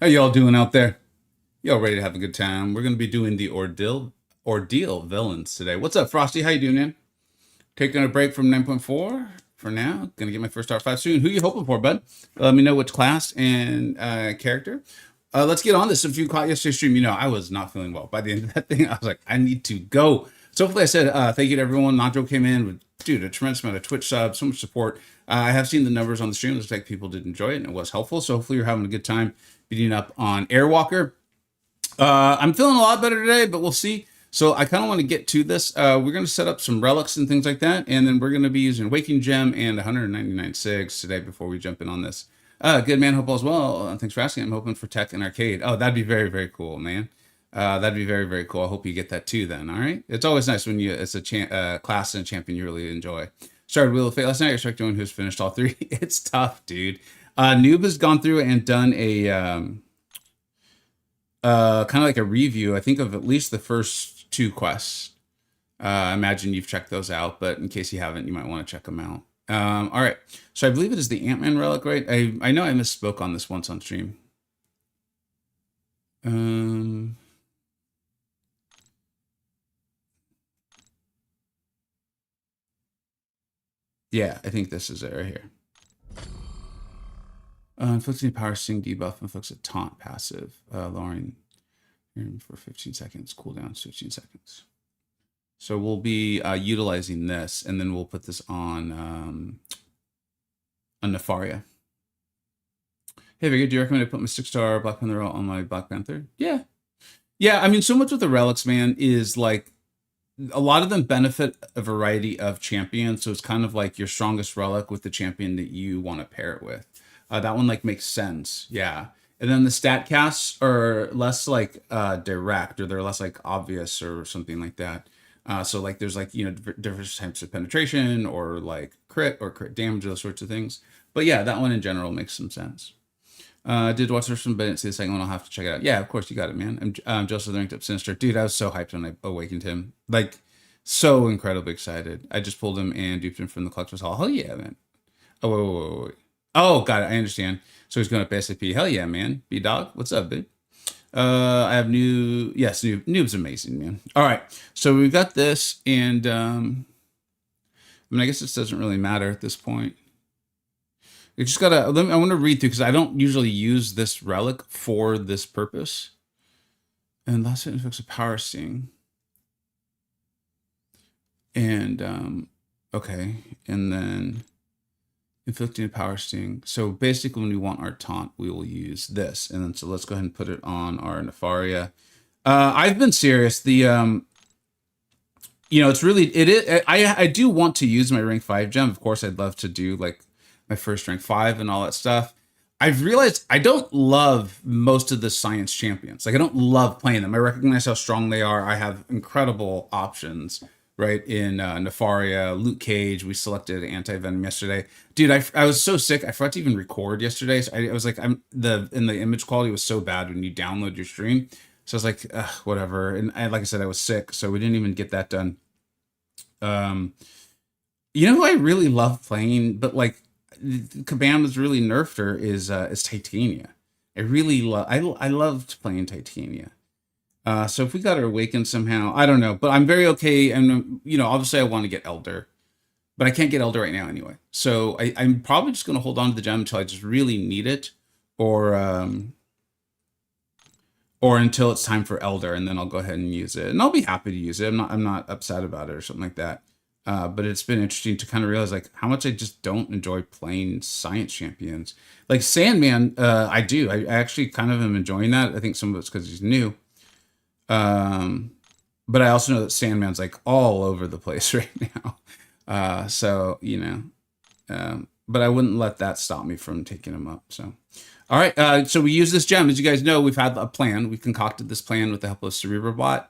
How y'all doing out there? Y'all ready to have a good time? We're gonna be doing the Ordeal villains today. What's up, Frosty? How you doing, man? Taking a break from 9.4 for now. Gonna get my first R5 soon. Who you hoping for, bud? Let me know which class and character. Let's get on this. If you caught yesterday's stream, you know I was not feeling well. By the end of that thing, I was like, I need to go. So hopefully I said thank you to everyone. Mojo came in with, dude, a tremendous amount of Twitch subs, so much support. I have seen the numbers on the stream. It looks like people did enjoy it and it was helpful. So hopefully you're having a good time beating up on Airwalker. I'm feeling a lot better today, but we'll see. So I kind of want to get to this. We're going to set up some relics and things like that. And then we're going to be using Waking Gem and 199 SIGs today before we jump in on this. Good man, hope all's well. Thanks for asking. I'm hoping for tech and arcade. Oh, that'd be very, very cool, man. That'd be very, very cool. I hope you get that too then, all right? It's always nice when it's a class and a champion you really enjoy. Started Wheel of Fate last night. I expect anyone who's finished all three. It's tough, dude. Noob has gone through and done a... kind of like a review, I think, of at least the first two quests. I imagine you've checked those out, but in case you haven't, you might want to check them out. All right, so I believe it is the Ant-Man relic, right? I know I misspoke on this once on stream. Yeah, I think this is it right here. Inflicting a power sting debuff inflicts a taunt passive, lowering for 15 seconds, cooldown 15 seconds. So we'll be utilizing this, and then we'll put this on Nefaria. Hey Vega, do you recommend I put my 6-star Black Panther on my Black Panther? Yeah. Yeah, I mean, so much with the relics, man, is like a lot of them benefit a variety of champions. So it's kind of like your strongest relic with the champion that you want to pair it with. That one like makes sense. Yeah. And then the stat casts are less like direct, or they're less like obvious or something like that. So like there's like, you know, different types of penetration or like crit or crit damage, those sorts of things. But yeah, that one in general makes some sense. Did watch the first one, but didn't see the second one. I'll have to check it out. Yeah, of course, you got it, man. I'm just ranked up Sinister. Dude, I was so hyped when I awakened him. Like, so incredibly excited. I just pulled him and duped him from the Collector's Hall. Hell yeah, man. Oh, wait. Oh, got it. I understand. So he's going up SAP. Hell yeah, man. B-Dog, what's up, dude? I have Noob's amazing, man. All right, so we've got this, and I mean, I guess this doesn't really matter at this point. You just gotta, I want to read through, because I don't usually use this relic for this purpose. And last hit inflicts a power sting. And, okay, and then inflicting a power sting. So basically when we want our taunt, we will use this. And then, so let's go ahead and put it on our Nefaria. I've been serious. The, you know, it's really, it is, I do want to use my rank 5 gem. Of course, I'd love to do like my first rank 5 and all that stuff. I've realized I don't love most of the science champions. Like, I don't love playing them. I recognize how strong they are. I have incredible options, right? In Nefaria, Luke Cage, we selected Anti-Venom yesterday. Dude, I was so sick. I forgot to even record yesterday. So I was like, the image quality was so bad when you download your stream. So I was like, ugh, whatever. And like I said, I was sick, so we didn't even get that done. You know who I really love playing, but like, Kabam has really nerfed her is Titania. I really love I loved playing Titania. So if we got her awakened somehow, I don't know, but I'm very okay. And you know, obviously I want to get Elder, but I can't get Elder right now anyway. So I'm probably just going to hold on to the gem until I just really need it, or until it's time for Elder, and then I'll go ahead and use it, and I'll be happy to use it. I'm not upset about it or something like that. But it's been interesting to kind of realize like how much I just don't enjoy playing science champions. Like Sandman, I do. I actually kind of am enjoying that. I think some of it's because he's new. But I also know that Sandman's like all over the place right now. So, you know, but I wouldn't let that stop me from taking him up. So, all right. So we use this gem. As you guys know, we've had a plan. We concocted this plan with the help of Cerebrobot.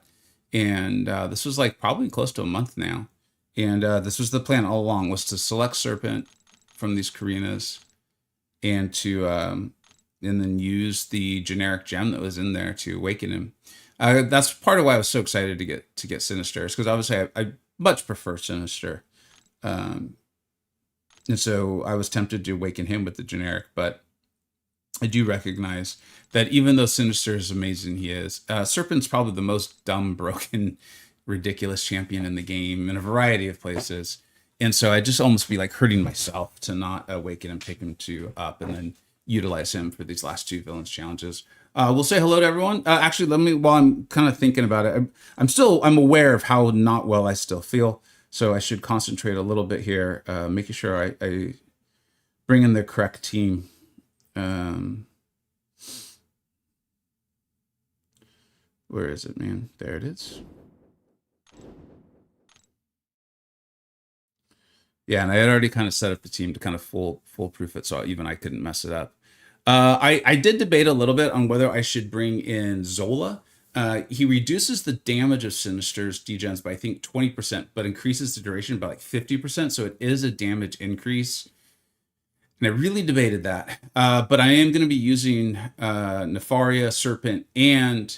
And this was like probably close to a month now. And this was the plan all along, was to select Serpent from these Carinas and to and then use the generic gem that was in there to awaken him. That's part of why I was so excited to get Sinister, because obviously I much prefer Sinister. And so I was tempted to awaken him with the generic, but I do recognize that even though Sinister is amazing, he is. Serpent's probably the most dumb, broken, ridiculous champion in the game in a variety of places. And so I just almost be like hurting myself to not awaken and pick him up and then utilize him for these last two villains challenges. We'll say hello to everyone. Actually, let me, while I'm kind of thinking about it, I'm aware of how not well I still feel. So I should concentrate a little bit here, making sure I bring in the correct team. Where is it, man? There it is. Yeah, and I had already kind of set up the team to kind of foolproof it, so even I couldn't mess it up. I did debate a little bit on whether I should bring in Zola. He reduces the damage of Sinister's degens by I think 20%, but increases the duration by like 50%. So it is a damage increase. And I really debated that. But I am going to be using Nefaria, Serpent, and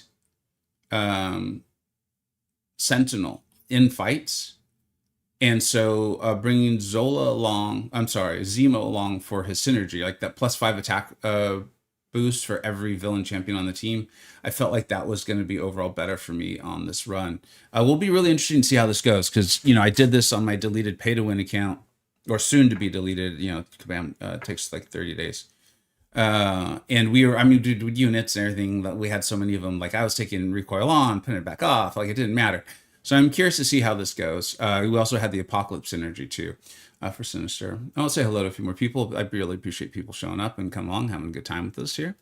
Sentinel in fights. And so bringing Zemo along for his synergy, like that +5 attack boost for every villain champion on the team. I felt like that was going to be overall better for me on this run. Will be really interesting to see how this goes because, I did this on my deleted pay-to-win account, or soon to be deleted. Command takes like 30 days. And we were, dude, with units and everything, we had so many of them. Like I was taking recoil on, putting it back off. Like it didn't matter. So I'm curious to see how this goes. We also had the Apocalypse synergy too for Sinister. I'll say hello to a few more people. I really appreciate people showing up and coming along, having a good time with us here.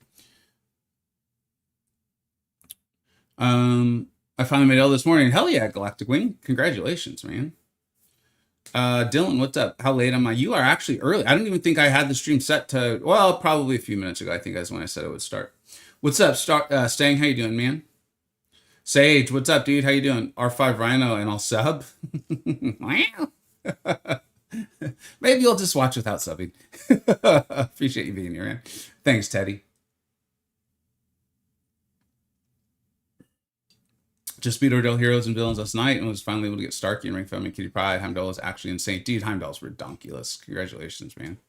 I finally made it this morning. Hell yeah, Galactic Wing. Congratulations, man. Dylan, what's up? How late am I? You are actually early. I don't even think I had the stream set to, well, probably a few minutes ago. I think that's when I said it would start. What's up, Stang? How you doing, man? Sage, what's up, dude? How you doing? R5 Rhino and I'll sub. Maybe you'll just watch without subbing. Appreciate you being here, man. Thanks, Teddy. Just beat Ordeal heroes and villains last night and was finally able to get Starkey and Ring Family Kitty Pride. Heimdall is actually insane. Dude, Heimdall's redonkulous. Congratulations, man.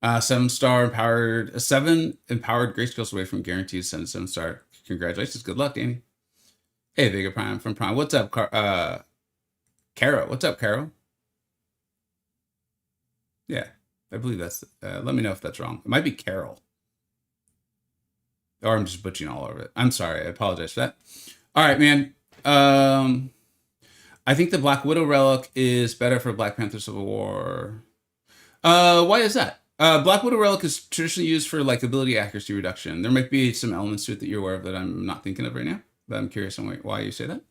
7-star empowered, 7 empowered grayscales away from guaranteed send 7-star. Congratulations. Good luck, Danny. Hey, Vega Prime from Prime. What's up, Caro? What's up, Caro? Yeah, I believe that's, let me know if that's wrong. It might be Carol. Or I'm just butchering all over it. I'm sorry. I apologize for that. All right, man. I think the Black Widow relic is better for Black Panther Civil War. Why is that? Black Widow relic is traditionally used for like ability accuracy reduction. There might be some elements to it that you're aware of that I'm not thinking of right now, but I'm curious on why you say that.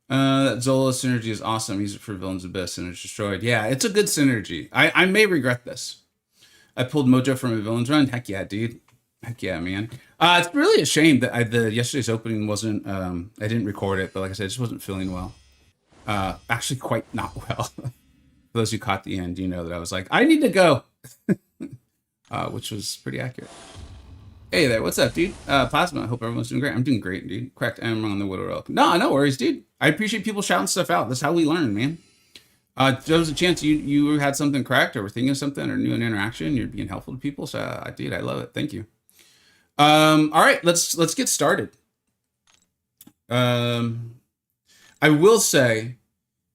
That Zola synergy is awesome. Use it for Villain's Abyss and it's destroyed. Yeah, it's a good synergy. I may regret this. I pulled Mojo from a Villain's run. Heck yeah, dude. Heck yeah, man. It's really a shame that yesterday's opening wasn't, I didn't record it, but like I said, I just wasn't feeling well. Actually quite not well. For those who caught the end, you know that I was like, I need to go. Which was pretty accurate. Hey there, what's up, dude? Plasma, I hope everyone's doing great. I'm doing great, dude. Correct, I'm on the Widow Relic. No worries, dude. I appreciate people shouting stuff out. That's how we learn, man. If there was a chance you had something correct or were thinking of something or new an interaction, you're being helpful to people. So, dude, I love it. Thank you. All right, let's get started. I will say,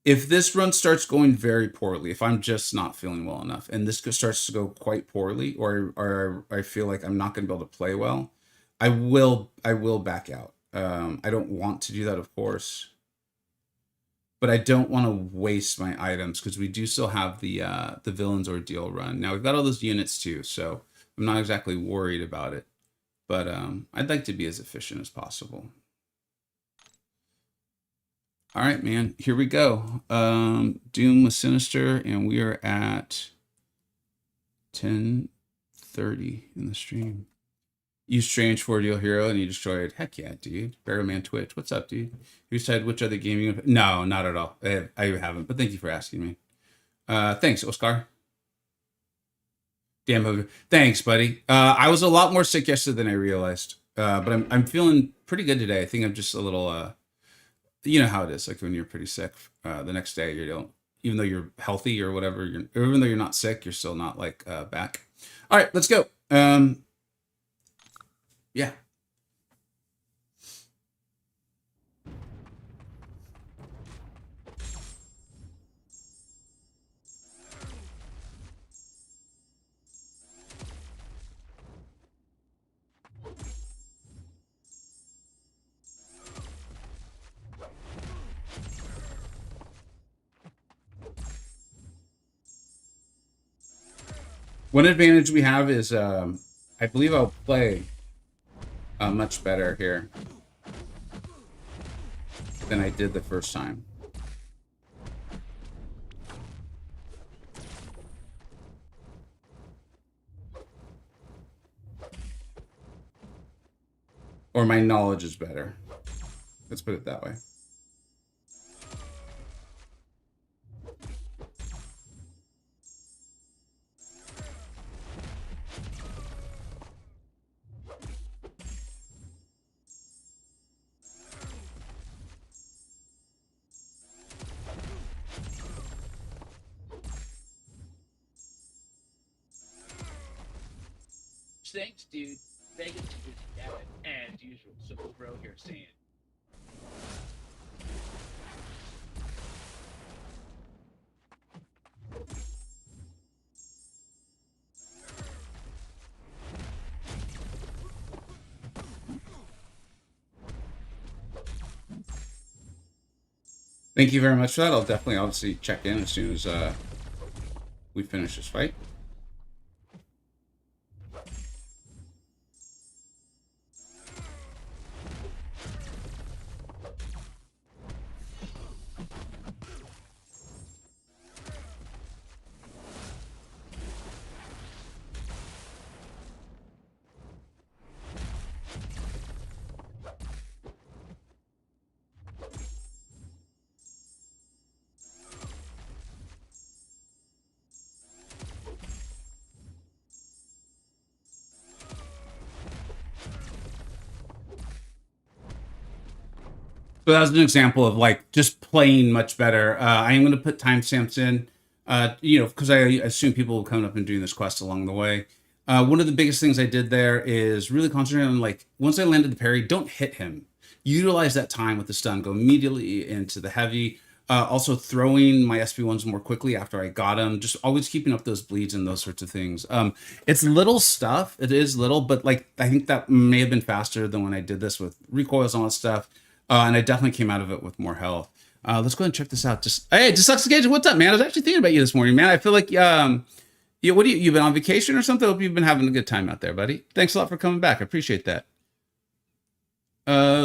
if this run starts going very poorly, if I'm just not feeling well enough, and this starts to go quite poorly, or I feel like I'm not going to be able to play well, I will back out. I don't want to do that, of course, but I don't want to waste my items because we do still have the Villains Ordeal run. Now we've got all those units too, so I'm not exactly worried about it, but I'd like to be as efficient as possible. All right, man, here we go. Doom with Sinister, and we are at 10:30 in the stream. You Strange for Ordeal Hero, and you destroyed. Heck yeah, dude. Barrowman Twitch, what's up, dude? You decided which other game you... No, not at all. I haven't, but thank you for asking me. Thanks, Oscar. Damn, thanks, buddy. I was a lot more sick yesterday than I realized, but I'm feeling pretty good today. I think I'm just a little... you know how it is, like when you're pretty sick, the next day you don't, even though you're healthy or whatever, even though you're not sick, you're still not like back. All right, let's go. Yeah. One advantage we have is I believe I'll play much better here than I did the first time. Or my knowledge is better. Let's put it that way. Thanks, dude. Vega's too busy at it, as usual. So we'll bro here saying. Thank you very much for that. I'll definitely obviously check in as soon as we finish this fight. So that was an example of like just playing much better. I am going to put timestamps in, you know, because I assume people will come up and doing this quest along the way. One of the biggest things I did there is really concentrate on like, once I landed the parry, don't hit him. Utilize that time with the stun, go immediately into the heavy. Also throwing my SP1s more quickly after I got them, just always keeping up those bleeds and those sorts of things. It's little stuff. It is little, but like, I think that may have been faster than when I did this with recoils and all that stuff. And I definitely came out of it with more health. Let's go ahead and check this out. Hey, Destructigation, what's up, man? I was actually thinking about you this morning, man. I feel like, yeah, what you've been on vacation or something? I hope you've been having a good time out there, buddy. Thanks a lot for coming back. I appreciate that.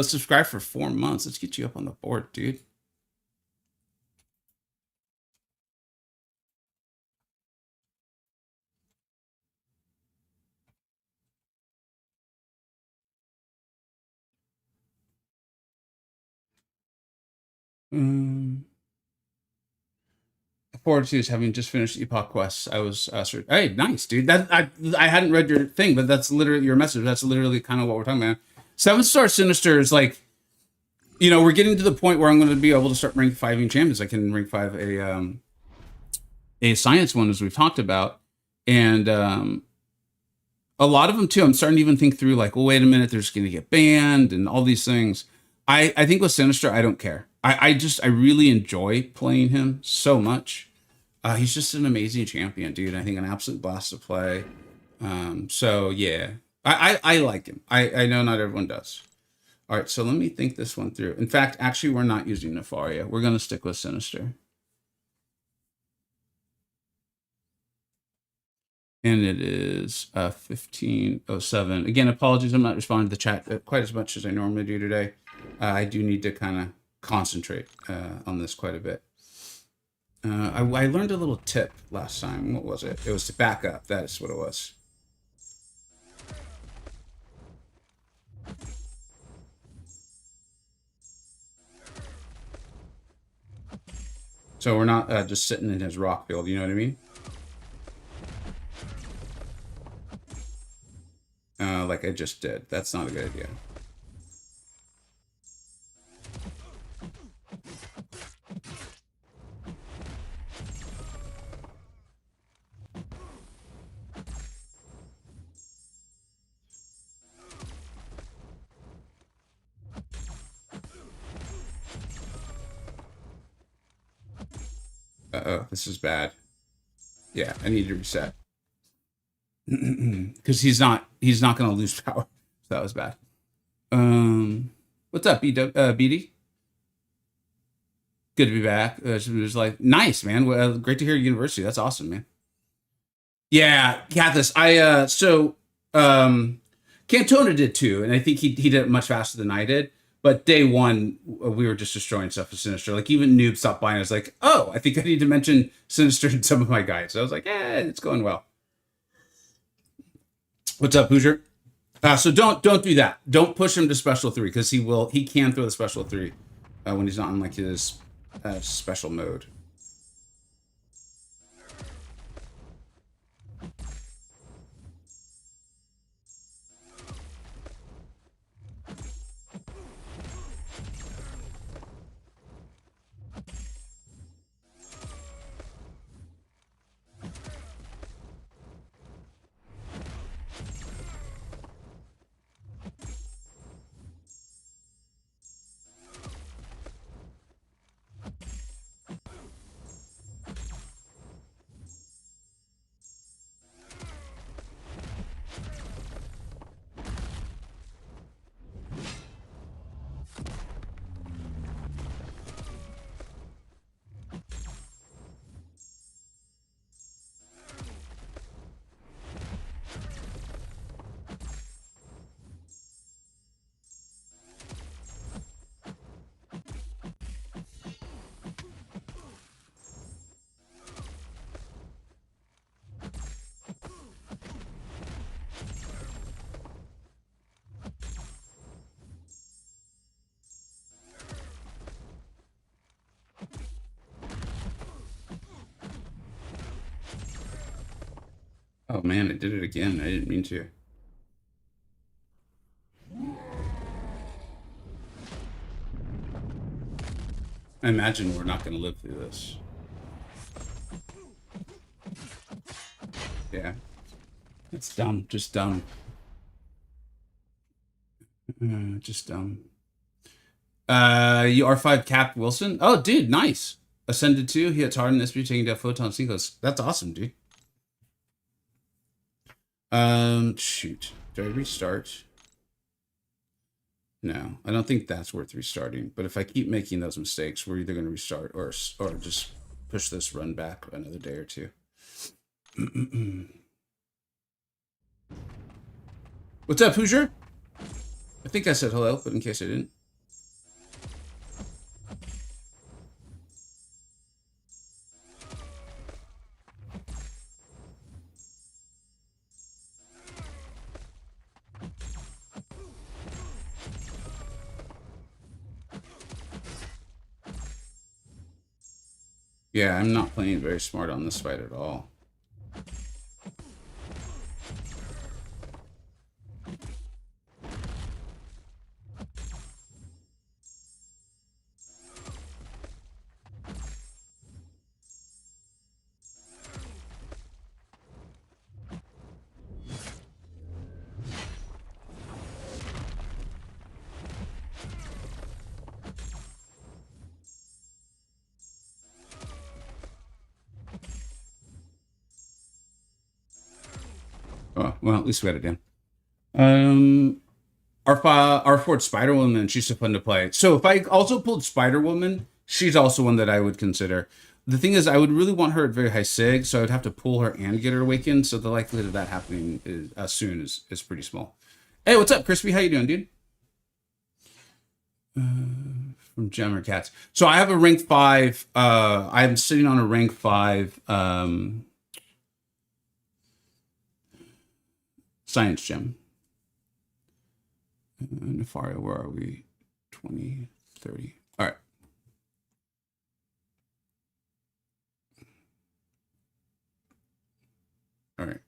Subscribe for 4 months. Let's get you up on the board, dude. Forward to is having just finished Epoch Quests. I was hey, nice, dude. That I hadn't read your thing, but that's literally your message. That's literally kind of what we're talking about. 7-star Sinister is like, you know, we're getting to the point where I'm going to be able to start rank 5ing champions. I can rank 5 a science one, as we've talked about, and a lot of them too. I'm starting to even think through like, well, wait a minute, they're just going to get banned and all these things. I think with Sinister, I don't care. I really enjoy playing him so much. He's just an amazing champion, dude. I think an absolute blast to play. So yeah, I like him. I know not everyone does. All right, so let me think this one through. In fact, actually, we're not using Nefaria. We're going to stick with Sinister. And it is 15:07. Again, apologies, I'm not responding to the chat quite as much as I normally do today. I do need to kind of concentrate on this quite a bit. I learned a little tip last time. What was it? It was to back up. That's what it was. So we're not just sitting in his rock field, you know what I mean? Like I just did. That's not a good idea. Oh, this is bad. Yeah, I need to reset. Because he's not going to lose power. So that was bad. What's up, BD? Good to be back. She was like, nice, man. Well, great to hear university. That's awesome, man. Yeah, Cathis. Cantona did too, and I think he did it much faster than I did. But day one, we were just destroying stuff with Sinister. Like, even Noob stopped by and I was like, oh, I think I need to mention Sinister to some of my guys. So I was like, yeah, it's going well. What's up, Hoosier? So don't do that. Don't push him to special 3, because he can throw the special 3 when he's not in like his special mode. Oh man, I did it again. I didn't mean to. I imagine we're not going to live through this. Yeah. It's dumb. Just dumb. Just dumb. You R5 capped Wilson? Oh, dude, nice. Ascended 2. He hits hard in this speed, taking down photon sinkles. That's awesome, dude. Shoot. Do I restart? No, I don't think that's worth restarting. But if I keep making those mistakes, we're either going to restart or just push this run back another day or two. What's up, Hoosier? I think I said hello, but in case I didn't. Yeah, I'm not playing very smart on this fight at all. Oh, well, at least we got it down. Our Ford Spider-Woman, she's so fun to play. So if I also pulled Spider-Woman, she's also one that I would consider. The thing is, I would really want her at very high sig, so I'd have to pull her and get her awakened, so the likelihood of that happening soon is pretty small. Hey, what's up, Crispy? How you doing, dude? From Jammer Cats. So I have a rank 5. I'm sitting on a rank 5 Science Gem. Nefaria, where are we? 20, 30. All right. All right.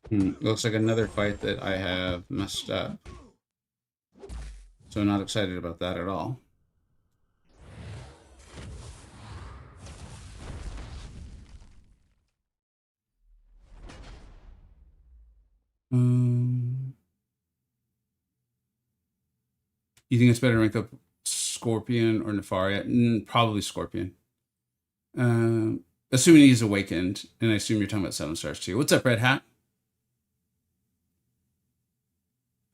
Looks like another fight that I have messed up. So I'm not excited about that at all. You think it's better to rank up Scorpion or Nefaria? Probably Scorpion. Assuming he's awakened, and I assume you're talking about 7 stars too. What's up, Red Hat?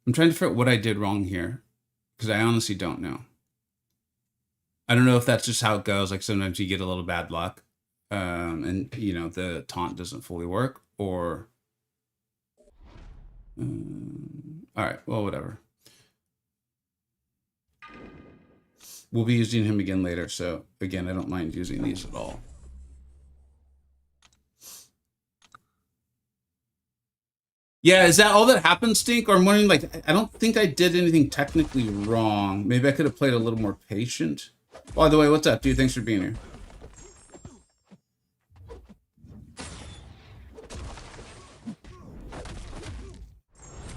I'm trying to figure out what I did wrong here, because I honestly don't know. I don't know if that's just how it goes. Like sometimes you get a little bad luck, and you know the taunt doesn't fully work, or all right, well, whatever. We'll be using him again later, so again, I don't mind using these at all. Yeah, is that all that happened, Stink? Or I'm wondering, like, I don't think I did anything technically wrong. Maybe I could have played a little more patient. By the way, what's up, dude? Thanks for being here.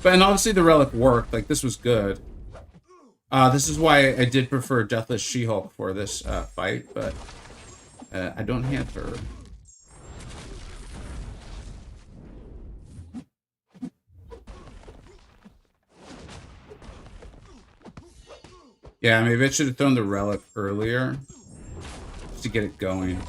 But, and obviously the relic worked. Like, this was good. This is why I did prefer Deathless She-Hulk for this fight, but I don't have her. Yeah, maybe I should have thrown the relic earlier just to get it going.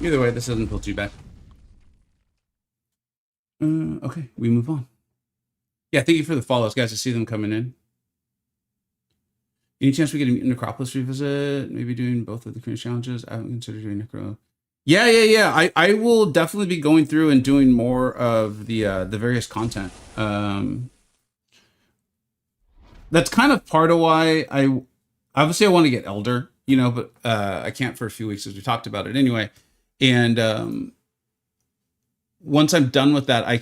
Either way, this doesn't feel too bad. Okay, we move on. Yeah, thank you for the follows, guys. I see them coming in. Any chance we get a Necropolis revisit? Maybe doing both of the current challenges? I haven't considered doing Necro. Yeah. I will definitely be going through and doing more of the various content. That's kind of part of why I want to get Elder, you know, but I can't for a few weeks as we talked about it anyway. And once I'm done with that, I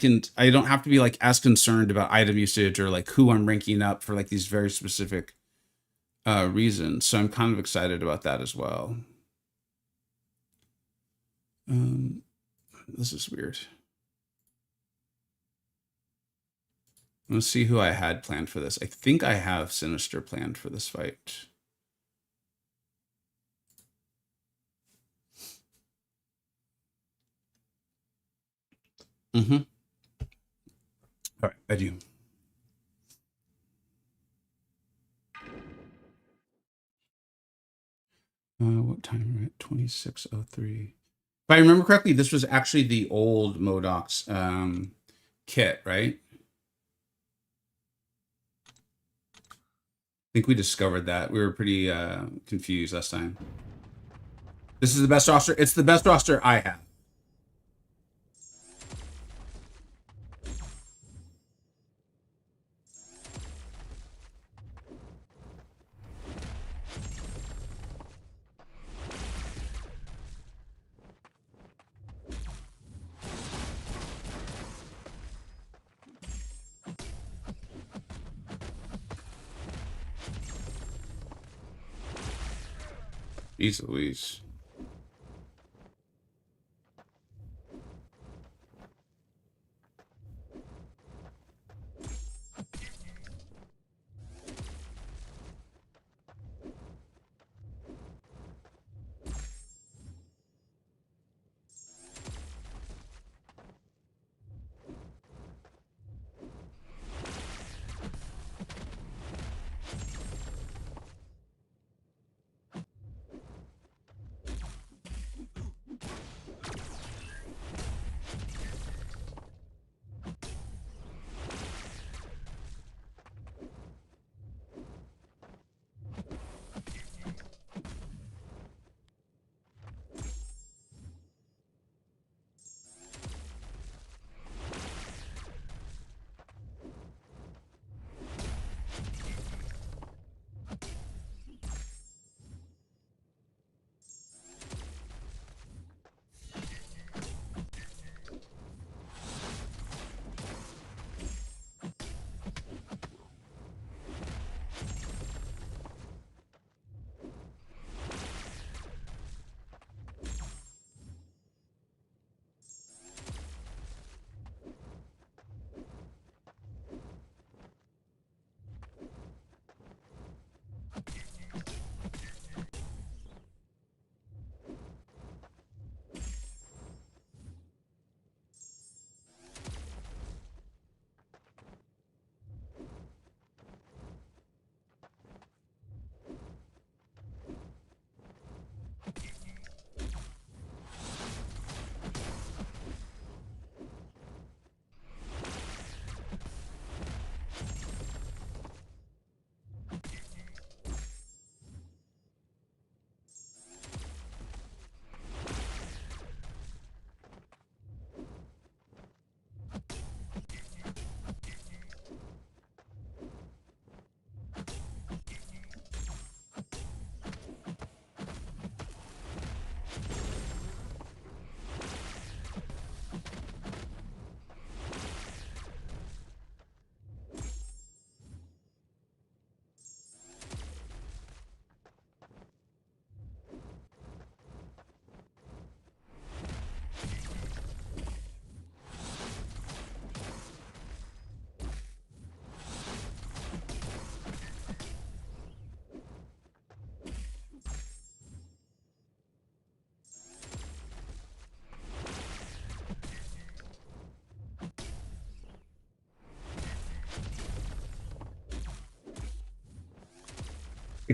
don't have to be like as concerned about item usage or like who I'm ranking up for like these very specific reasons. So I'm kind of excited about that as well. This is weird. Let's see who I had planned for this. I think I have Sinister planned for this fight. All right, I do. What time are we at? 26:03. If I remember correctly, this was actually the old MODOK's kit, right? I think we discovered that. We were pretty confused last time. This is the best roster. It's the best roster I have. Jeez Louise.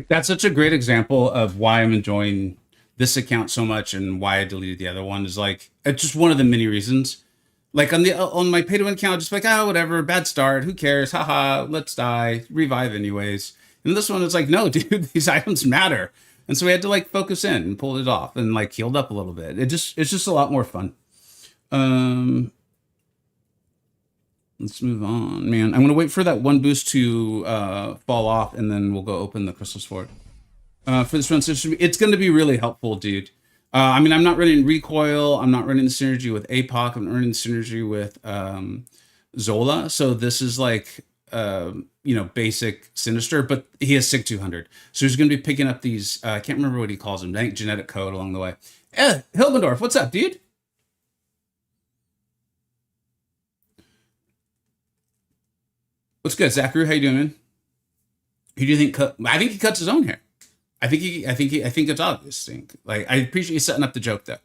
That's such a great example of why I'm enjoying this account so much and why I deleted the other one. Is like it's just one of the many reasons. Like on my pay to win account, just like whatever, bad start, who cares? Haha, let's die, revive anyways. And this one, it's like no, dude, these items matter. And so we had to like focus in and pull it off and like healed up a little bit. It's just a lot more fun. Um, let's move on, man. I'm gonna wait for that one boost to fall off, and then we'll go open the crystals for it. For this run, so it's going to be really helpful, dude. I mean, I'm not running recoil. I'm not running the synergy with APOC. I'm running the synergy with Zola. So this is like basic Sinister, but he has SIG 200. So he's going to be picking up these. I can't remember what he calls them. I think genetic code along the way. Hilgendorf, what's up, dude? What's good, Zachary? How you doing, man? Who do you think cut? I think he cuts his own hair. I think it's obvious. Like I appreciate you setting up the joke though.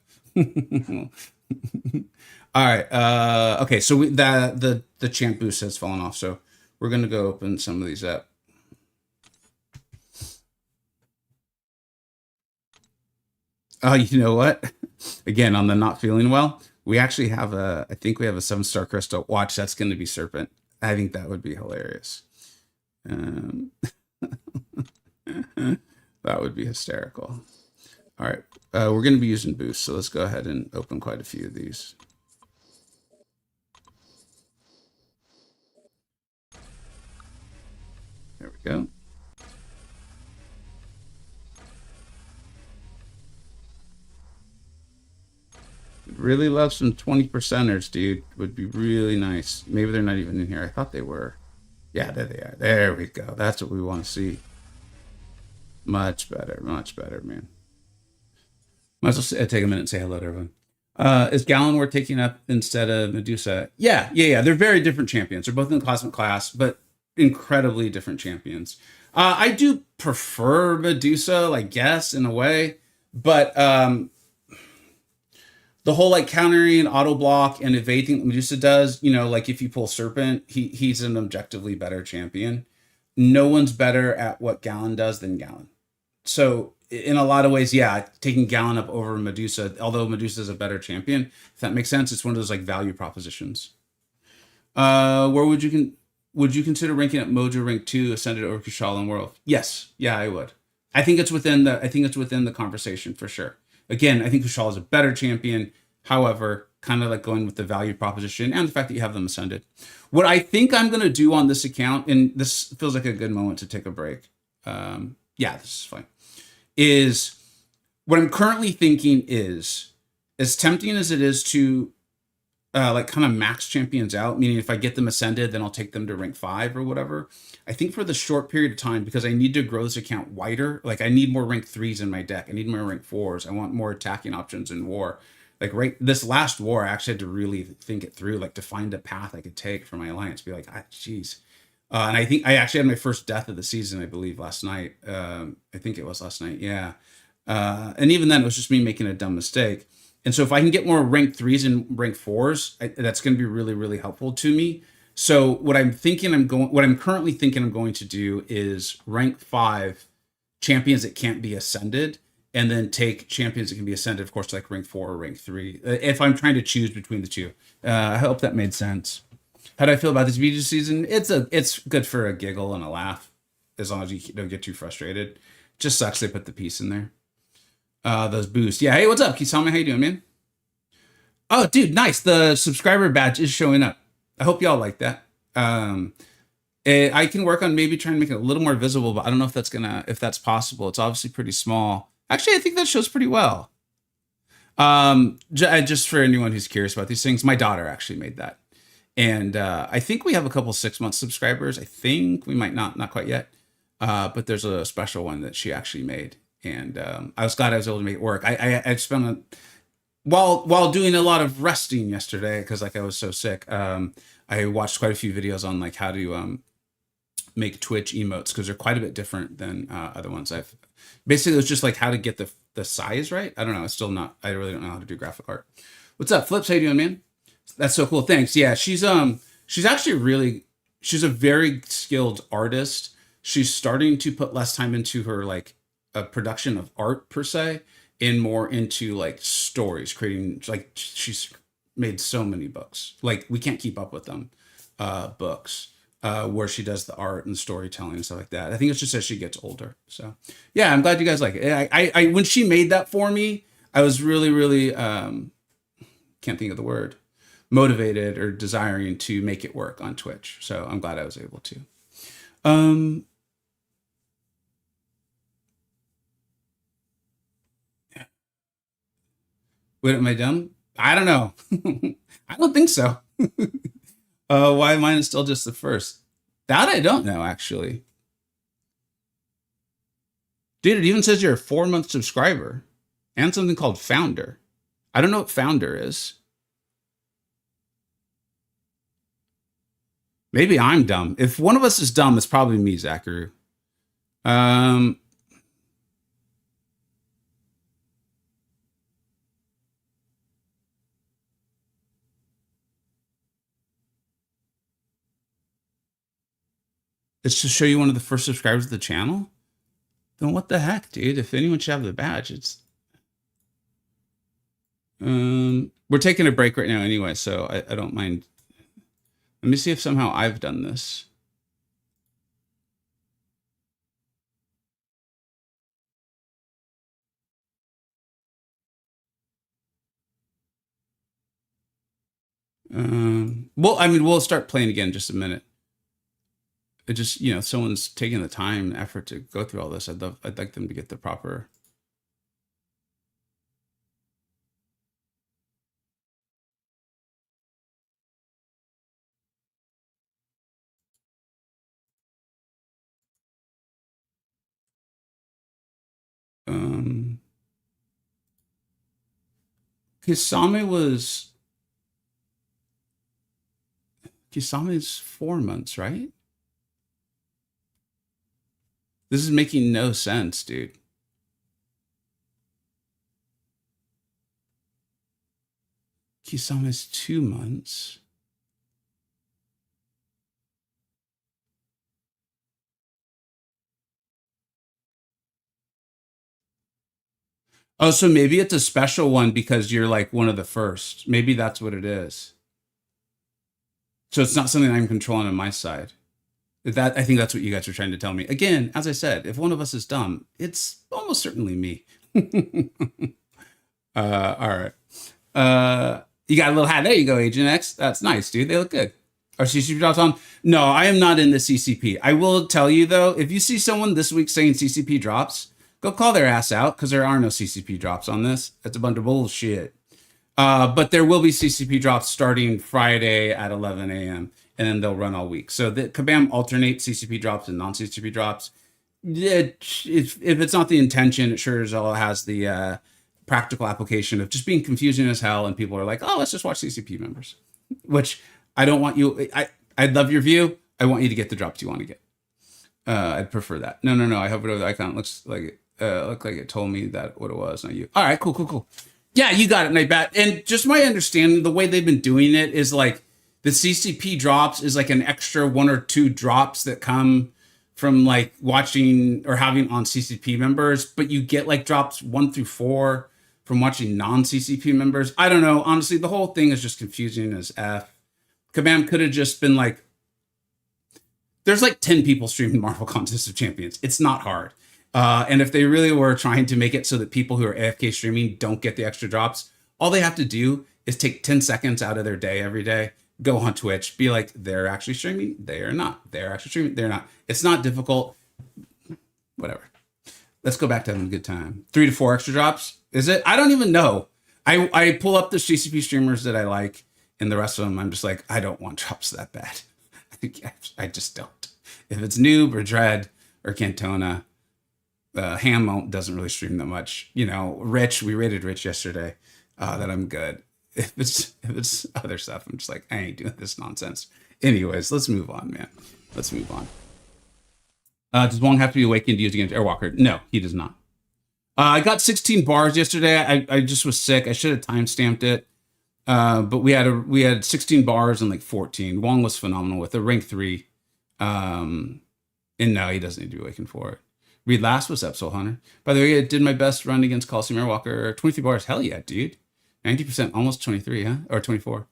All right. Okay. So the champ boost has fallen off. So we're gonna go open some of these up. Oh, you know what? Again, on the not feeling well, we actually have I think we have a 7-star crystal. Watch, that's going to be Serpent. I think that would be hilarious. That would be hysterical. All right. We're going to be using boost, so let's go ahead and open quite a few of these. There we go. Really love some 20%ers, dude. Would be really nice. Maybe they're not even in here. I thought they were. Yeah, there they are. There we go. That's what we want to see. Much better, man. Might as well take a minute and say hello to everyone. Is Gallon worth taking up instead of Medusa? Yeah. They're very different champions. They're both in the cosmic class, but incredibly different champions. I do prefer Medusa, I guess, in a way, but the whole like countering, auto block, and evading that Medusa does, like if you pull Serpent, he's an objectively better champion. No one's better at what Gallon does than Gallon. So in a lot of ways, yeah, taking Gallon up over Medusa, although Medusa is a better champion, if that makes sense, it's one of those like value propositions. Where would you consider ranking at Mojo rank 2 ascended over Kushal and World? Yes, yeah, I would. I think it's within the conversation for sure. Again, I think Kushal is a better champion. However, kind of like going with the value proposition and the fact that you have them ascended. What I think I'm going to do on this account, and this feels like a good moment to take a break. Yeah, this is fine. Is what I'm currently thinking is, as tempting as it is to like kind of max champions out, meaning if I get them ascended, then I'll take them to rank 5 or whatever. I think for the short period of time, because I need to grow this account wider, like I need more rank 3s in my deck. I need more rank 4s. I want more attacking options in war. Like right this last war, I actually had to really think it through, like to find a path I could take for my alliance. Be like, geez. And I think I actually had my first death of the season, I believe, last night. I think it was last night. Yeah. And even then, it was just me making a dumb mistake. And so if I can get more rank 3s and rank 4s, that's going to be really, really helpful to me. So what I'm currently thinking I'm going to do is rank 5 champions that can't be ascended, and then take champions that can be ascended, of course, like rank 4 or rank 3, if I'm trying to choose between the two. I hope that made sense. How do I feel about this video season? It's good for a giggle and a laugh, as long as you don't get too frustrated. Just sucks they put the piece in there. Those boosts. Yeah, hey, what's up, Kisame? How you doing, man? Oh, dude, nice. The subscriber badge is showing up. I hope y'all like that. I can work on maybe trying to make it a little more visible, but I don't know if that's possible. It's obviously pretty small. Actually, I think that shows pretty well. Just for anyone who's curious about these things, my daughter actually made that. And I think we have a couple 6-month subscribers. I think we might not quite yet. But there's a special one that she actually made. And I was glad I was able to make it work. I spent while doing a lot of resting yesterday, because like I was so sick, I watched quite a few videos on like how to make Twitch emotes, because they're quite a bit different than other ones I've. Basically, it was just like how to get the size right. I don't know. It's still not. I really don't know how to do graphic art. What's up, Flips? How you doing, man? That's so cool. Thanks. Yeah, she's actually she's a very skilled artist. she's starting to put less time into her like a production of art per se, and more into like stories, creating like she's made so many books. Like we can't keep up with them. Books where she does the art and storytelling and stuff like that. I think it's just as she gets older. So yeah, I'm glad you guys like it. I when she made that for me, I was really can't think of the word, motivated or desiring to make it work on Twitch. So I'm glad I was able to. What am I dumb? I don't know. I don't think so. Why mine is still just the first? That I don't know, actually. Dude, it even says you're a 4-month subscriber and something called Founder. I don't know what Founder is. Maybe I'm dumb. If one of us is dumb, it's probably me, Zachary. It's to show you one of the first subscribers of the channel? Then what the heck, dude? If anyone should have the badge, it's... we're taking a break right now anyway, so I don't mind. Let me see if somehow I've done this. Well, I mean, we'll start playing again in just a minute. It just, you know, someone's taking the time and effort to go through all this. I'd like them to get the proper... Kisame's 4 months, right? This is making no sense, dude. Kisame's 2 months. Oh, so maybe it's a special one because you're like one of the first. Maybe that's what it is. So it's not something I'm controlling on my side. I think that's what you guys are trying to tell me. Again, as I said, if one of us is dumb, it's almost certainly me. All right. You got a little hat. There you go, Agent X. That's nice, dude. They look good. Are CCP drops on? No, I am not in the CCP. I will tell you, though, if you see someone this week saying CCP drops, go call their ass out, because there are no CCP drops on this. That's a bunch of bullshit. But there will be CCP drops starting Friday at 11 a.m. and then they'll run all week. So the Kabam alternates CCP drops and non-CCP drops. If it's not the intention, it sure as hell has the practical application of just being confusing as hell, and people are like, "Oh, let's just watch CCP members," which I don't want you. I love your view. I want you to get the drops you want to get. I'd prefer that. No. I hope whatever the icon looks like. Looked like it told me that what it was, not you. All right, cool. Yeah, you got it, Nightbat. And just my understanding, the way they've been doing it is like the CCP drops is like an extra 1 or 2 drops that come from like watching or having on CCP members, but you get like drops 1 through 4 from watching non-CCP members. I don't know. Honestly, the whole thing is just confusing as F. Kabam could have just been like, there's like 10 people streaming Marvel Contest of Champions. It's not hard. And if they really were trying to make it so that people who are AFK streaming don't get the extra drops, all they have to do is take 10 seconds out of their day every day, go on Twitch, be like, they're actually streaming, they are not. They're actually streaming, they're not. It's not difficult. Whatever. Let's go back to having a good time. 3 to 4 extra drops? Is it? I don't even know. I pull up the CCP streamers that I like, and the rest of them, I'm just like, I don't want drops that bad. I just don't. If it's Noob or Dread or Cantona, Ham doesn't really stream that much. You know, Rich, we rated Rich yesterday. That I'm good. If it's other stuff, I'm just like, I ain't doing this nonsense. Anyways, let's move on, man. Let's move on. Does Wong have to be awakened to use against Airwalker? No, he does not. I got 16 bars yesterday. I just was sick. I should have timestamped it. But we had 16 bars and like 14. Wong was phenomenal with a rank 3. And And no, he doesn't need to be awakened for it. Read last was up, Soul Hunter. By the way, I did my best run against Coliseum Airwalker. 23 bars. Hell yeah, dude. 90%, almost 23, huh? Or 24.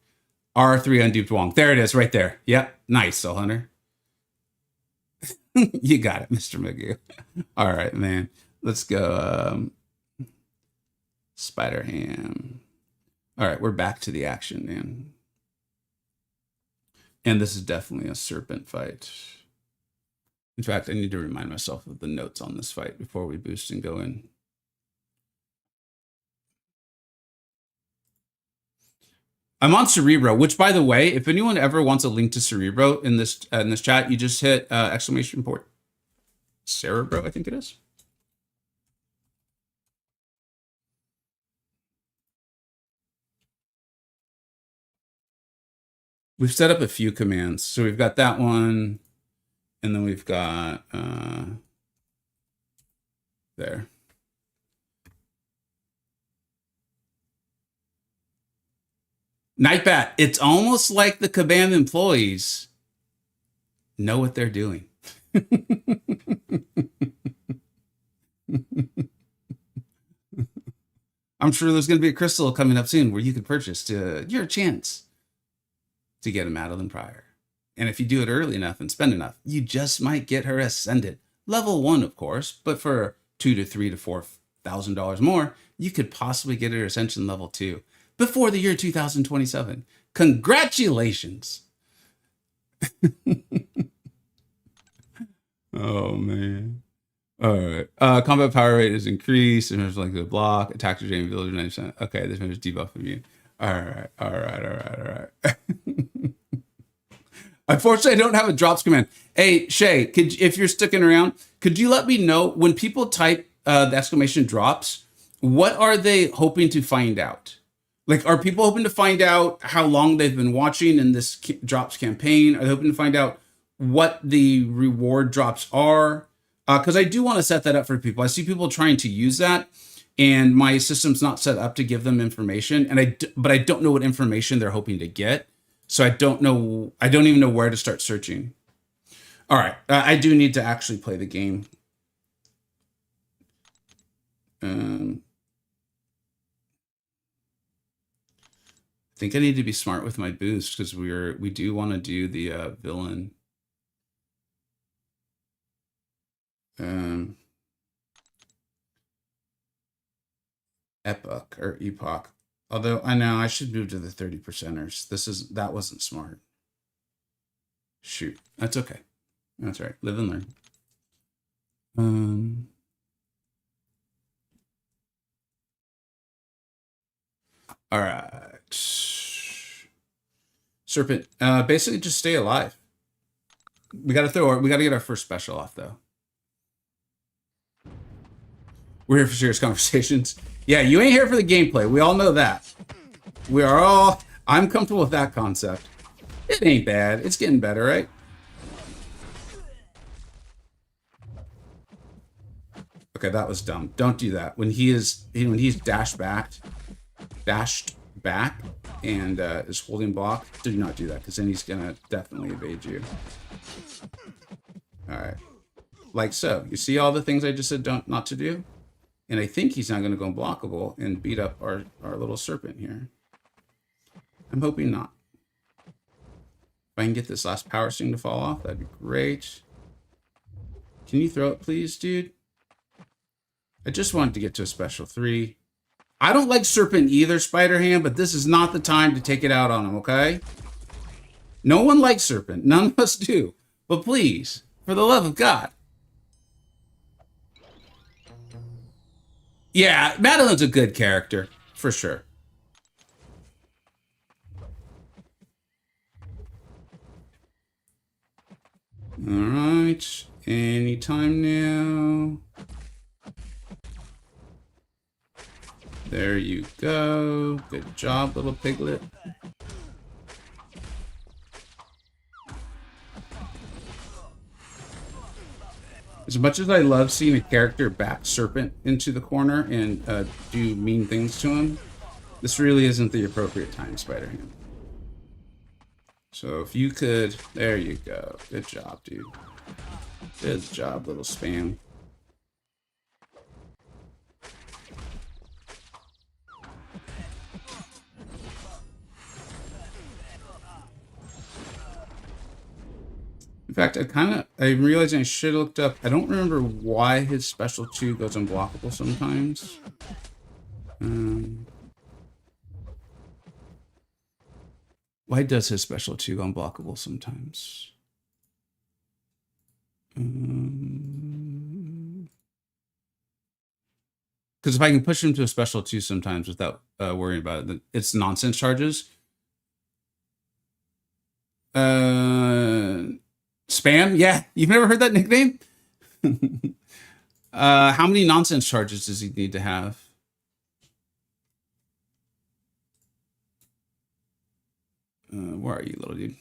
R3 unduped Wong. There it is, right there. Yep. Nice, Soul Hunter. You got it, Mr. Magoo. All right, man. Let's go. Spider-Ham. All right, we're back to the action, man. And this is definitely a Serpent fight. In fact, I need to remind myself of the notes on this fight before we boost and go in. I'm on Cerebro, which, by the way, if anyone ever wants a link to Cerebro in this chat, you just hit exclamation point Cerebro, I think it is. We've set up a few commands. So we've got that one, and then we've got there. Nightbat, it's almost like the Kabam employees know what they're doing. I'm sure there's going to be a crystal coming up soon where you could purchase your chance to get a Madeline Pryor. And if you do it early enough and spend enough, you just might get her ascended. Level 1, of course, but for $2,000 to $3,000 to $4,000 more, you could possibly get her ascension level 2 before the year 2027. Congratulations. Oh, man. All right. Combat power rate is increased. There's like the block, attack to drain villager 90%. Okay, this means debuff immune. All right. Unfortunately, I don't have a drops command. Hey, Shay, if you're sticking around, could you let me know when people type the exclamation drops, what are they hoping to find out? Like, are people hoping to find out how long they've been watching in this drops campaign? Are they hoping to find out what the reward drops are? Because I do want to set that up for people. I see people trying to use that, and my system's not set up to give them information. But I don't know what information they're hoping to get. So I don't know. I don't even know where to start searching. All right. I do need to actually play the game. I think I need to be smart with my boost because we do want to do the villain. Epoch. Although I know I should move to the 30%ers. That wasn't smart. Shoot. That's okay. That's right. Live and learn. All right. Serpent. Basically just stay alive. We gotta get our first special off though. We're here for serious conversations. Yeah, you ain't here for the gameplay. We all know that. I'm comfortable with that concept. It ain't bad. It's getting better, right? Okay, that was dumb. Don't do that. When he's dashed back and is holding block, do not do that because then he's gonna definitely evade you. All right, like so. You see all the things I just said not to do? And I think he's not going to go unblockable and beat up our little serpent here. I'm hoping not. If I can get this last power string to fall off, that'd be great. Can you throw it, please, dude? I just wanted to get to a special 3. I don't like Serpent either, Spider-Ham, but this is not the time to take it out on him, okay? No one likes Serpent. None of us do. But please, for the love of God. Yeah, Madeline's a good character, for sure. All right, anytime now. There you go. Good job, little piglet. As much as I love seeing a character back Serpent into the corner and do mean things to him, this really isn't the appropriate time, Spider-Ham. So if you could, there you go. Good job, dude. Good job, little spam. In fact, I'm realizing I should have looked up. I don't remember why his special 2 goes unblockable sometimes. Why does his special 2 go unblockable sometimes? Because if I can push him to a special 2 sometimes without worrying about it, it's nonsense charges. Spam? Yeah, you've never heard that nickname? How many nonsense charges does he need to have? Where are you, little dude?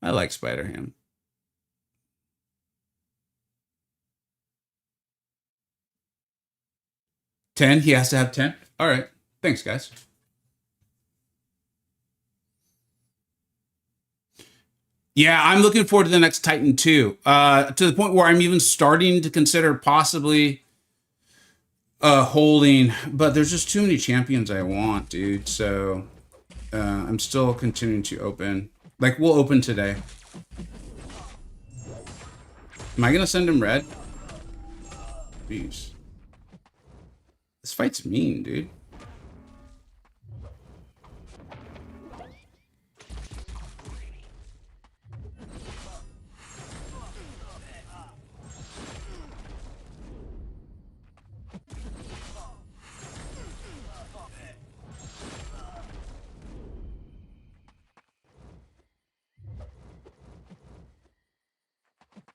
I like Spider-Ham. 10? He has to have 10? All right. Thanks, guys. Yeah, I'm looking forward to the next Titan too. To the point where I'm even starting to consider possibly holding, but there's just too many champions I want, dude. So I'm still continuing to open. Like, we'll open today. Am I gonna send him red? Jeez. This fight's mean, dude.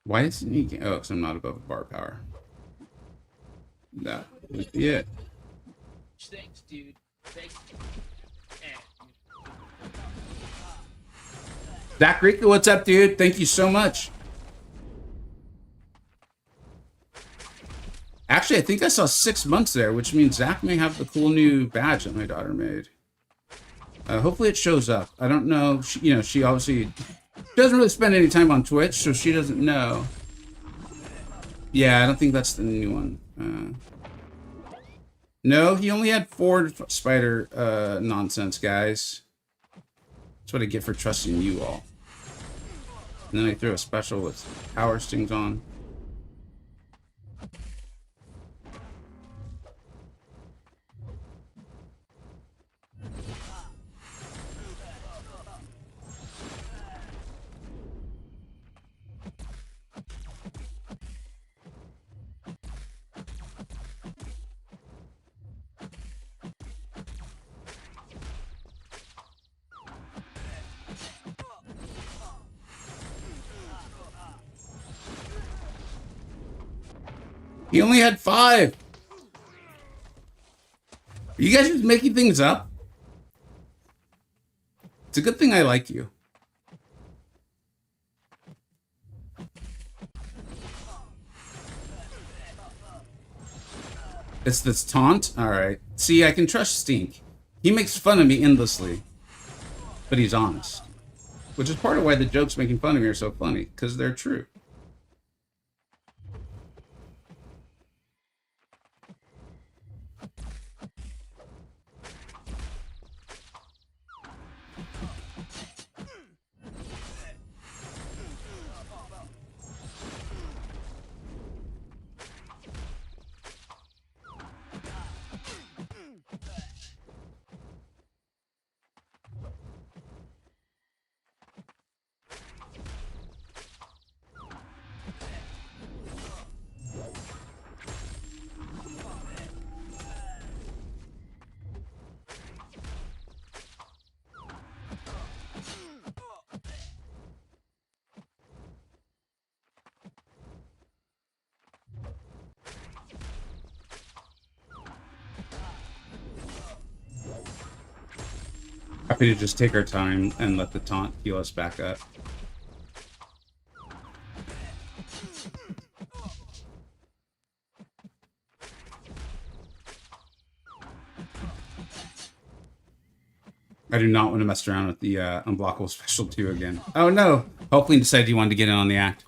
Why isn't he? Oh, because I'm not above bar power. That would be it. Thanks, dude. Thanks. Zach Rika, what's up, dude? Thank you so much. Actually, I think I saw 6 months there, which means Zach may have the cool new badge that my daughter made. Hopefully it shows up. I don't know. She obviously doesn't really spend any time on Twitch, so she doesn't know. Yeah, I don't think that's the new one. No, he only had 4 spider nonsense, guys. That's what I get for trusting you all. And then I threw a special with power stings on. He only had 5. Are you guys just making things up? It's a good thing I like you. It's this taunt? Alright. See, I can trust Stink. He makes fun of me endlessly. But he's honest. Which is part of why the jokes making fun of me are so funny. Because they're true. Happy to just take our time and let the taunt heal us back up. I do not want to mess around with the unblockable special 2 again. Oh no! Hopefully you decided you wanted to get in on the act.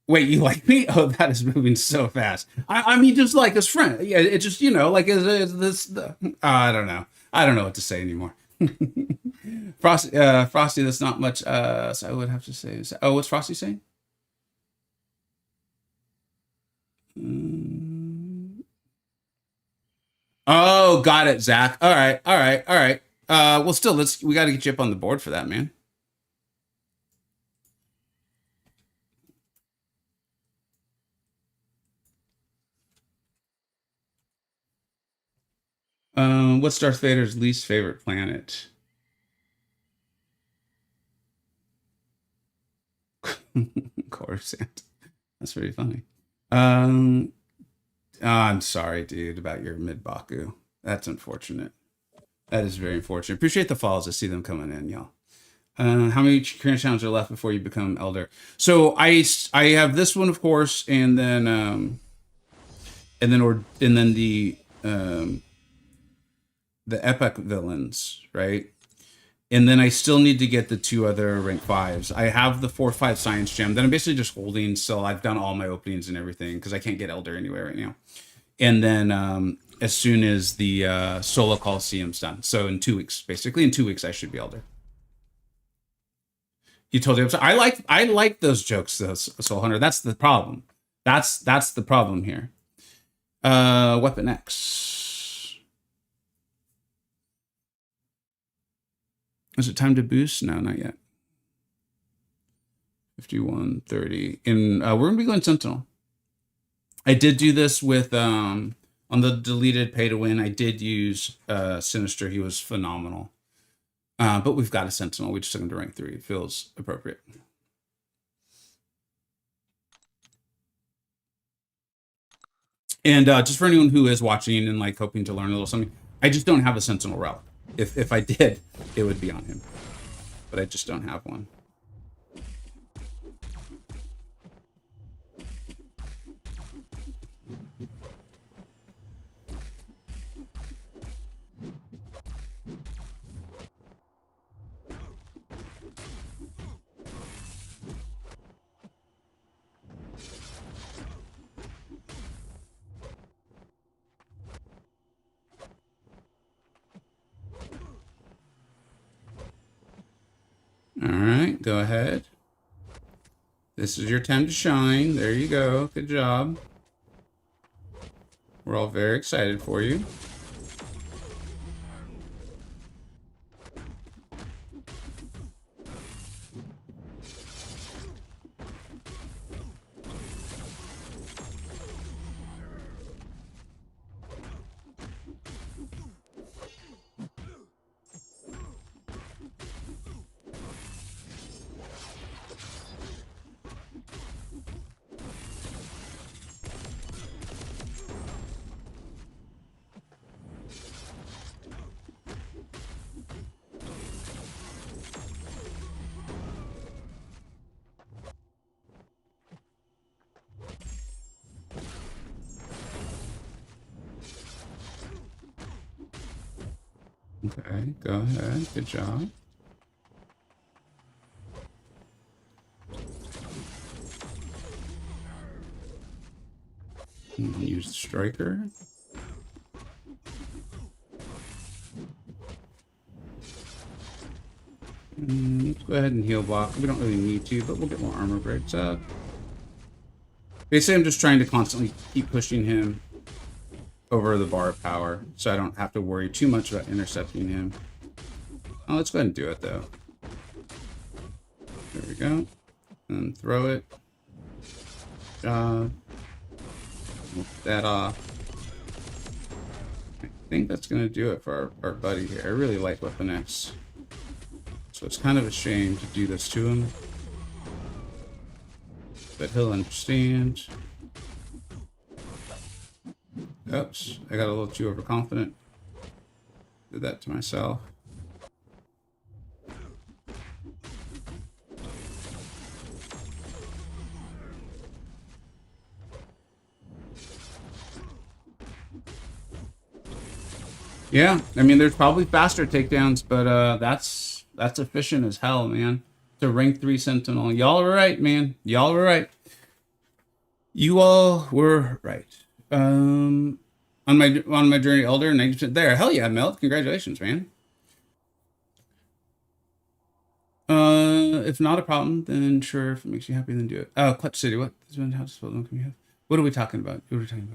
Wait, you like me? Oh, that is moving so fast. I mean, just like his friend. Yeah, it just, like, is this? I don't know. I don't know what to say anymore. Frosty, that's not much. So I would have to say. Oh, what's Frosty saying? Oh, got it, Zach. All right, all right, all right. Well, still, we got to get you up on the board for that, man. What's Darth Vader's least favorite planet? Coruscant. That's pretty funny. I'm sorry, dude, about your mid Baku. That's unfortunate. That is very unfortunate. Appreciate the follows. I see them coming in, y'all. How many current challenges are left before you become elder? So I have this one, of course, and then the epic villains, right? And then I still need to get the 2 other rank 5s. I have the 4-5 science gem that I'm basically just holding. So I've done all my openings and everything because I can't get elder anywhere right now. And then as soon as the solo Coliseum's done, so in 2 weeks, basically in 2 weeks, I should be elder. You told me I like those jokes, though, Soul Hunter. That's the problem. That's the problem here. Weapon X. Is it time to boost? No, not yet. 51, 30. And we're going to be going Sentinel. I did do this with, on the deleted pay to win, I did use Sinister. He was phenomenal. But we've got a Sentinel. We just took him to rank 3. It feels appropriate. And just for anyone who is watching and like hoping to learn a little something, I just don't have a Sentinel relic. If I did, it would be on him. But I just don't have one. All right, go ahead. This is your time to shine. There you go. Good job. We're all very excited for you. Okay, go ahead. Good job. Use the striker. Let's go ahead and heal block. We don't really need to, but we'll get more armor breaks up. Basically, I'm just trying to constantly keep pushing him over the bar of power, so I don't have to worry too much about intercepting him. Oh, let's go ahead and do it, though. There we go. And throw it. Good job. We'll get that off. I think that's going to do it for our buddy here. I really like Weapon X. So it's kind of a shame to do this to him. But he'll understand. Oops, I got a little too overconfident. Did that to myself. Yeah, I mean, there's probably faster takedowns, but that's efficient as hell, man. to rank 3 Sentinel. Y'all were right, man. Y'all were right. You all were right. On my journey, Elder 90% there. Hell yeah, Melt. Congratulations, man. If not a problem, then sure. If it makes you happy, then do it. Oh, Clutch City. What? How to spell it? What are we talking about? What are we talking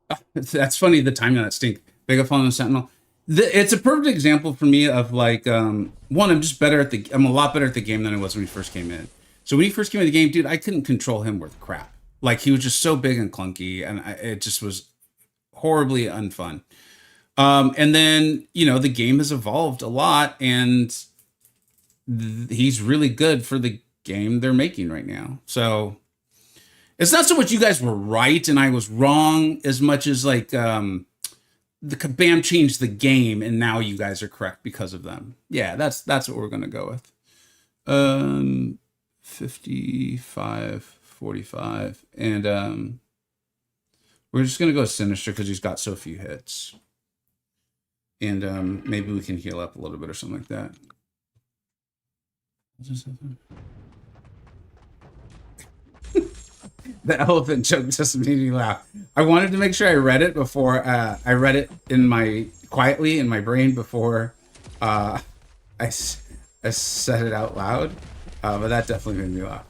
about? Oh, that's funny. The timing on that stink. Vega following the Sentinel. It's a perfect example for me of like, one, I'm a lot better at the game than I was when he first came in. So when he first came in the game, dude, I couldn't control him worth crap. Like he was just so big and clunky, and it just was horribly unfun. And then, you know, the game has evolved a lot, and he's really good for the game they're making right now. So it's not so much you guys were right and I was wrong as much as like the Kabam changed the game and now you guys are correct because of them. Yeah, that's what we're gonna go with. 55, 45, and we're just gonna go Sinister because he's got so few hits. And maybe we can heal up a little bit or something like that. The elephant joke just made me laugh. I wanted to make sure I read it before I read it quietly in my brain before I said it out loud. But that definitely made me laugh.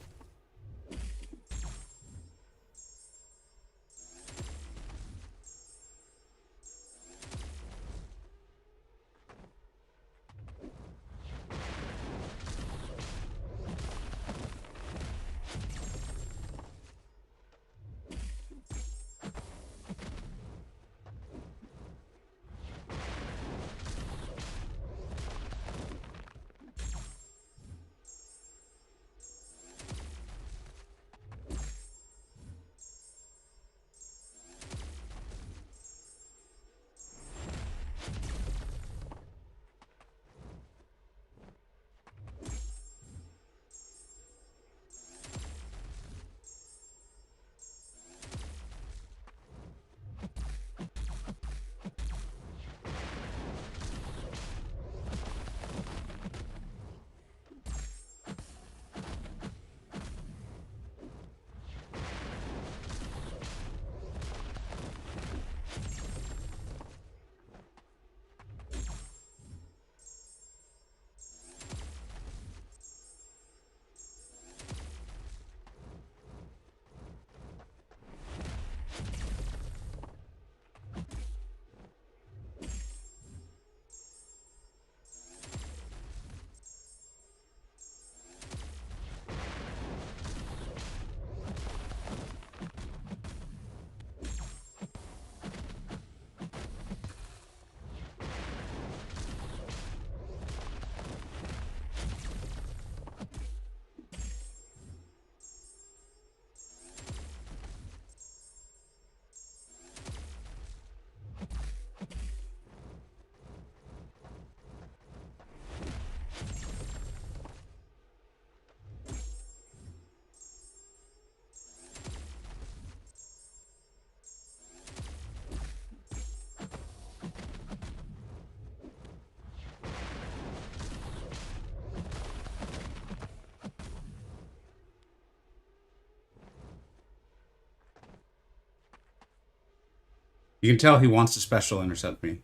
You can tell he wants to special intercept me.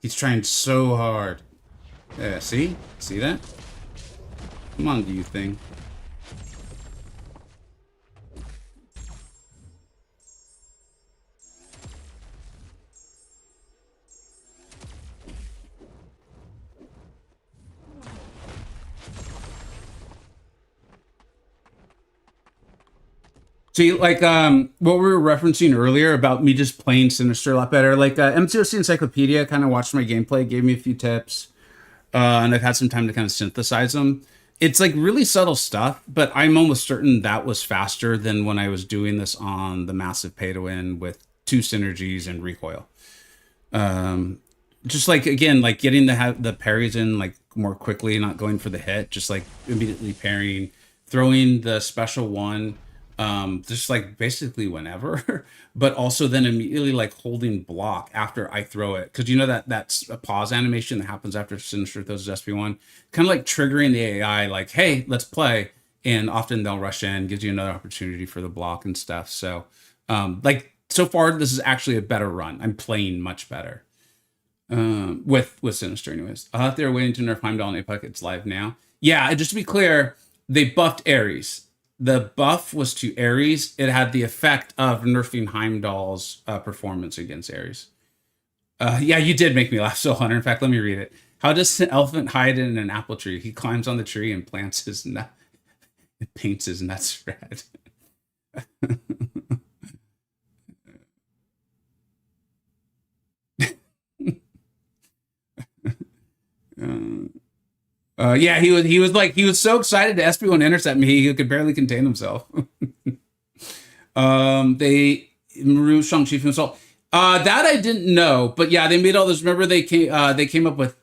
He's trying so hard. Yeah, see? See that? Come on, you thing. See, like what we were referencing earlier about me just playing Sinister a lot better. Like MCoC Encyclopedia kind of watched my gameplay, gave me a few tips, and I've had some time to kind of synthesize them. It's like really subtle stuff, but I'm almost certain that was faster than when I was doing this on the massive pay to win with 2 synergies and recoil. Just like again, like getting the parries in like more quickly, not going for the hit, just like immediately parrying, throwing the special one. just like basically whenever, but also then immediately like holding block after I throw it. Cause you know that that's a pause animation that happens after Sinister throws his SP1, kind of like triggering the AI like, hey, let's play. And often they'll rush in, gives you another opportunity for the block and stuff. So like so far, this is actually a better run. I'm playing much better with Sinister anyways. I thought they were waiting to nerf Heimdall and Apex. It's live now. Yeah, just to be clear, they buffed Ares. The buff was to Ares. It had the effect of nerfing Heimdall's performance against Ares. Yeah, you did make me laugh, so Hunter. In fact, let me read it. How does an elephant hide in an apple tree? He climbs on the tree and plants his nut. It paints his nuts red. Yeah, he was so excited to SP1 intercept me, he could barely contain himself. They removed Shang-Chi from Assault. That I didn't know, but yeah, they made all this. Remember, they came up with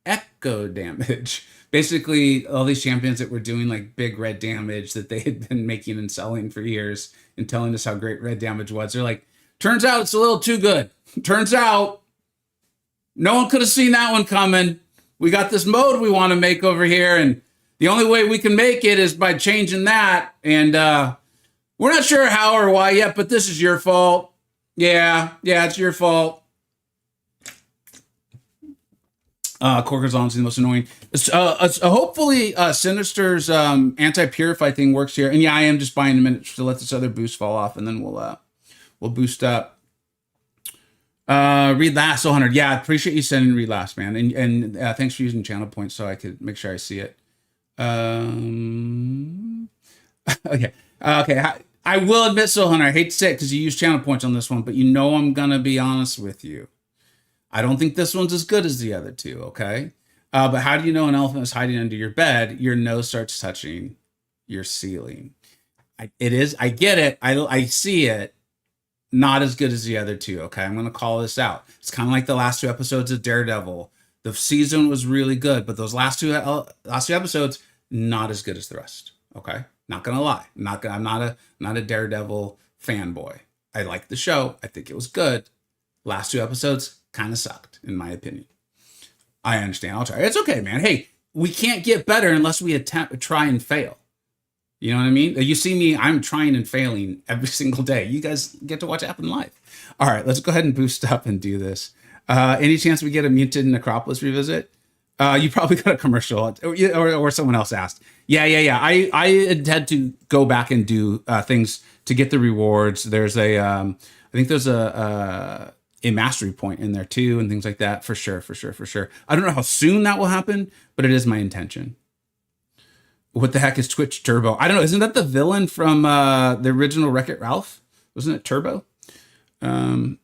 echo damage. Basically, all these champions that were doing like big red damage that they had been making and selling for years and telling us how great red damage was. They're like, turns out it's a little too good. Turns out no one could have seen that one coming. We got this mode we want to make over here, and the only way we can make it is by changing that. And we're not sure how or why yet, but this is your fault. Yeah, it's your fault. Korg is honestly the most annoying. Hopefully, Sinister's anti-purify thing works here. And yeah, I am just buying a minute to let this other boost fall off, and then we'll boost up. Read last, 100. Yeah, I appreciate you sending read last, man. And thanks for using channel points so I could make sure I see it. Okay. I will admit, so Hunter, I hate to say it because you use channel points on this one, but you know I'm gonna be honest with you. I don't think this one's as good as the other two, okay? But how do you know an elephant is hiding under your bed? Your nose starts touching your ceiling. I get it. I see it. Not as good as the other two, okay? I'm going to call this out. It's kind of like the last two episodes of Daredevil. The season was really good, but those last two episodes, not as good as the rest, okay? Not going to lie. I'm not a Daredevil fanboy. I like the show. I think it was good. Last two episodes kind of sucked, in my opinion. I understand. I'll try. It's okay, man. Hey, we can't get better unless we try and fail. You know what I mean? You see me, I'm trying and failing every single day. You guys get to watch it happen live. All right, let's go ahead and boost up and do this. Any chance we get a muted Necropolis revisit? You probably got a commercial or someone else asked. Yeah. I had to go back and do things to get the rewards. There's I think there's a mastery point in there too and things like that. For sure. I don't know how soon that will happen, but it is my intention. What the heck is Twitch Turbo? I don't know. Isn't that the villain from the original Wreck-It Ralph? Wasn't it Turbo? All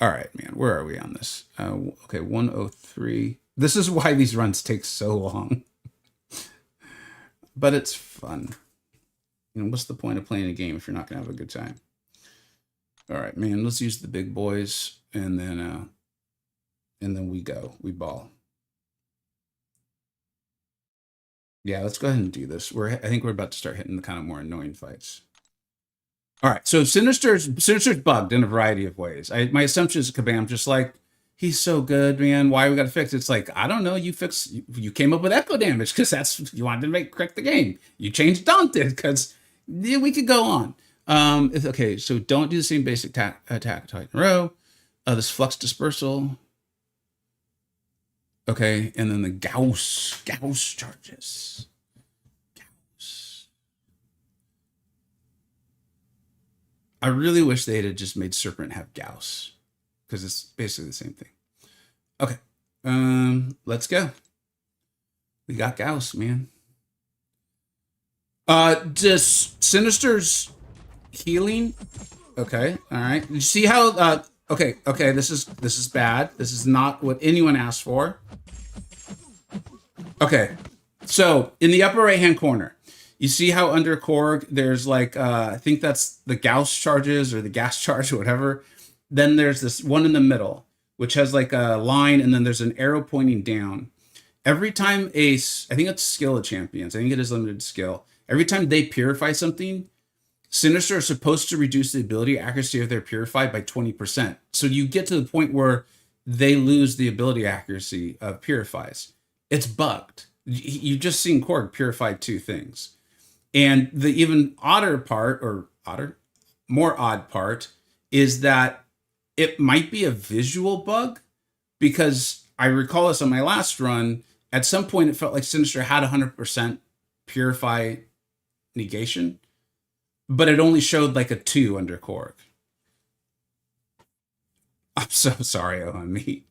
right, man. Where are we on this? Okay, 103. This is why these runs take so long. But it's fun. You know, what's the point of playing a game if you're not going to have a good time? All right, man. Let's use the big boys, and then we ball. Yeah, let's go ahead and do this. I think we're about to start hitting the kind of more annoying fights. All right, so Sinister's bugged in a variety of ways. My assumption is Kabam's just like, he's so good, man. Why we got to fix it? It's like, I don't know. You came up with echo damage because that's you wanted to correct the game. You changed Daunted because we could go on. Okay, so don't do the same basic attack twice in a row. This flux dispersal. Okay, and then the Gauss charges. Gauss. I really wish they had just made Serpent have Gauss, because it's basically the same thing. Okay, let's go. We got Gauss, man. Just Sinister's healing. Okay, all right. You see how? Okay. This is bad. This is not what anyone asked for. Okay, so in the upper right-hand corner, you see how under Korg there's like I think that's the Gauss charges or the gas charge or whatever. Then there's this one in the middle which has like a line, and then there's an arrow pointing down. Every time I think it's skill of champions. I think it is limited skill. Every time they purify something, Sinister are supposed to reduce the ability accuracy of their Purify by 20%. So you get to the point where they lose the ability accuracy of Purifies. It's bugged. You've just seen Korg purify 2 things. And the even odder part, more odd part, is that it might be a visual bug, because I recall this on my last run. At some point, it felt like Sinister had 100% Purify negation, but it only showed like a 2 under Korg. I'm so sorry, OME.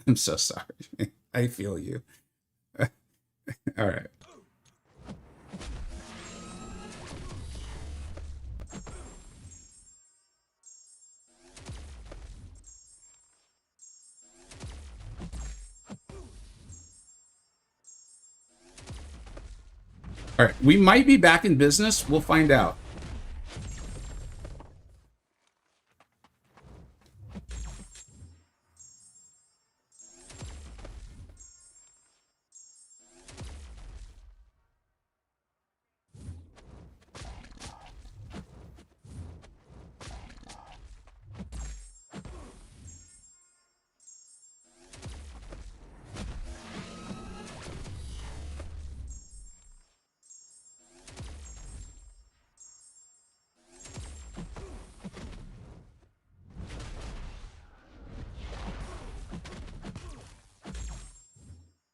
I'm so sorry. I feel you. All right. All right, we might be back in business. We'll find out.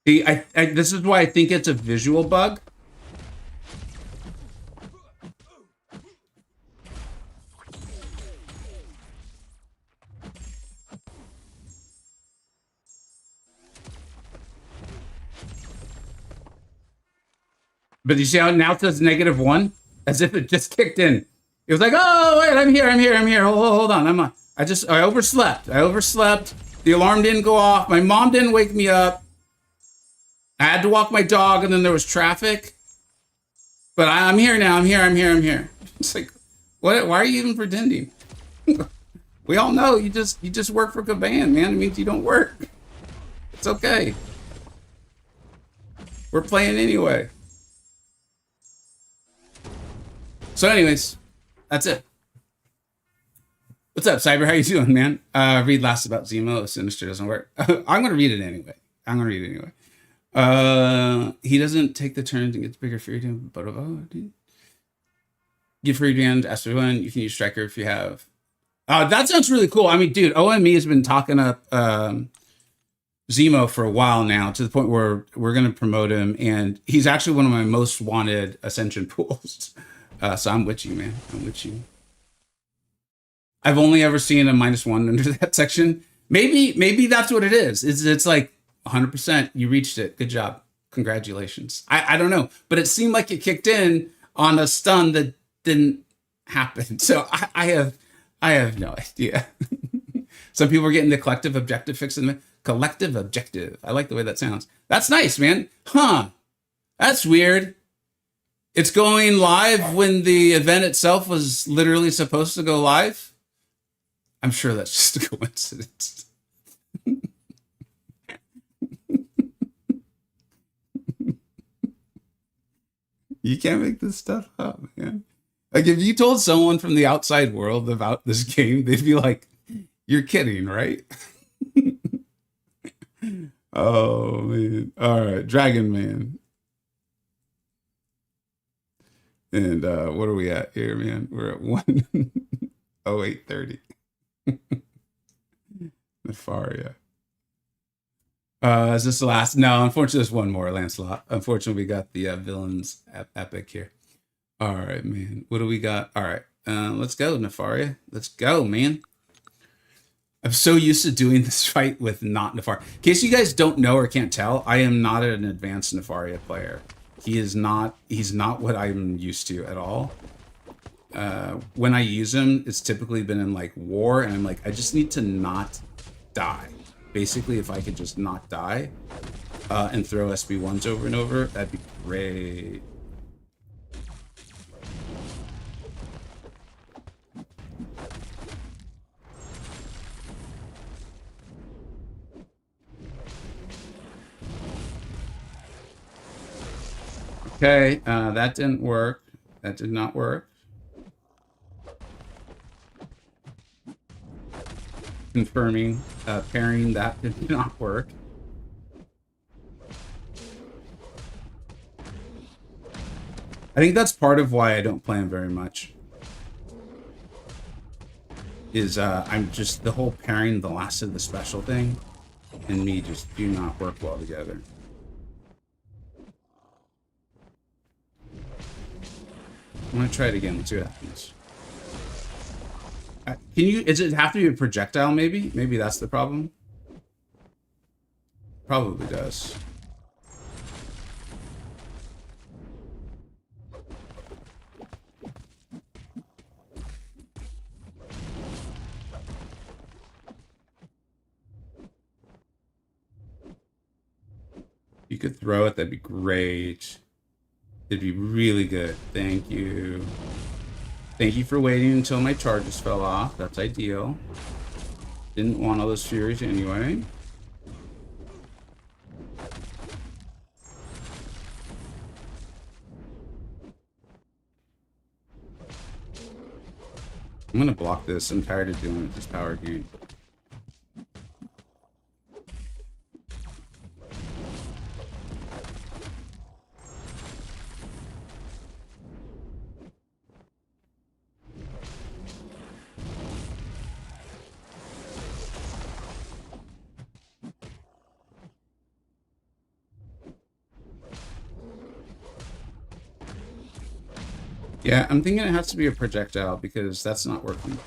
See, this is why I think it's a visual bug. But you see how now it says -1? As if it just kicked in. It was like, oh, wait, I'm here. Hold on, I overslept. The alarm didn't go off. My mom didn't wake me up. I had to walk my dog, and then there was traffic. But I'm here now. I'm here. It's like, what? Why are you even pretending? We all know you just work for Caban, man. It means you don't work. It's okay. We're playing anyway. So anyways, that's it. What's up, Cyber? How you doing, man? Read last about Zemo. Sinister doesn't work. I'm going to read it anyway. He doesn't take the turns and gets bigger freedom, but give free hand, S1, you can use Striker if you have. That sounds really cool. I mean, dude, OME has been talking up Zemo for a while now, to the point where we're going to promote him, and he's actually one of my most wanted Ascension pools. So I'm with you, man. I'm with you. I've only ever seen a -1 under that section. Maybe that's what it is. It's like 100%. You reached it. Good job. Congratulations. I don't know, but it seemed like it kicked in on a stun that didn't happen. So I have no idea. Some people are getting the collective objective fixed in the collective objective. I like the way that sounds. That's nice, man. Huh? That's weird. It's going live when the event itself was literally supposed to go live. I'm sure that's just a coincidence. You can't make this stuff up, man. Like, if you told someone from the outside world about this game, they'd be like, you're kidding, right? Oh, man. All right, Dragon Man. And what are we at here, man? We're at 1:08:30. Nefaria. Is this the last? No, unfortunately, there's one more, Lancelot. Unfortunately, we got the villains epic here. All right, man. What do we got? All right, let's go, Nefaria. Let's go, man. I'm so used to doing this fight with not Nefaria. In case you guys don't know or can't tell, I am not an advanced Nefaria player. He's not what I'm used to at all. When I use him, it's typically been in like war, and I'm like, I just need to not die. Basically, if I could just not die and throw SB1s over and over, that'd be great. Okay, that didn't work. That did not work. confirming, pairing that did not work. I think that's part of why I don't play him very much. Is I'm just the whole pairing the last of the special thing and me just do not work well together. I'm gonna try it again. Let's see what happens. Can you? Does it have to be a projectile? Maybe. Maybe that's the problem. Probably does. You could throw it. That'd be great. It'd be really good. Thank you. Thank you for waiting until my charges fell off. That's ideal. Didn't want all those furies anyway. I'm gonna block this. I'm tired of doing it this power game. Yeah, I'm thinking it has to be a projectile because that's not working.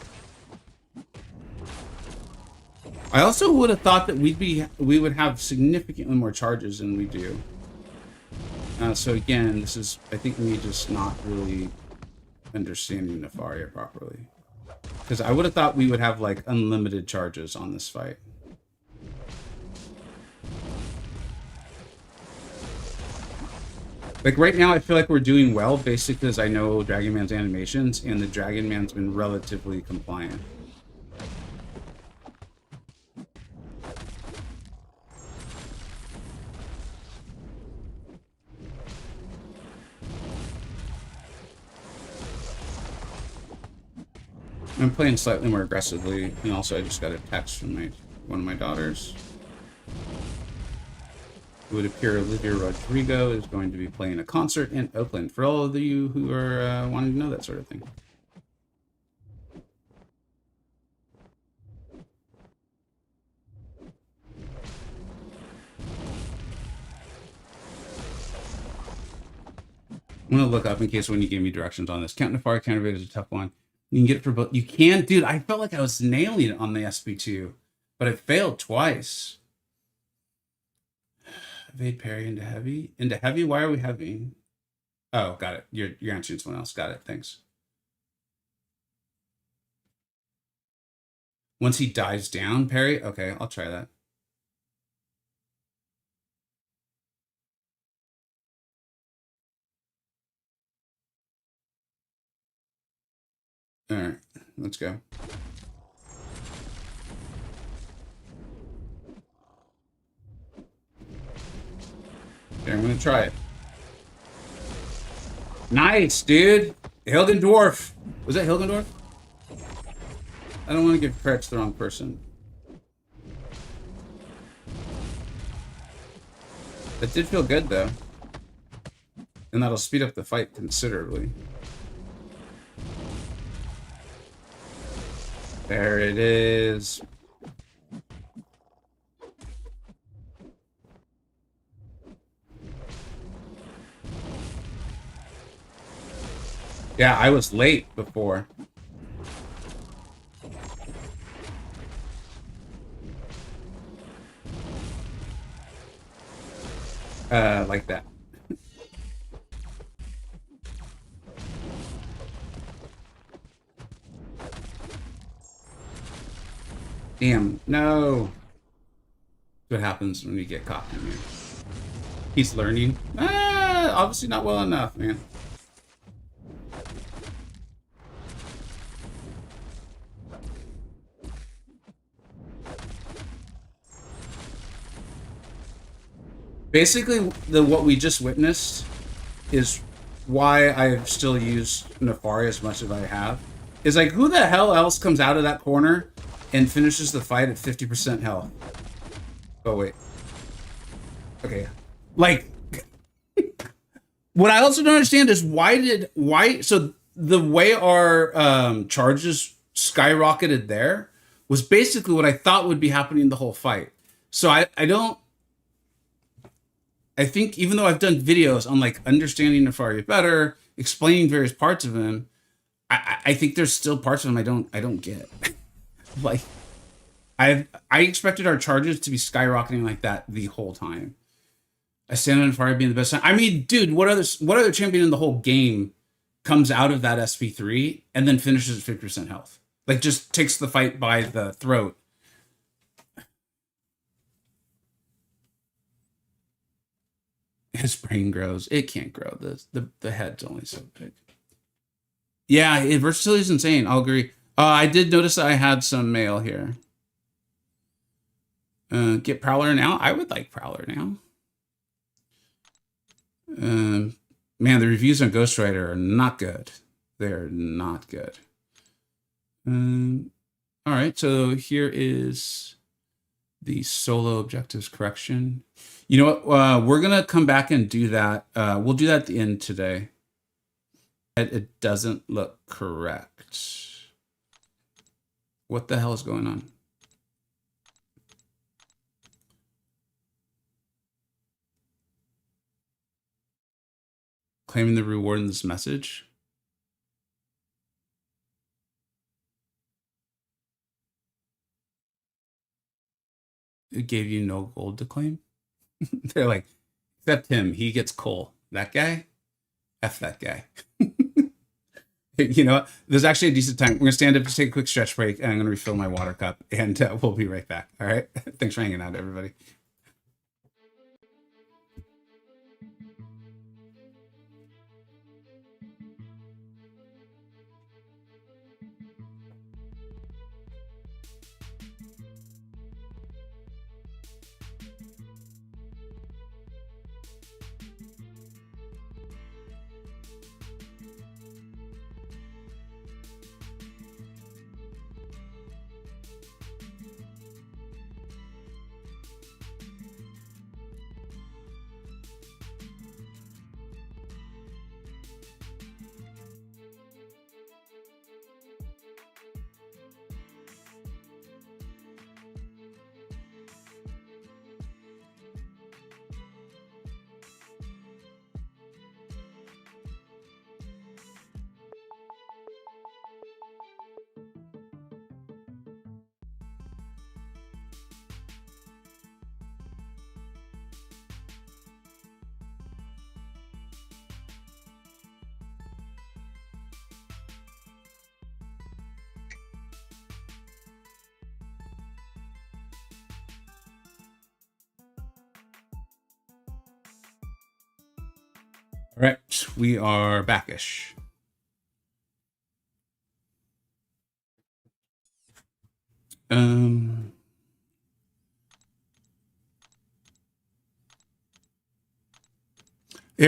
I also would have thought that we would have significantly more charges than we do. So again, this is, I think, me just not really understanding Nefaria properly. Because I would have thought we would have like unlimited charges on this fight. Like right now, I feel like we're doing well, basically because I know Dragon Man's animations, and the Dragon Man's been relatively compliant. I'm playing slightly more aggressively, and also I just got a text from one of my daughters. It would appear Olivia Rodrigo is going to be playing a concert in Oakland. For all of you who are wanting to know that sort of thing. I'm going to look up in case when you gave me directions on this. Count Nefaria, Counter Vega is a tough one. You can get it for both. You can, dude. I felt like I was nailing it on the SP2, but it failed twice. Evade parry into heavy. Into heavy? Why are we heavy? Oh, got it. You're answering someone else. Got it. Thanks. Once he dies down, parry? Okay, I'll try that. Alright, let's go. Okay, I'm gonna try it. Nice, dude! Hilgendorf! Was that Hilgendorf? I don't want to give credit to the wrong person. That did feel good, though. And that'll speed up the fight considerably. There it is. Yeah, I was late before. Like that. Damn, no. What happens when you get caught in here? He's learning. Obviously not well enough, man. Basically, what we just witnessed is why I've still used Nefaria as much as I have. Is like, who the hell else comes out of that corner and finishes the fight at 50% health. Oh, wait. Okay. Like, what I also don't understand is so the way our charges skyrocketed there was basically what I thought would be happening the whole fight. So I think even though I've done videos on like understanding Nefaria better, explaining various parts of him, I think there's still parts of him I don't get. Like I expected our charges to be skyrocketing like that the whole time. I stand on Nefaria being the best. I mean, dude, what other champion in the whole game comes out of that SP3 and then finishes at 50% health? Like just takes the fight by the throat. His brain grows. It can't grow. The head's only so big. Yeah, versatility is insane. I'll agree. I did notice that I had some mail here. Get Prowler now? I would like Prowler now. Man, the reviews on Ghost Rider are not good. They're not good. All right, so here is the solo objectives correction. You know what? We're going to come back and do that. We'll do that at the end today. It doesn't look correct. What the hell is going on? Claiming the reward in this message. It gave you no gold to claim. They're like, except him, he gets coal. That guy, F that guy. You know what? There's actually a decent time. We're gonna stand up to take a quick stretch break, and I'm gonna refill my water cup, and we'll be right back. All right. Thanks for hanging out, everybody. All right, we are backish. There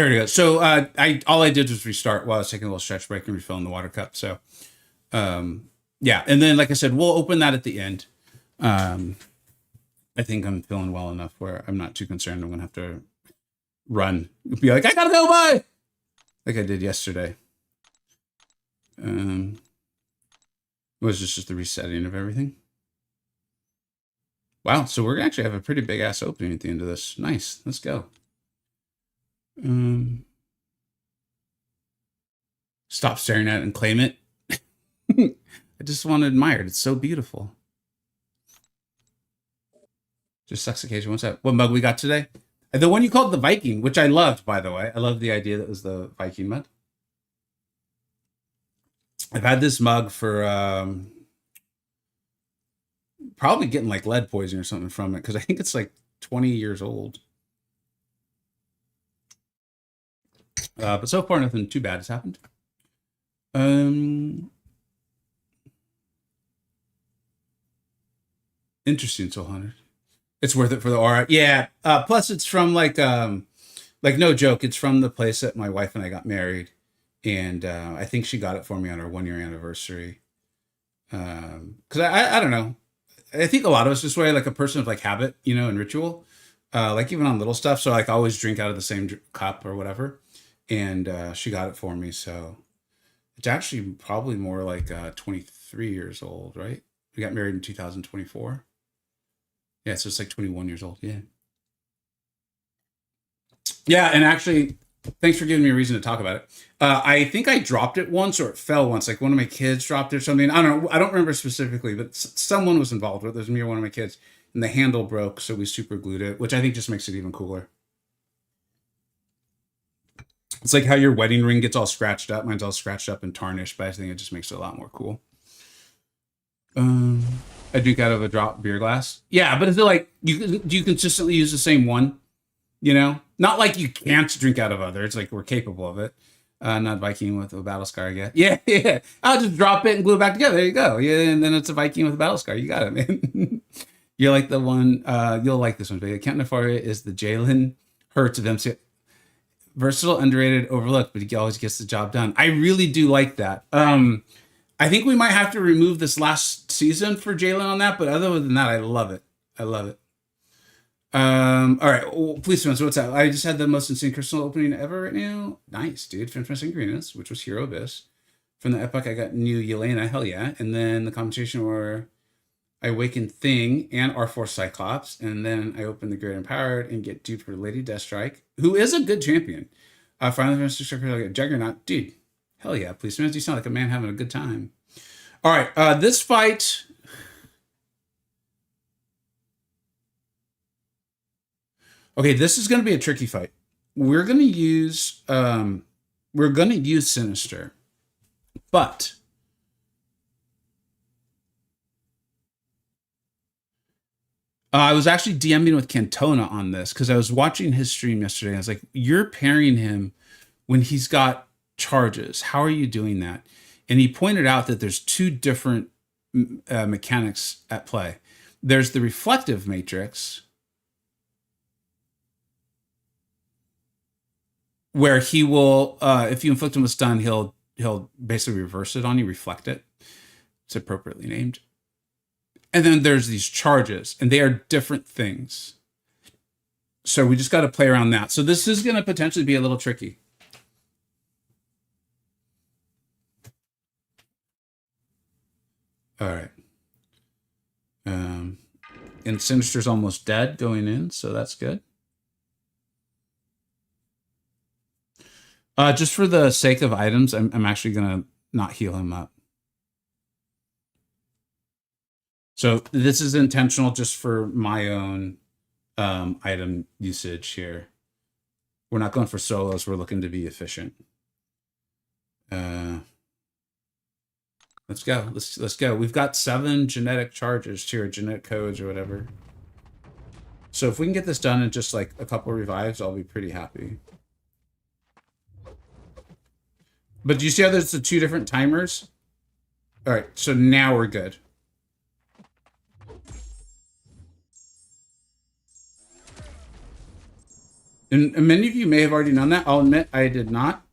we go. So all I did was restart while I was taking a little stretch break and refilling the water cup. So yeah, and then like I said, we'll open that at the end. I think I'm feeling well enough where I'm not too concerned. I'm gonna have to run, be like, I gotta go by, like I did yesterday. It was just the resetting of everything. Wow, so we're gonna actually have a pretty big ass opening at the end of this. Nice, let's go. Stop staring at it and claim it. I just want to admire it. It's so beautiful. Just sucks occasion. What's that? What mug we got today? The one you called the Viking, which I loved, by the way. I love the idea that it was the Viking mug. I've had this mug for probably getting like lead poisoning or something from it, because I think it's like 20 years old. But so far, nothing too bad has happened. Interesting, Soul Hunter. It's worth it for the aura. Yeah. Plus, it's from like no joke. It's from the place that my wife and I got married, and I think she got it for me on our 1-year anniversary. Because I don't know. I think a lot of us this way, like a person of like habit, you know, and ritual, like even on little stuff. So like I always drink out of the same cup or whatever. And she got it for me. So it's actually probably more like 23 years old, right? We got married in 2024. Yeah, so it's like 21 years old. Yeah. Yeah, and actually, thanks for giving me a reason to talk about it. I think I dropped it once or it fell once. Like one of my kids dropped it or something. I don't know. I don't remember specifically, but someone was involved with it. It was me or one of my kids. And the handle broke, so we super glued it, which I think just makes it even cooler. It's like how your wedding ring gets all scratched up. Mine's all scratched up and tarnished, but I think it just makes it a lot more cool. I drink out of a drop beer glass. Yeah, but is it like you consistently use the same one? You know, not like you can't drink out of others. Like we're capable of it. Not Viking with a battle scar yet. Yeah, yeah. I'll just drop it and glue it back together. There you go. Yeah, and then it's a Viking with a battle scar. You got it, man. You're like the one. You'll like this one. Vega. Count Nefaria is the Jalen Hurts of MC. Versatile, underrated, overlooked, but he always gets the job done. I really do like that. I think we might have to remove this last season for Jalen on that, but other than that, I love it. I love it. All right, well, please, so what's up? I just had the most insane crystal opening ever right now. Nice, dude. Fantastic Greenness, which was Hero Abyss. From the Epoch, I got new Yelena, hell yeah. And then the competition where I awaken Thing and R4 Cyclops, and then I open the Great Empowered and get duped for Lady Deathstrike, who is a good champion. Finally, I get Juggernaut, dude. Hell yeah, please, man. You sound like a man having a good time. All right, this fight. Okay, this is going to be a tricky fight. We're going to use Sinister, but I was actually DMing with Cantona on this because I was watching his stream yesterday. I was like, "You're pairing him when he's got charges. How are you doing that?" And he pointed out that there's two different mechanics at play. There's the reflective matrix, where he will, if you inflict him with stun, he'll basically reverse it on you, reflect it. It's appropriately named. And then there's these charges, and they are different things. So we just got to play around that. So this is going to potentially be a little tricky. All right. And Sinister's almost dead going in, so that's good. Just for the sake of items, I'm actually going to not heal him up. So this is intentional just for my own item usage here. We're not going for solos. We're looking to be efficient. Let's go. Let's go. We've got 7 genetic charges here, or genetic codes or whatever. So if we can get this done in just like a couple of revives, I'll be pretty happy. But do you see how there's the 2 different timers? All right, so now we're good. And many of you may have already known that. I'll admit I did not.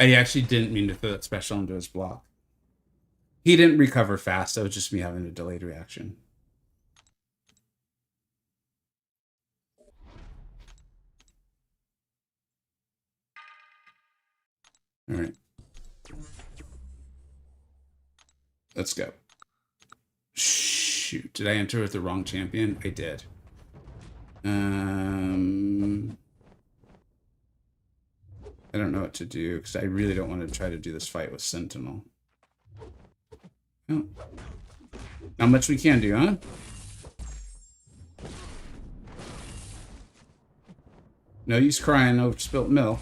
I actually didn't mean to throw that special into his block. He didn't recover fast. That was just me having a delayed reaction. All right. Let's go. Shoot. Did I enter with the wrong champion? I did. I don't know what to do because I really don't want to try to do this fight with Sentinel. Oh. Not much we can do, huh? No use crying over spilt milk.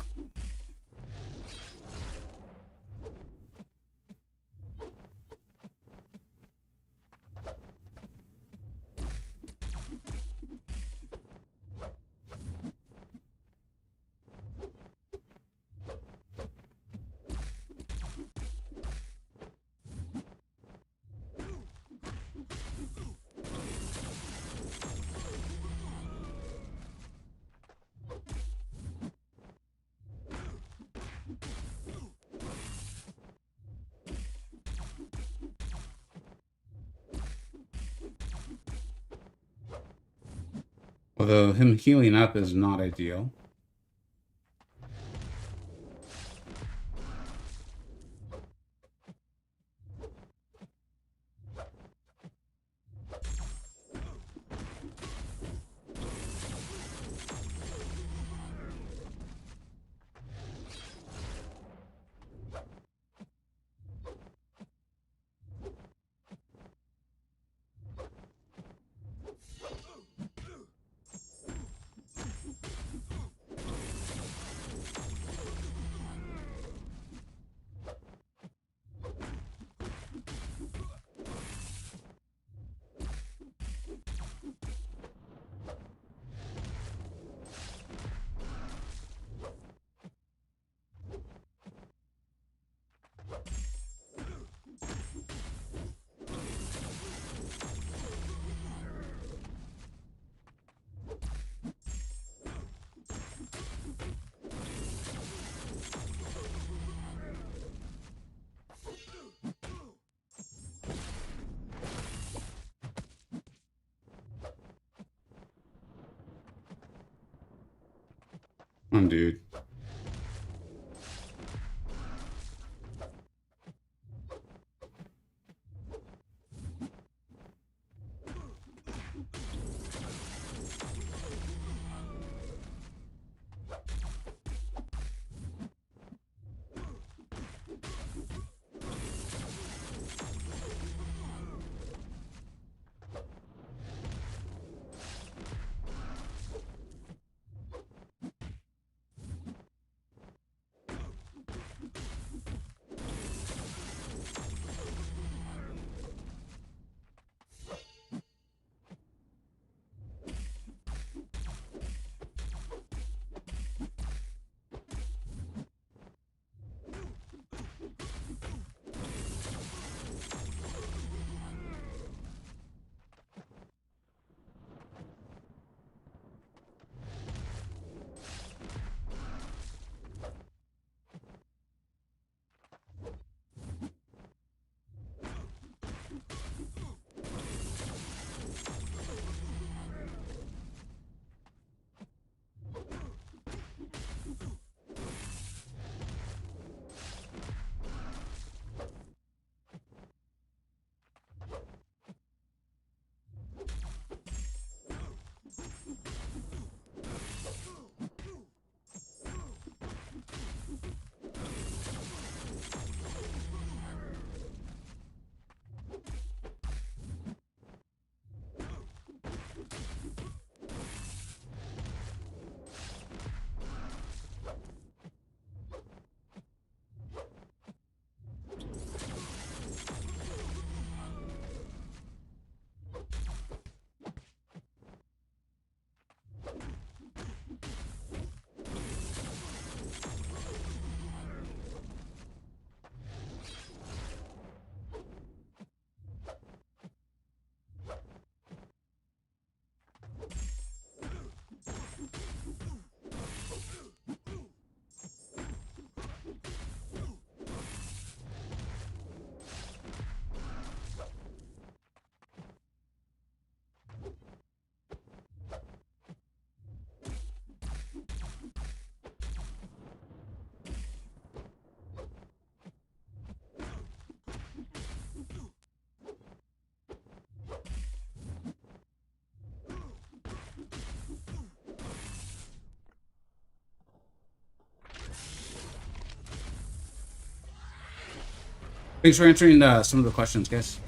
Although him healing up is not ideal. Dude. Thanks for answering some of the questions, guys.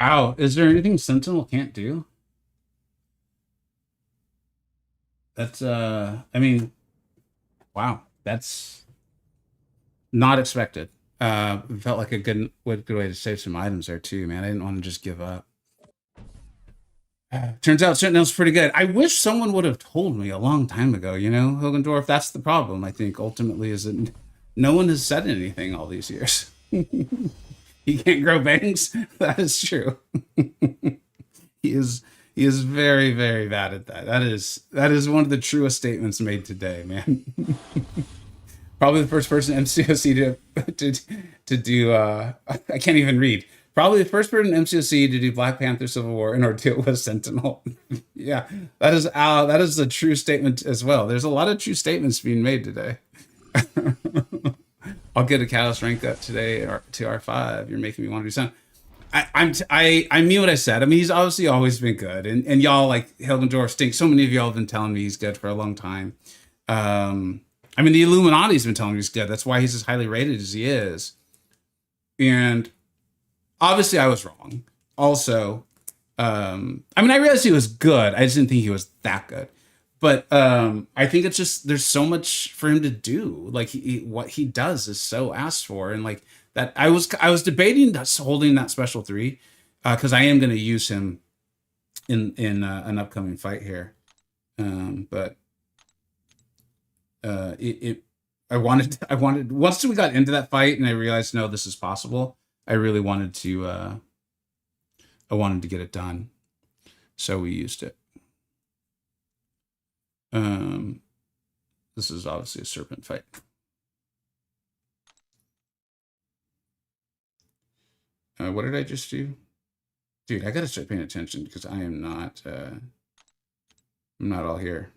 Ow, is there anything Sentinel can't do? That's I mean, wow, that's not expected. Felt like a good way to save some items there too, man. I didn't want to just give up. Turns out Sentinel's pretty good. I wish someone would have told me a long time ago, you know, Hogendorf. That's the problem, I think, ultimately, is that no one has said anything all these years. He can't grow bangs. That is true. he is very, very bad at that. That is one of the truest statements made today, man. Probably the first person MCoC to do I can't even read. Probably the first person MCoC to do Black Panther Civil War and Ordeal was Sentinel. Yeah, that is a true statement as well. There's a lot of true statements being made today. I'll get a Catalyst rank up today to R5. You're making me want to do something. I mean what I said. I mean, he's obviously always been good, and y'all like Hilgendorf stink. So many of y'all have been telling me he's good for a long time. I mean, the Illuminati's been telling me he's good. That's why he's as highly rated as he is. And obviously, I was wrong. Also, I mean, I realized he was good. I just didn't think he was that good. But I think it's just there's so much for him to do. Like what he does is so asked for, and like that. I was debating holding that special 3 because I am going to use him in an upcoming fight here. But I wanted once we got into that fight and I realized no, this is possible. I really wanted to get it done, so we used it. This is obviously a Serpent fight. What did I just do? Dude, I gotta start paying attention because I am not I'm not all here.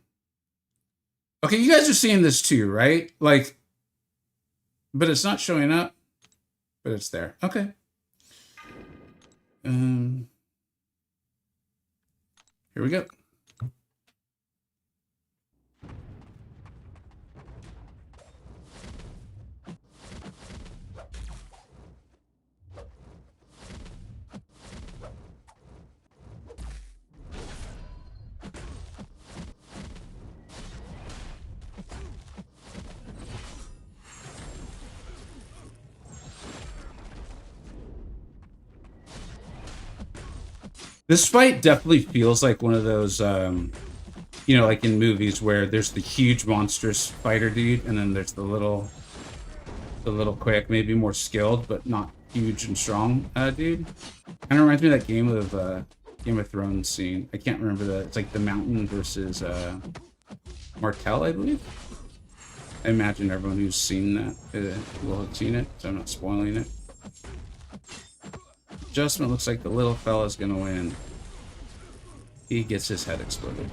Okay, you guys are seeing this too, right? Like, but it's not showing up, but it's there. Okay. Here we go. This fight definitely feels like one of those, you know, like in movies where there's the huge monstrous fighter dude, and then there's the little quick, maybe more skilled, but not huge and strong dude. Kind of reminds me of that Game of Thrones scene. I can't remember it's like the Mountain versus Martell, I believe. I imagine everyone who's seen that will have seen it, so I'm not spoiling it. Adjustment looks like the little fella's gonna win. He gets his head exploded.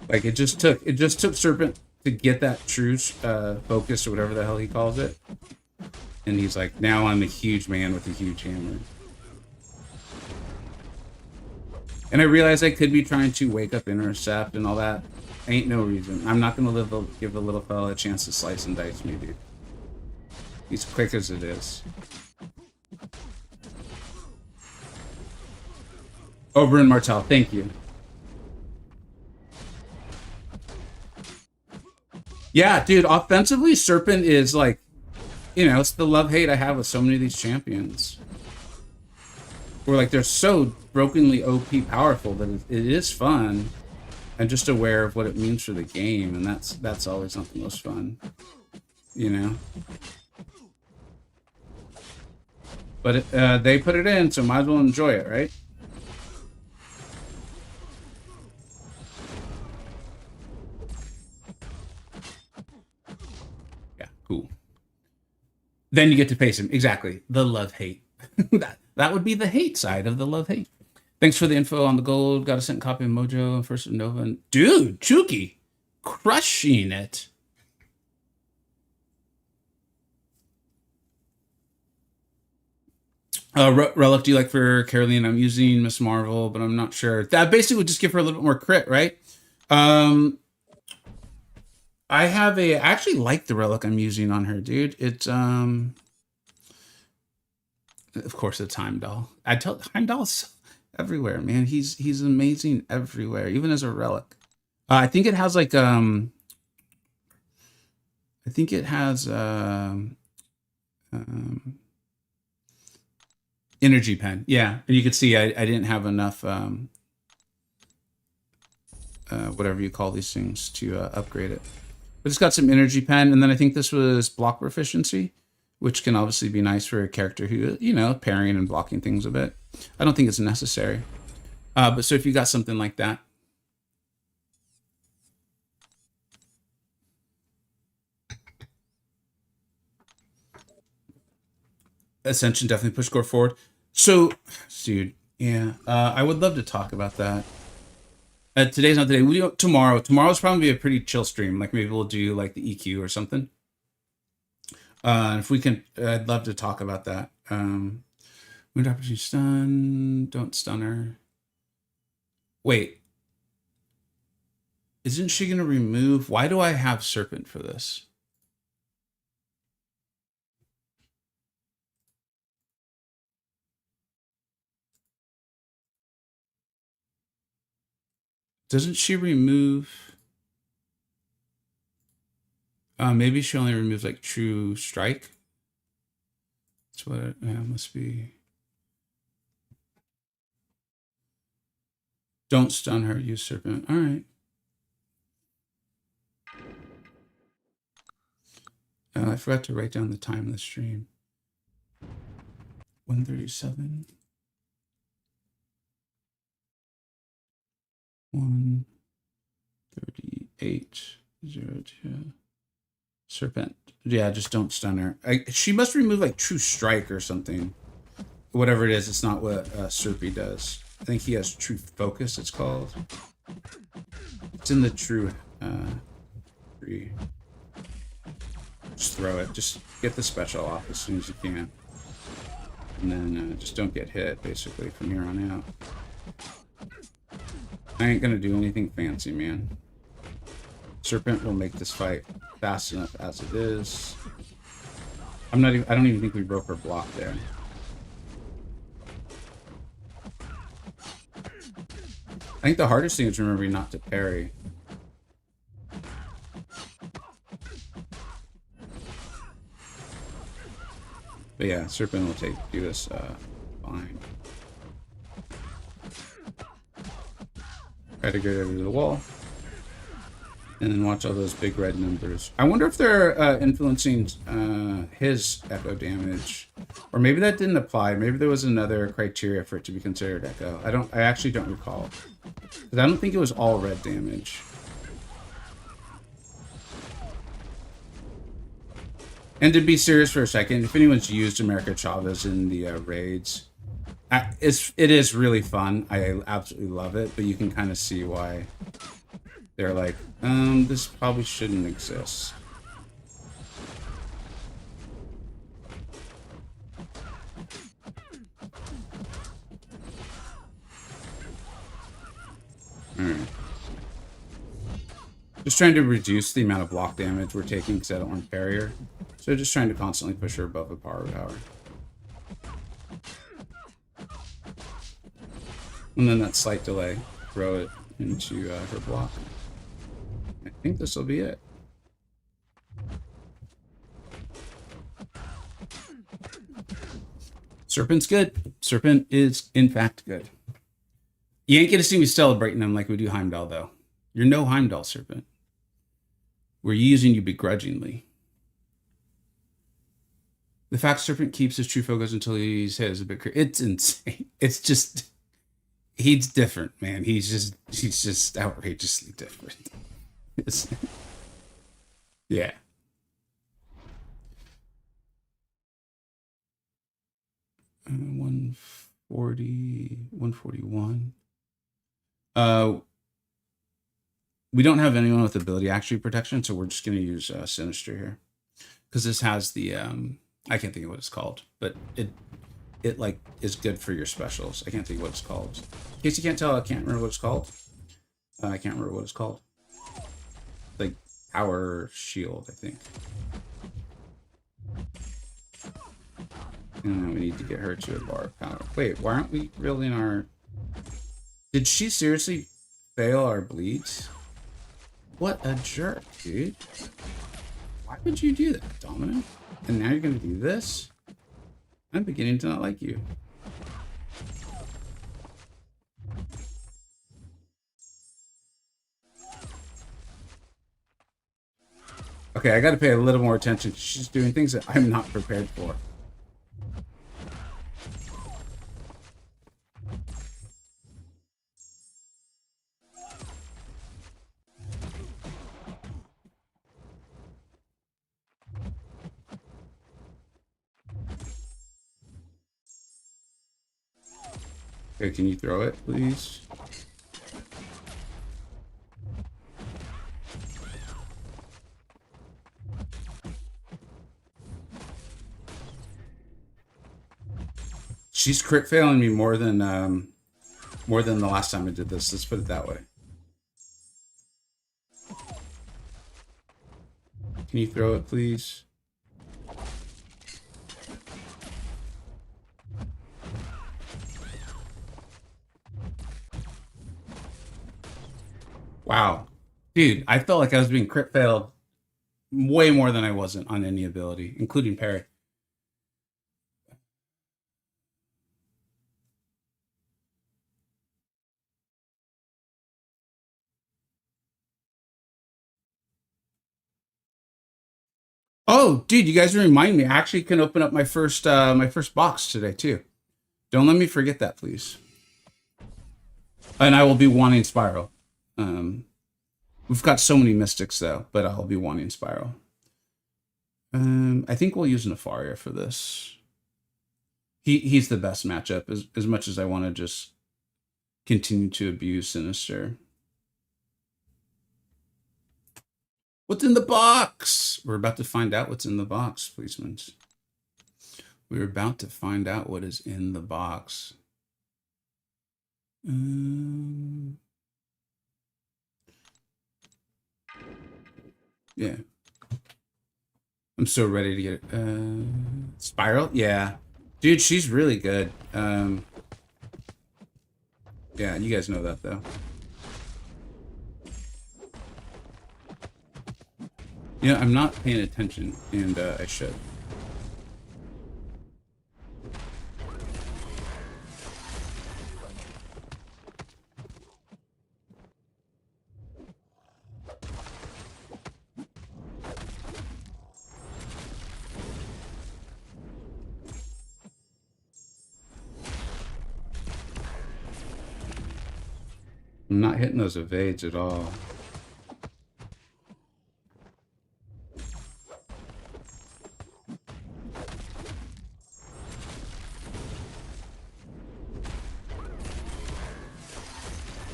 Like it just took Serpent to get that true focus or whatever the hell he calls it. And he's like, now I'm a huge man with a huge hammer. And I realize I could be trying to wake up intercept and all that. Ain't no reason. I'm not gonna give the little fella a chance to slice and dice me, dude. He's quick as it is. Oberyn Martell, thank you. Yeah, dude, offensively, Serpent is like, you know, it's the love-hate I have with so many of these champions. Where like they're so brokenly OP powerful that it is fun. I'm just aware of what it means for the game, and that's always not the most fun, you know. But they put it in, so might as well enjoy it, right? Yeah, cool. Then you get to face him. Exactly, the love-hate. that would be the hate side of the love-hate. Thanks for the info on the gold. Got a sent copy of Mojo, first of Nova. And dude, Chuki, crushing it. Relic, do you like for Caroline? I'm using Miss Marvel, but I'm not sure. That basically would just give her a little bit more crit, right? I actually like the relic I'm using on her, dude. It's of course it's Heimdall. I tell Heimdall's everywhere, man. He's amazing everywhere, even as a relic. I think it has like I think it has energy pen. Yeah, and you can see I didn't have enough whatever you call these things to upgrade it. But it's got some energy pen, and then I think this was block proficiency, which can obviously be nice for a character who, you know, parrying and blocking things a bit. I don't think it's necessary. But so if you got something like that. Ascension definitely pushed Gore forward. So, dude, yeah, I would love to talk about that. Today's not the day. We tomorrow. Tomorrow's probably a pretty chill stream. Like maybe we'll do like the EQ or something. If we can, I'd love to talk about that. Wound opportunity stun. Don't stun her. Wait. Isn't she gonna remove? Why do I have Serpent for this? Doesn't she remove? Maybe she only removes like true strike. That's what it must be. Don't stun her, use Serpent. All right. I forgot to write down the time of the stream. 1:37. 1:38:02. Serpent. Yeah, just don't stun her. She must remove like true strike or something. Whatever it is, it's not what Serpy does. I think he has true focus, it's called. It's in the true tree. Just throw it. Just get the special off as soon as you can. And then just don't get hit, basically, from here on out. I ain't gonna do anything fancy, man. Serpent will make this fight fast enough as it is. I don't even think we broke her block there. I think the hardest thing is remembering not to parry. But yeah, Serpent will do this fine. Try to get over to the wall. And then watch all those big red numbers. I wonder if they're influencing his echo damage. Or maybe that didn't apply. Maybe there was another criteria for it to be considered echo. I actually don't recall. Because I don't think it was all red damage. And to be serious for a second, if anyone's used America Chavez in the raids, it is really fun. I absolutely love it, but you can kind of see why they're like, this probably shouldn't exist. Alright. Just trying to reduce the amount of block damage we're taking because I don't want to parry her. So just trying to constantly push her above the power tower. And then that slight delay, throw it into her block. I think this will be it. Serpent's good. Serpent is, in fact, good. You ain't gonna see me celebrating them like we do Heimdall, though. You're no Heimdall, Serpent. We're using you begrudgingly. The fact Serpent keeps his true focus until he's hit is a bit crazy. It's insane. It's just... He's different, man. He's just outrageously different. Yeah. Uh, 140, 141. We don't have anyone with ability actually protection, so we're just going to use Sinister here. Because this has the, I can't think of what it's called, but it like is good for your specials. I can't think of what it's called. In case you can't tell, I can't remember what it's called. I can't remember what it's called. Like power shield, I think. And we need to get her to a bar of power. Wait, why aren't we really in our... Did she seriously fail our bleeds? What a jerk, dude. Why would you do that, Domino? And now you're going to do this? I'm beginning to not like you. Okay, I got to pay a little more attention. She's doing things that I'm not prepared for. Okay, can you throw it, please? She's crit failing me more than the last time I did this. Let's put it that way. Can you throw it, please? Wow. Dude, I felt like I was being crit failed way more than I wasn't on any ability, including parry. Oh, dude, you guys remind me. I actually can open up my first box today too. Don't let me forget that, please. And I will be wanting Spiral. We've got so many mystics though, but I'll be wanting Spiral. I think we'll use Nefaria for this. He's the best matchup as much as I want to just continue to abuse Sinister. What's in the box? We're about to find out what's in the box, policemen. We're about to find out what is in the box. Yeah. I'm so ready to get it. Spiral? Yeah. Dude, she's really good. Yeah, you guys know that, though. Yeah, I'm not paying attention, and I should. I'm not hitting those evades at all.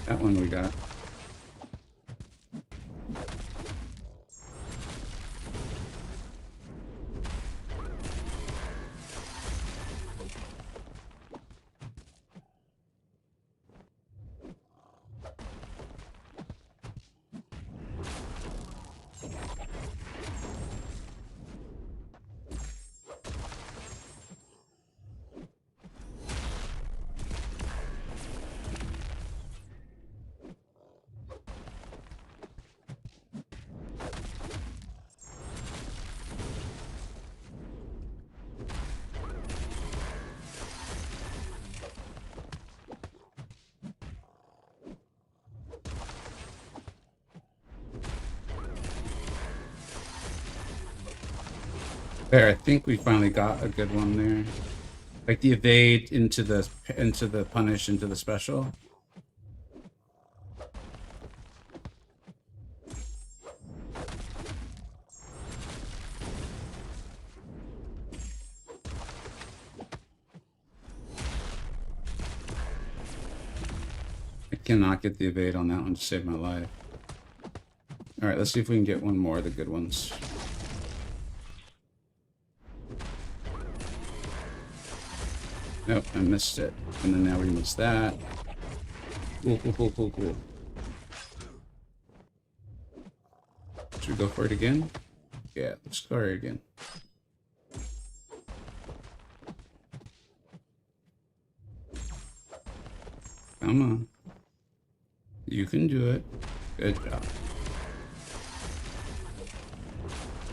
That one we got. There, I think we finally got a good one there. Like the evade into the punish into the special. I cannot get the evade on that one to save my life. All right, let's see if we can get one more of the good ones. Nope, I missed it. And then now we missed that. Cool. Should we go for it again? Yeah, let's go for it again. Come on. You can do it. Good job.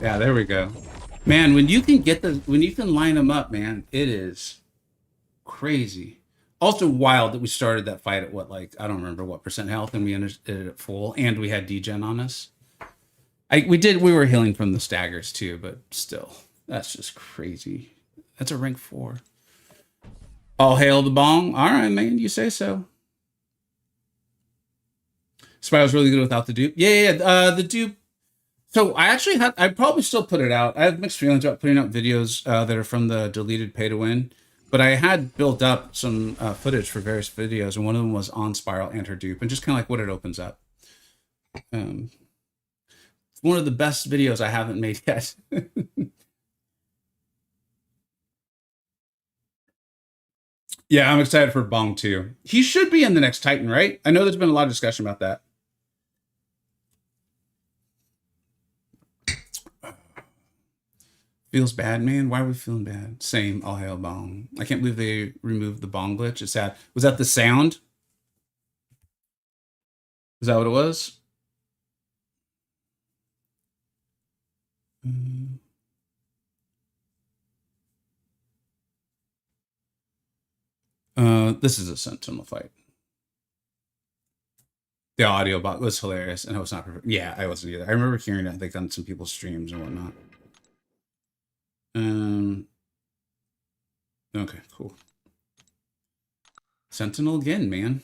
Yeah, there we go. Man, when you can line them up, man, it is crazy. Also wild that we started that fight at what, like, I don't remember what percent health, and we ended it at full, and we had degen on us. We were healing from the staggers too, but still, that's just crazy. That's a rank 4. All hail the bong. All right, man, you say so. Spy was really good without the dupe. Yeah, the dupe. So I'd probably still put it out. I have mixed feelings about putting out videos that are from the deleted pay to win, but I had built up some footage for various videos, and one of them was on Spiral and her dupe, and just kind of like what it opens up. One of the best videos I haven't made yet. Yeah, I'm excited for Bong too. He should be in the next Titan, right? I know there's been a lot of discussion about that. Feels bad, man. Why are we feeling bad? Same. All hail Bong. I can't believe they removed the Bong glitch. It's sad. Was that the sound? Is that what it was? This is a Sentinel fight. The audio bot was hilarious, and it was not perfect. Yeah, I wasn't either. I remember hearing it, like, on some people's streams and whatnot. Okay, cool. Sentinel again, man.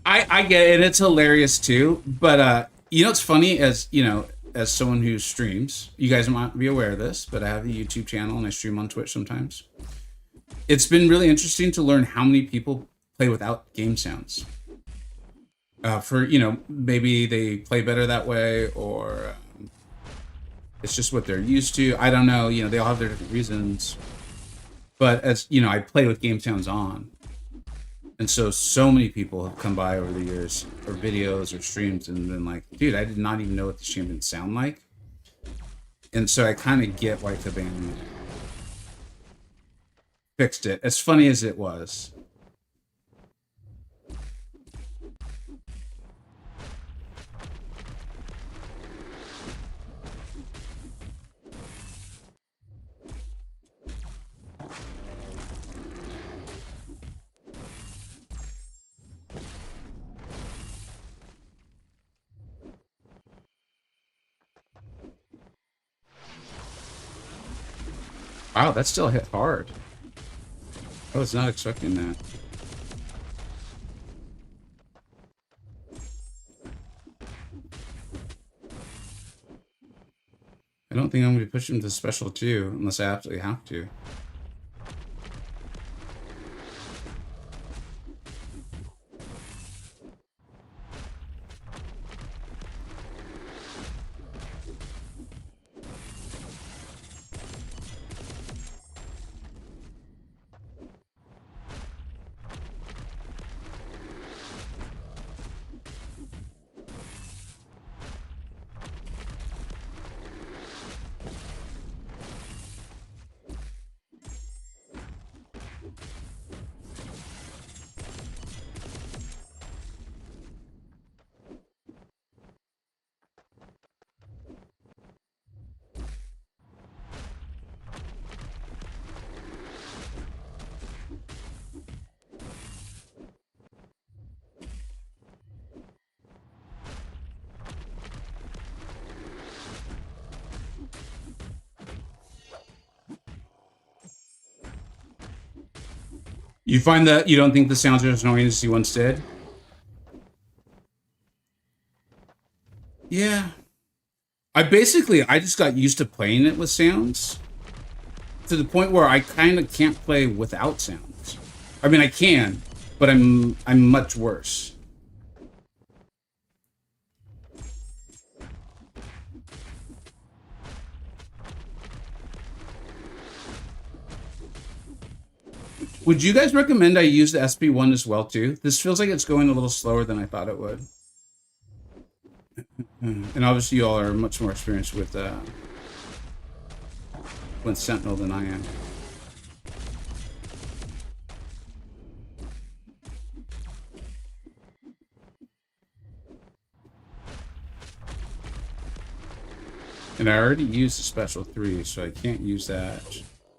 I get it, and it's hilarious too. But you know, it's funny, as you know, as someone who streams, you guys might be aware of this, but I have a YouTube channel and I stream on Twitch sometimes. It's been really interesting to learn how many people play without game sounds. For, you know, maybe they play better that way, or it's just what they're used to. I don't know. You know, they all have their different reasons. But as you know, I play with game sounds on. And so many people have come by over the years, or videos or streams, and been like, dude, I did not even know what the champions sound like. And so I kind of get why the band fixed it. As funny as it was. Wow, that still hit hard. I was not expecting that. I don't think I'm going to be pushing to special 2 unless I absolutely have to. You find that you don't think the sounds are as annoying as you once did? Yeah. I just got used to playing it with sounds to the point where I kind of can't play without sounds. I mean, I can, but I'm much worse. Would you guys recommend I use the SP1 as well too? This feels like it's going a little slower than I thought it would. And obviously you all are much more experienced with Sentinel than I am. And I already used the special 3, so I can't use that.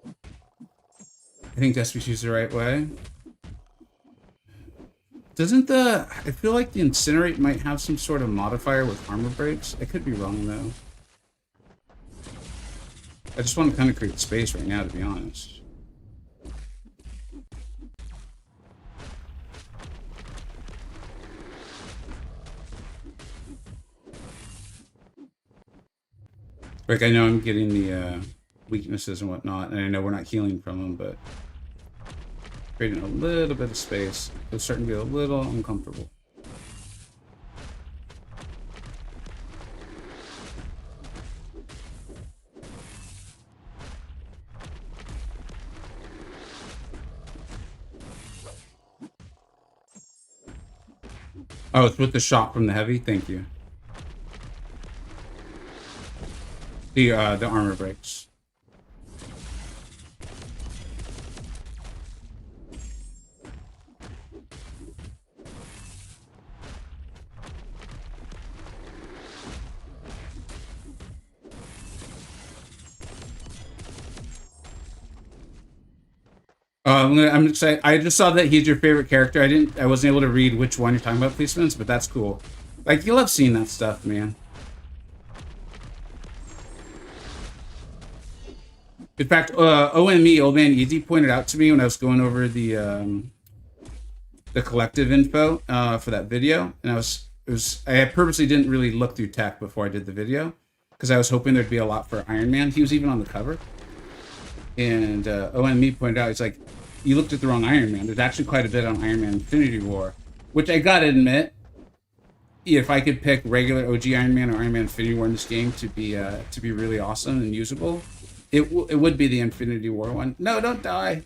I think that's used the right way. Doesn't the... I feel like the Incinerate might have some sort of modifier with armor breaks. I could be wrong, though. I just want to kind of create space right now, to be honest. Like, I know I'm getting the weaknesses and whatnot, and I know we're not healing from them, but creating a little bit of space. It's starting to get a little uncomfortable. Oh, it's with the shot from the heavy? Thank you. The armor breaks. I'm excited. I just saw that he's your favorite character. I wasn't able to read which one you're talking about, policemen, but that's cool. Like, you love seeing that stuff, man. In fact, OME, Old Man Easy, pointed out to me when I was going over the collective info for that video, and I purposely didn't really look through tech before I did the video because I was hoping there'd be a lot for Iron Man. He was even on the cover, and OME pointed out, he's like, you looked at the wrong Iron Man. There's actually quite a bit on Iron Man Infinity War, which I gotta admit, if I could pick regular OG Iron Man or Iron Man Infinity War in this game to be really awesome and usable, it would be the Infinity War one. No, don't die.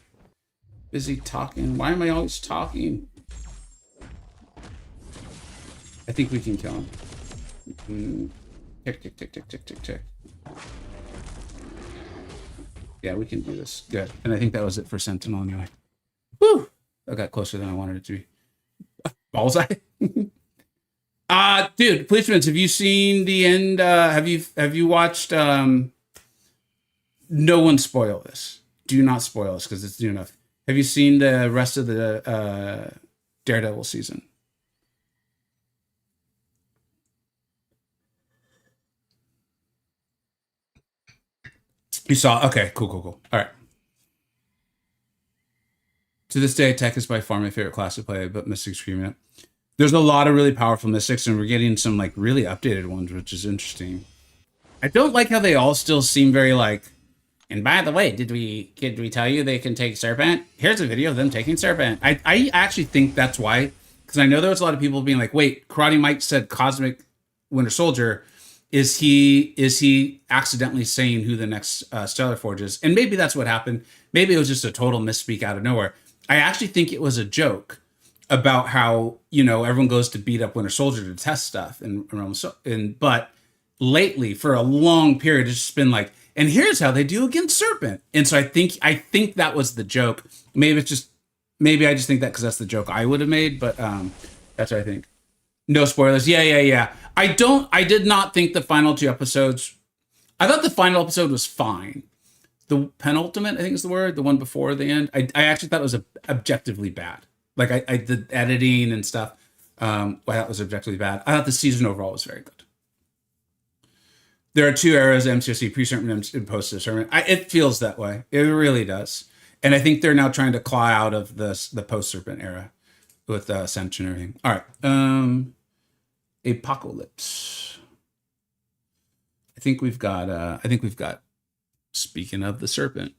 Busy talking. Why am I always talking? I think we can kill him. Tick, tick, tick, tick, tick, tick, tick. Yeah, we can do this. Good. And I think that was it for Sentinel anyway. Woo! I got closer than I wanted it to be. Bullseye. Dude, policemen, have you seen the end? Have you watched no one spoil this. Do not spoil this because it's new enough. Have you seen the rest of the Daredevil season? You saw? Okay, cool. All right. To this day, Tech is by far my favorite class to play, but Mystic's screaming it. There's a lot of really powerful Mystics, and we're getting some like really updated ones, which is interesting. I don't like how they all still seem very like. And by the way, did we tell you they can take Serpent? Here's a video of them taking Serpent. I actually think that's why, because I know there was a lot of people being like, wait, Karate Mike said Cosmic Winter Soldier. Is he accidentally saying who the next Stellar Forge is? And maybe that's what happened. Maybe it was just a total misspeak out of nowhere. I actually think it was a joke about how, you know, everyone goes to beat up Winter Soldier to test stuff. But lately, for a long period, it's just been like, and here's how they do against Serpent. And so I think that was the joke. Maybe I just think that because that's the joke I would have made, but that's what I think. No spoilers. Yeah. I did not think the final 2 episodes. I thought the final episode was fine. The penultimate, I think is the word, the one before the end. I actually thought it was objectively bad. Like I did editing and stuff. I thought it was objectively bad. I thought the season overall was very good. There are 2 eras, MCoC, pre-Serpent and post-Serpent. It feels that way. It really does. And I think they're now trying to claw out of the post-Serpent era with Ascension and everything. All right. Apocalypse. I think we've got speaking of the Serpent.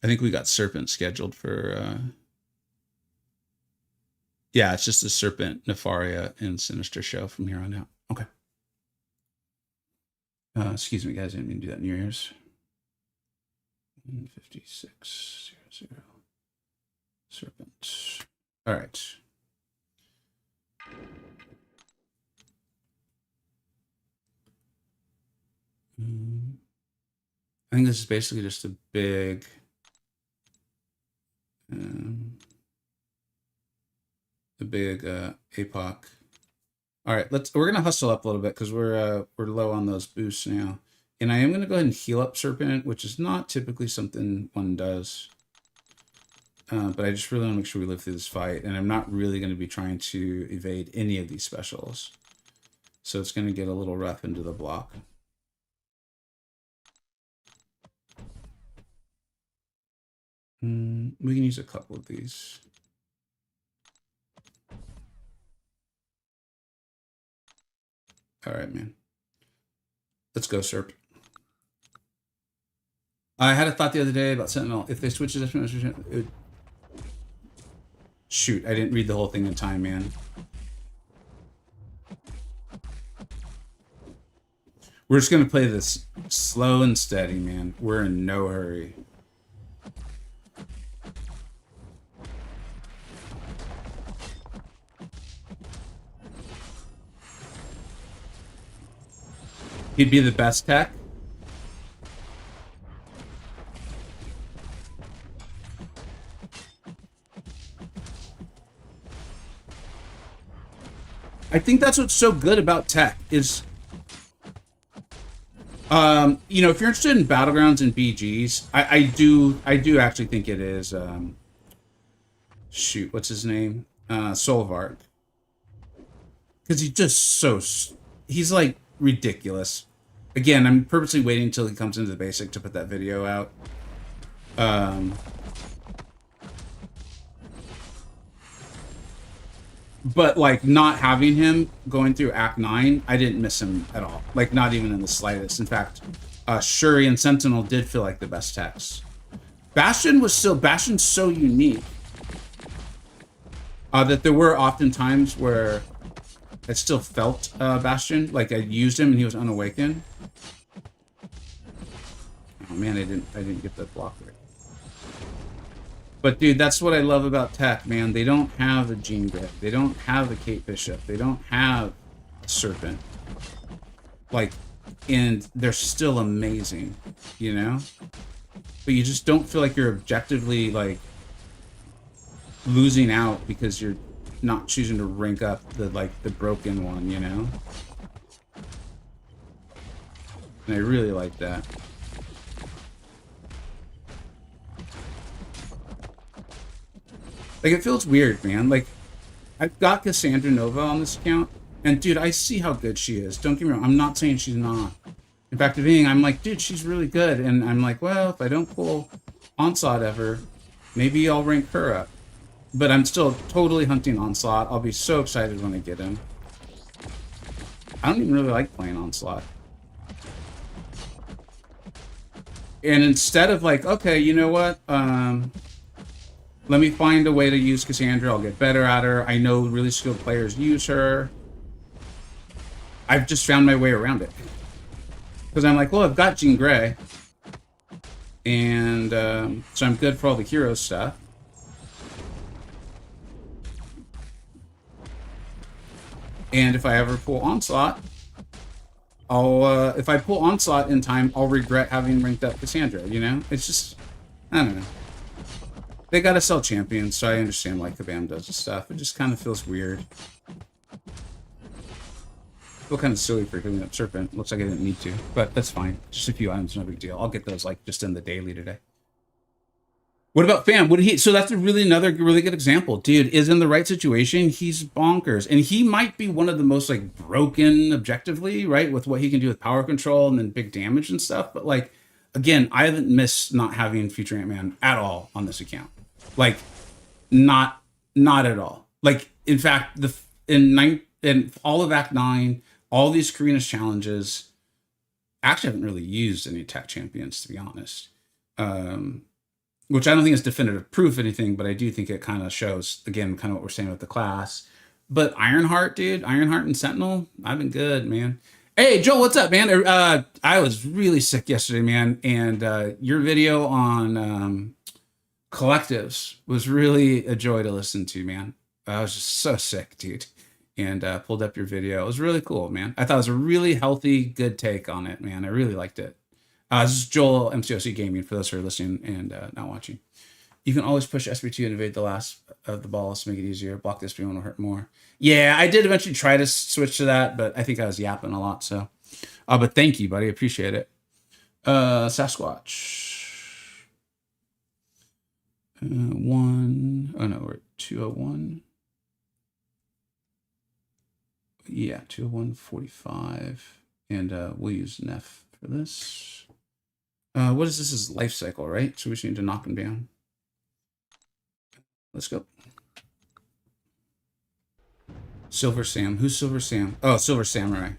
I think we got Serpent scheduled for yeah, it's just the Serpent, Nefaria, and Sinister show from here on out. Okay. Excuse me, guys. I didn't mean to do that in your ears. 5600. Serpent. All right. I think this is basically just a big APOC. All right, we're gonna hustle up a little bit because we're low on those boosts now. And I am gonna go ahead and heal up Serpent, which is not typically something one does. But I just really want to make sure we live through this fight, and I'm not really going to be trying to evade any of these specials. So it's going to get a little rough into the block. We can use a couple of these. All right, man. Let's go, Serp. I had a thought the other day about Sentinel. If they switch it, shoot, I didn't read the whole thing in time, man. We're just gonna play this slow and steady, man. We're in no hurry. He'd be the best tech. I think that's what's so good about tech is, you know, if you're interested in battlegrounds and BGs, I do actually think it is, shoot, what's his name? Solvark. Because he's just he's like ridiculous. Again, I'm purposely waiting until he comes into the basic to put that video out. But, like, not having him going through Act 9, I didn't miss him at all. Like, not even in the slightest. In fact, Shuri and Sentinel did feel like the best techs. Bastion's so unique that there were often times where I still felt Bastion, like I used him and he was unawakened. Oh man, I didn't get the block right. But dude, that's what I love about tech, man. They don't have a Jean Grey. They don't have a Kate Bishop. They don't have a Serpent. Like, and they're still amazing, you know? But you just don't feel like you're objectively, like, losing out because you're not choosing to rank up the, like, the broken one, you know? And I really like that. Like, it feels weird, man. Like, I've got Cassandra Nova on this account, and dude, I see how good she is. Don't get me wrong, I'm not saying she's not. In fact, I'm like, dude, she's really good. And I'm like, well, if I don't pull Onslaught ever, maybe I'll rank her up. But I'm still totally hunting Onslaught. I'll be so excited when I get him. I don't even really like playing Onslaught. And instead of like, okay, you know what? Let me find a way to use Cassandra. I'll get better at her. I know really skilled players use her. I've just found my way around it. Because I'm like, well, I've got Jean Grey. And so I'm good for all the hero stuff. And if I ever pull Onslaught, if I pull Onslaught in time, I'll regret having ranked up Cassandra, you know? It's just, I don't know. They gotta sell champions, so I understand why Kabam does this stuff. It just kind of feels weird. I feel kind of silly for hitting up Serpent. Looks like I didn't need to, but that's fine. Just a few items, no big deal. I'll get those like just in the daily today. What about Fam? So that's another really good example. Dude is in the right situation. He's bonkers. And he might be one of the most like broken objectively, right? With what he can do with power control and then big damage and stuff. But like, again, I haven't missed not having Future Ant-Man at all on this account. Like, not at all. Like, in fact, in all of Act 9, all these Carina's challenges, actually haven't really used any tech champions, to be honest. Which I don't think is definitive proof of anything, but I do think it kind of shows, again, kind of what we're saying with the class. But Ironheart, dude, Ironheart and Sentinel, I've been good, man. Hey, Joel, what's up, man? I was really sick yesterday, man, and your video on collectives was really a joy to listen to, man. I was just so sick, dude. and pulled up your video. It was really cool, man. I thought it was a really healthy, good take on it, man. I really liked it. This is Joel, MCoC Gaming, for those who are listening and not watching. You can always push SB2 and evade the last of the balls to make it easier. Block this one will hurt more. Yeah, I did eventually try to switch to that, but I think I was yapping a lot. So, but thank you, buddy. Appreciate it. Sasquatch. 1. Oh no, we're at 201. Yeah, 201.45. And we'll use Nef for this. What is this? Is life cycle, right? So we just need to knock him down. Let's go. Silver Sam. Who's Silver Sam? Oh, Silver Samurai.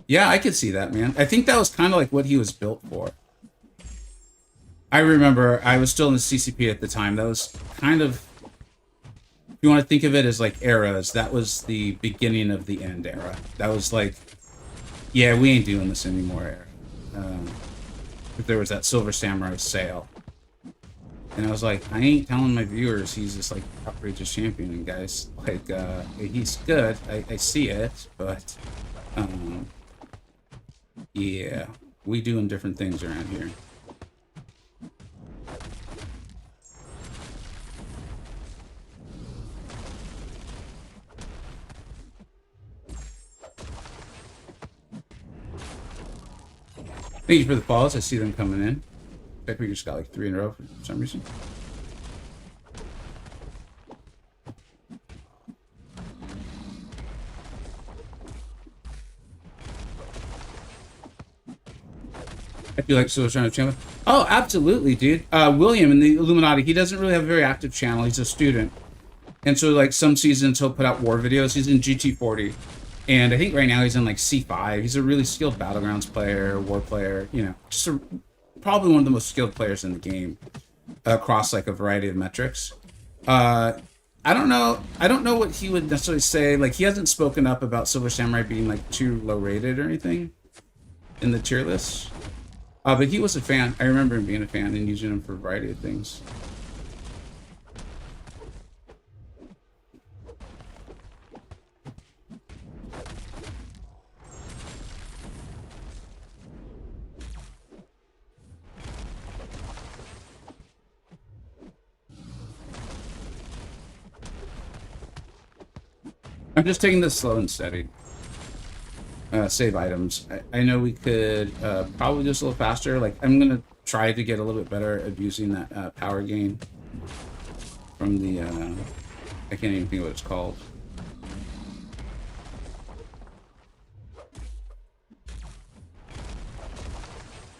Yeah, I could see that, man. I think that was kind of like what he was built for. I remember I was still in the CCP at the time. That was kind of, if you want to think of it as like eras, that was the beginning of the end era. That was like, yeah, we ain't doing this anymore era. But there was that Silver Samurai sale. And I was like, I ain't telling my viewers he's this like outrageous champion. And guys, like, he's good. I see it, but yeah, we doing different things around here. Thank you for the follows. I see them coming in. I think we just got like 3 in a row for some reason. I feel like Silver Channel channel. Oh, absolutely, dude. William in the Illuminati, he doesn't really have a very active channel. He's a student. And so like some seasons he'll put out war videos. He's in GT40. And I think right now he's in like C5. He's a really skilled Battlegrounds player, war player, you know, just probably one of the most skilled players in the game across like a variety of metrics. I don't know what he would necessarily say. Like, he hasn't spoken up about Silver Samurai being like too low rated or anything in the tier list. But he was a fan. I remember him being a fan and using him for a variety of things. I'm just taking this slow and steady. Save items. I know we could probably do this a little faster. Like, I'm going to try to get a little bit better at using that power gain from the... I can't even think what it's called.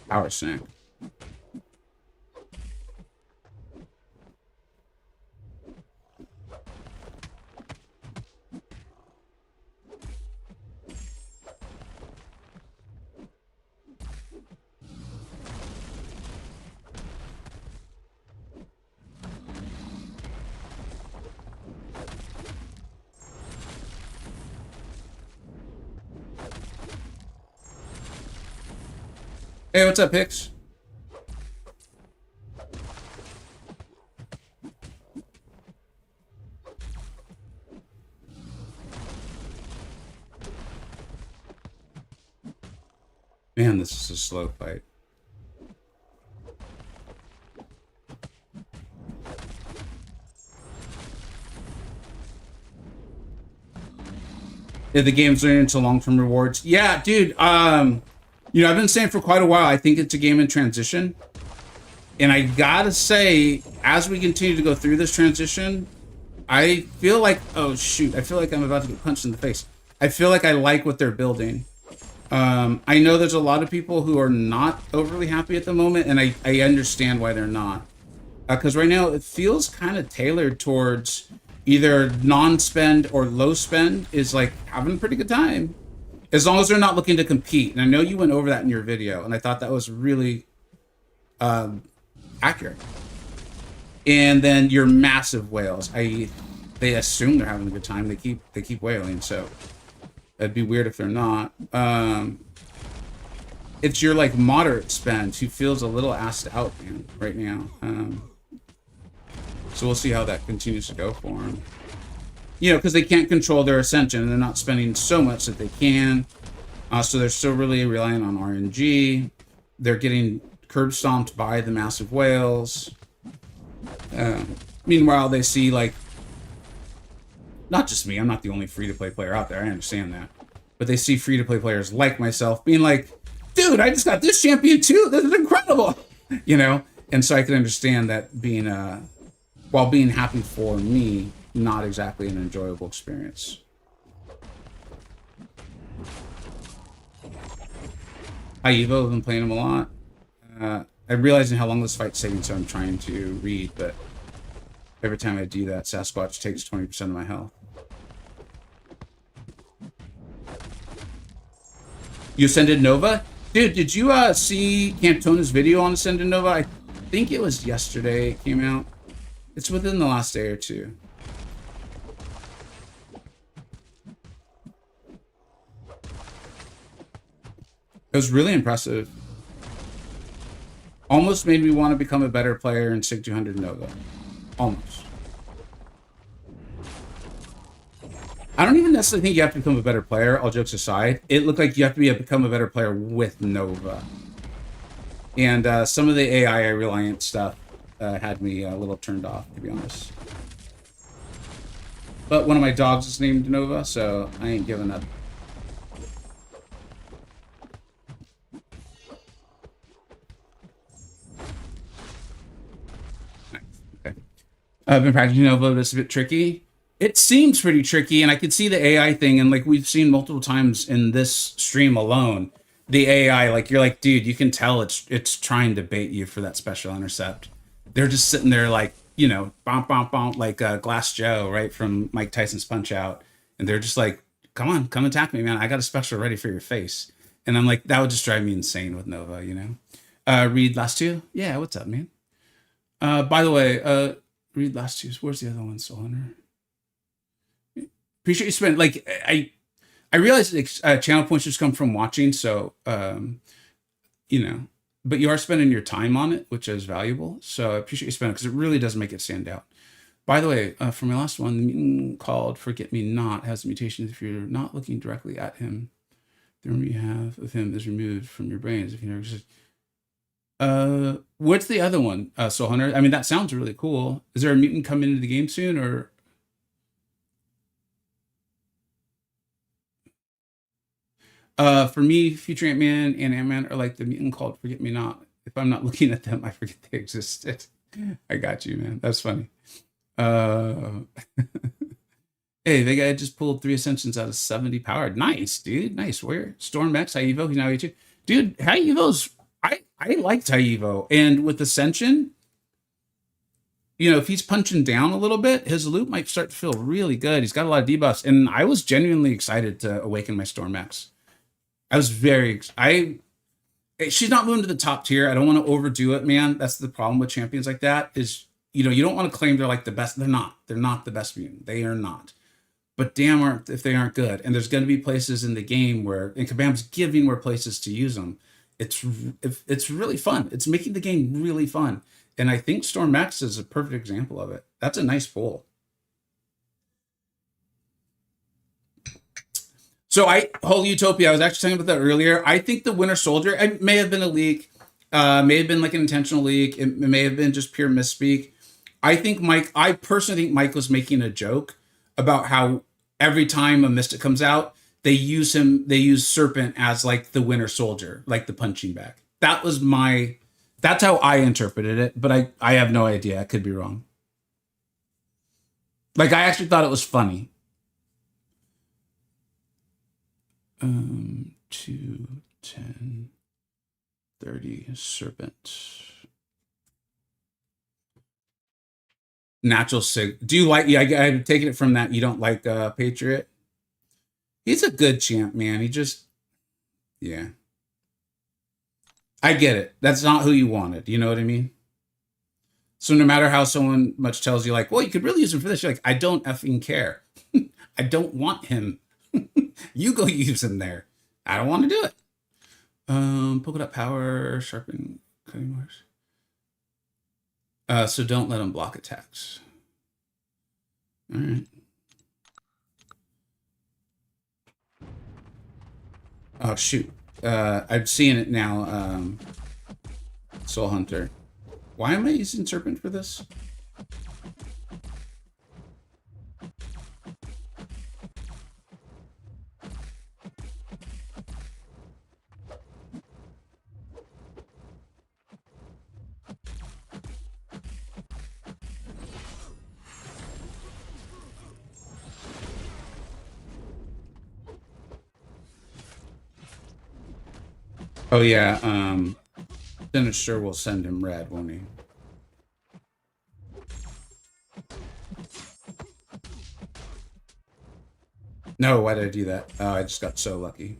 Power snack. Hey, what's up, Hicks? Man, this is a slow fight. Yeah, the game's learning into long-term rewards. Yeah, dude, you know, I've been saying for quite a while, I think it's a game in transition. And I gotta say, as we continue to go through this transition, I feel like, oh shoot, I feel like I'm about to get punched in the face. I feel like I like what they're building. I know there's a lot of people who are not overly happy at the moment, and I understand why they're not. Because right now, it feels kind of tailored towards either non-spend or low spend is like having a pretty good time. As long as they're not looking to compete. And I know you went over that in your video, and I thought that was really accurate. And then your massive whales. They assume they're having a good time. They keep whaling, so it'd be weird if they're not. It's your like moderate spend who feels a little assed out, man, right now. So we'll see how that continues to go for him. you know, because they can't control their ascension and they're not spending so much that they can. So they're still really relying on RNG. They're getting curb stomped by the massive whales. Meanwhile, they see, like, not just me, I'm not the only free-to-play player out there, I understand that. But they see free-to-play players like myself being like, dude, I just got this champion too, this is incredible! You know? And so I can understand that being, while being happy for me, not exactly an enjoyable experience. Evo, I've been playing him a lot. I'm realizing how long this fight's taking, so I'm trying to read, but every time I do that, Sasquatch takes 20% of my health. You ascended Nova? Dude, did you see Cantona's video on Ascended Nova? I think it was yesterday it came out. It's within the last day or two. It was really impressive. Almost made me want to become a better player in SIG 200 Nova. Almost. I don't even necessarily think you have to become a better player, all jokes aside. It looked like you have to become a better player with Nova. And some of the AI reliant stuff had me a little turned off, to be honest. But one of my dogs is named Nova, so I ain't giving up. Okay. I've been practicing Nova, but it's a bit tricky. It seems pretty tricky, and I could see the AI thing, and like we've seen multiple times in this stream alone, the AI, like you're like, dude, you can tell it's trying to bait you for that special intercept. They're just sitting there like, you know, bonk, bonk, bonk, like Glass Joe, right, from Mike Tyson's Punch Out, and they're just like, come on, come attack me, man. I got a special ready for your face. And I'm like, that would just drive me insane with Nova, you know? Read last two? Yeah, what's up, man? By the way, read last two. Where's the other one, Soul Hunter? Appreciate you spending, like, I realize that channel points just come from watching, so, you know, but you are spending your time on it, which is valuable, so I appreciate you spending, because it really does make it stand out. By the way, for my last one, the mutant called Forget Me Not has mutations if you're not looking directly at him. The memory you have of him is removed from your brains. If you never just, what's the other one, Soul Hunter? I mean, that sounds really cool. Is there a mutant coming into the game soon, or? For me, Future Ant-Man and Ant-Man are like the mutant called Forget Me Not. If I'm not looking at them, I forget they existed. I got you, man. That's funny. Hey, Vega just pulled 3 Ascensions out of 70 powered. Nice, dude. Nice. Where? Storm X, High-Evo, he's now H2. Dude, High-Evo's... I liked High-Evo. And with Ascension, you know, if he's punching down a little bit, his loop might start to feel really good. He's got a lot of debuffs. And I was genuinely excited to awaken my Storm X. I was very... She's not moving to the top tier. I don't want to overdo it, man. That's the problem with champions like that is, you know, you don't want to claim they're like the best. They're not. They're not the best mutant. They are not. But damn if they aren't good. And there's going to be places in the game where, and Kabam's giving more places to use them. It's really fun. It's making the game really fun. And I think Storm X is a perfect example of it. That's a nice pull. So whole Utopia, I was actually talking about that earlier. I think the Winter Soldier, it may have been a leak, may have been like an intentional leak. It may have been just pure misspeak. I personally think Mike was making a joke about how every time a Mystic comes out, they use Serpent as like the Winter Soldier, like the punching bag. That's how I interpreted it, but I have no idea. I could be wrong. Like, I actually thought it was funny. 2, 10, 30, Serpent. Natural Sig. Do you like, yeah, I'm taking it from that you don't like Patriot? He's a good champ, man. He just, yeah. I get it. That's not who you wanted. You know what I mean? So no matter how someone much tells you like, well, you could really use him for this, you're like, I don't effing care. I don't want him. You go use him there. I don't want to do it. Polka dot power, sharpen, cutting wires. So don't let him block attacks. All right. Oh shoot. I'm seeing it now. Soul Hunter. Why am I using Serpent for this? Oh yeah, Sinister will send him red, won't he? No, why did I do that? Oh, I just got so lucky.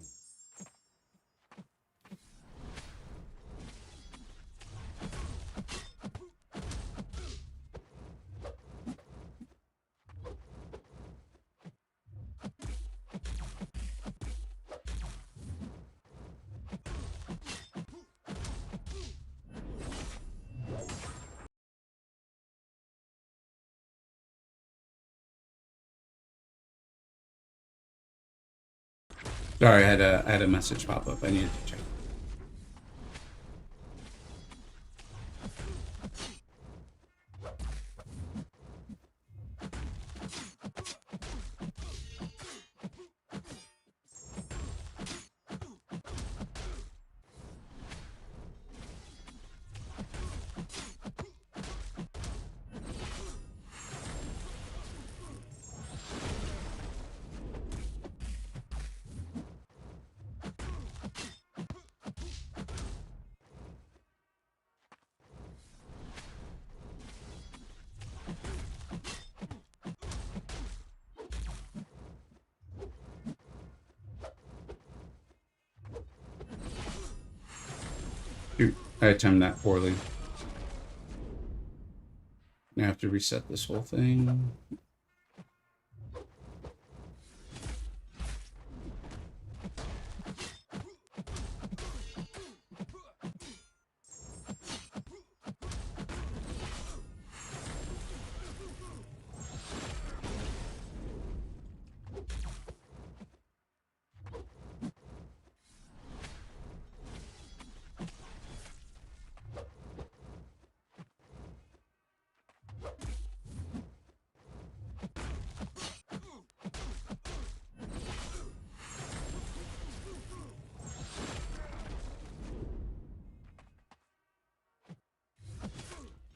Sorry, I had a message pop up. I needed to check. Shoot, I timed that poorly. I have to reset this whole thing.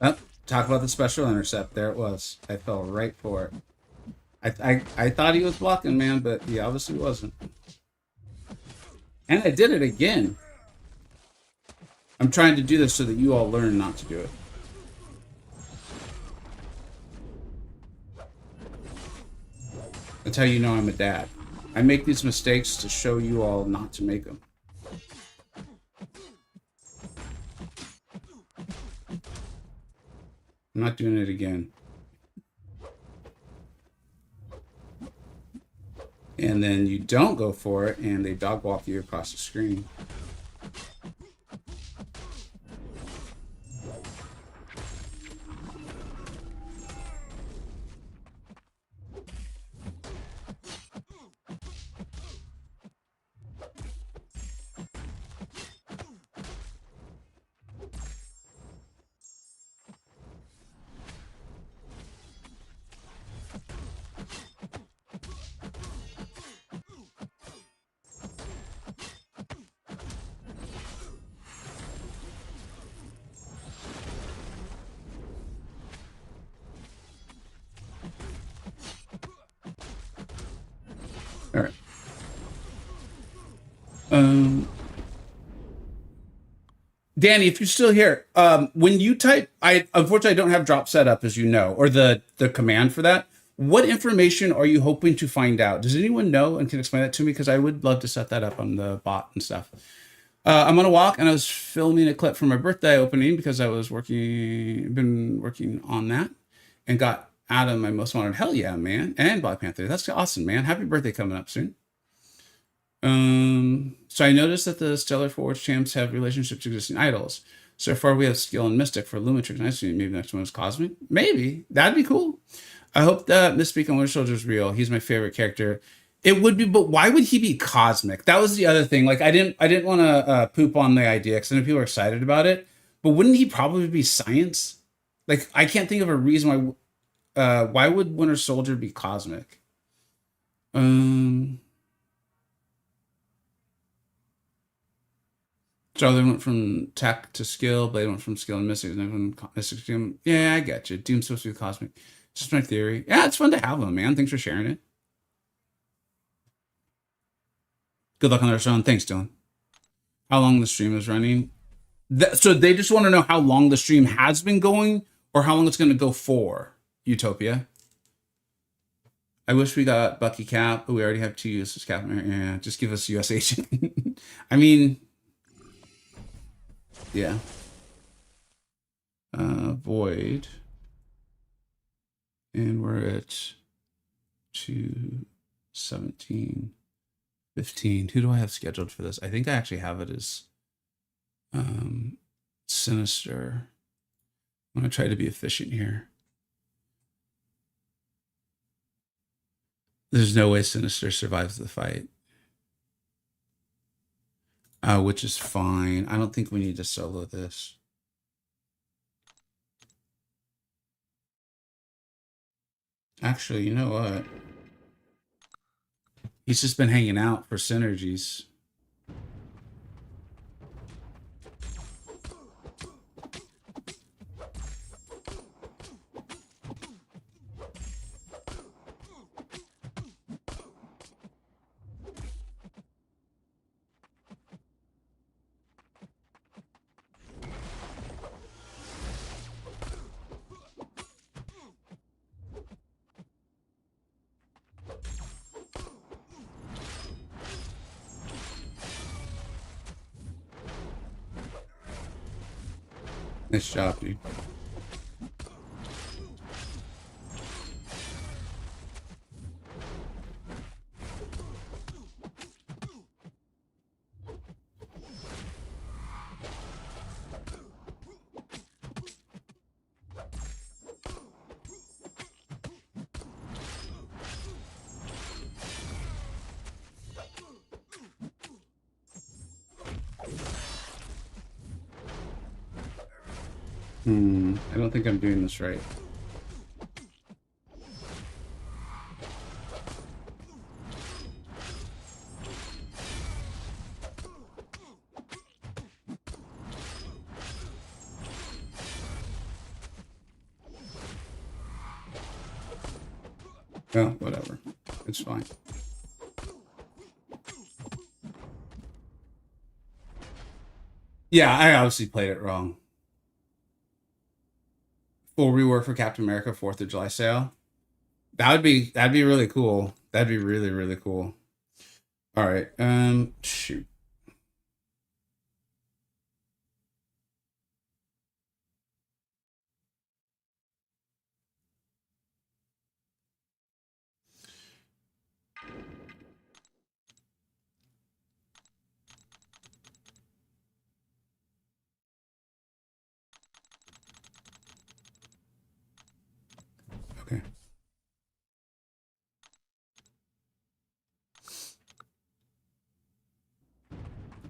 Oh, talk about the special intercept. There it was. I fell right for it. I thought he was blocking, man, but he obviously wasn't. And I did it again. I'm trying to do this so that you all learn not to do it. That's how you know I'm a dad. I make these mistakes to show you all not to make them. I'm not doing it again. And then you don't go for it, and they dog walk you across the screen. All right. Danny, if you're still here, when you type, I unfortunately don't have drop set up, as you know, or the command for that. What information are you hoping to find out? Does anyone know and can explain that to me? Because I would love to set that up on the bot and stuff. I'm on a walk, and I was filming a clip for my birthday opening because I was been working on that, and got Adam my most wanted. Hell yeah, man, and Black Panther. That's awesome, man. Happy birthday coming up soon. So I noticed that the Stellar Forge champs have relationships to existing idols. So far, we have skill and Mystic for Lumitrix. Nice. Maybe the next one is Cosmic. Maybe that'd be cool. I hope that Misspeak on Winter Soldier is real. He's my favorite character. It would be, but why would he be cosmic? That was the other thing. Like, I didn't want to poop on the idea because I know people are excited about it. But wouldn't he probably be science? Like, I can't think of a reason why would Winter Soldier be cosmic? So they went from tech to skill. Blade went from skill and mystic. And then mystic to Doom. Yeah, I get you. Doom's supposed to be cosmic. Just my theory. Yeah, it's fun to have them, man. Thanks for sharing it. Good luck on their show. Thanks, Dylan. How long the stream is running? So they just want to know how long the stream has been going or how long it's going to go for, Utopia. I wish we got Bucky Cap, but we already have 2 useless Cap. Yeah, just give us US agent. I mean, yeah. Void. And we're at 217. 15. Who do I have scheduled for this? I think I actually have it as Sinister. I'm going to try to be efficient here. There's no way Sinister survives the fight. Which is fine. I don't think we need to solo this. Actually, you know what? He's just been hanging out for synergies. Nice job, dude. I don't think I'm doing this right. Oh, whatever. It's fine. Yeah, I obviously played it wrong. Full rework for Captain America 4th of July sale. That'd be really cool. That'd be really, really cool. All right. Shoot. Okay.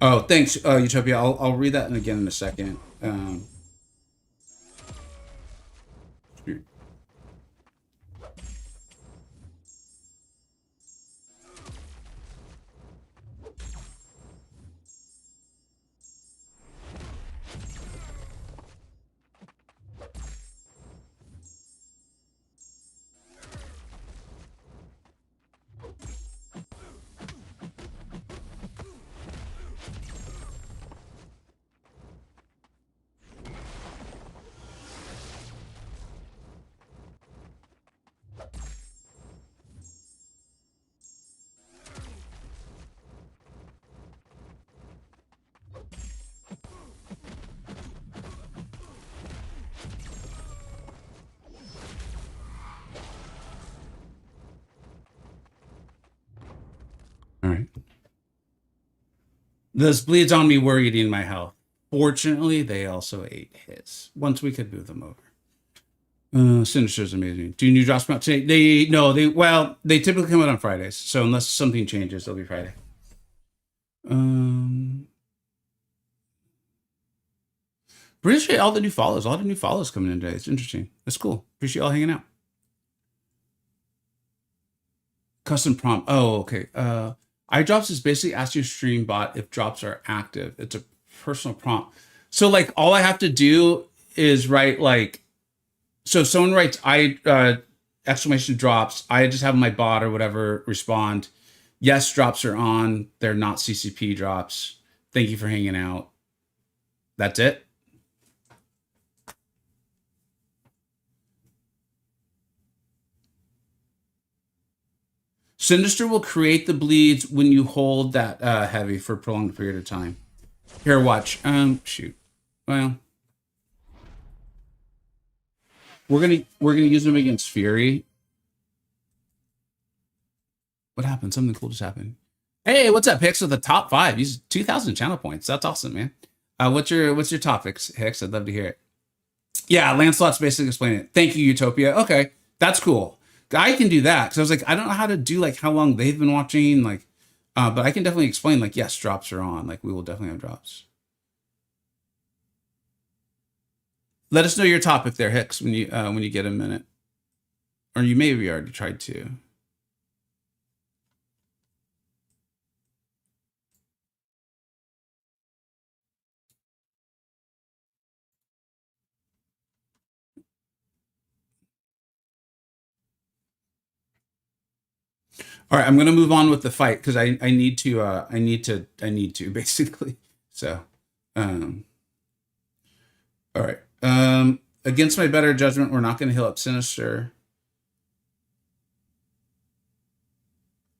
Oh, thanks, Utopia. I'll read that again in a second. Shoot. All right. Those bleeds on me were eating my health. Fortunately, they also ate his once we could move them over. Sinister's amazing. Do new drops come out today? They typically come out on Fridays. So unless something changes, they'll be Friday. Appreciate all the new follows. A lot of new follows coming in today. It's interesting. That's cool. Appreciate y'all hanging out. Custom prompt. Oh, okay. iDrops is basically ask your stream bot if drops are active. It's a personal prompt. So like all I have to do is write like, so if someone writes exclamation drops, I just have my bot or whatever respond, yes, drops are on. They're not CCP drops. Thank you for hanging out. That's it. Sinister will create the bleeds when you hold that heavy for a prolonged period of time. Here, watch. Shoot. Well, we're gonna use them against Fury. What happened? Something cool just happened. Hey, what's up, Hicks? With the top 5, use 2,000 channel points. That's awesome, man. What's your topics, Hicks? I'd love to hear it. Yeah, Lancelot's basically explaining it. Thank you, Utopia. Okay, that's cool. I can do that because I was like, I don't know how to do like how long they've been watching, like, but I can definitely explain like, yes, drops are on. Like, we will definitely have drops. Let us know your topic there, Hicks, when you get a minute, or you maybe already tried to. All right, I'm gonna move on with the fight because I need to basically. So, all right. Against my better judgment, we're not gonna heal up Sinister.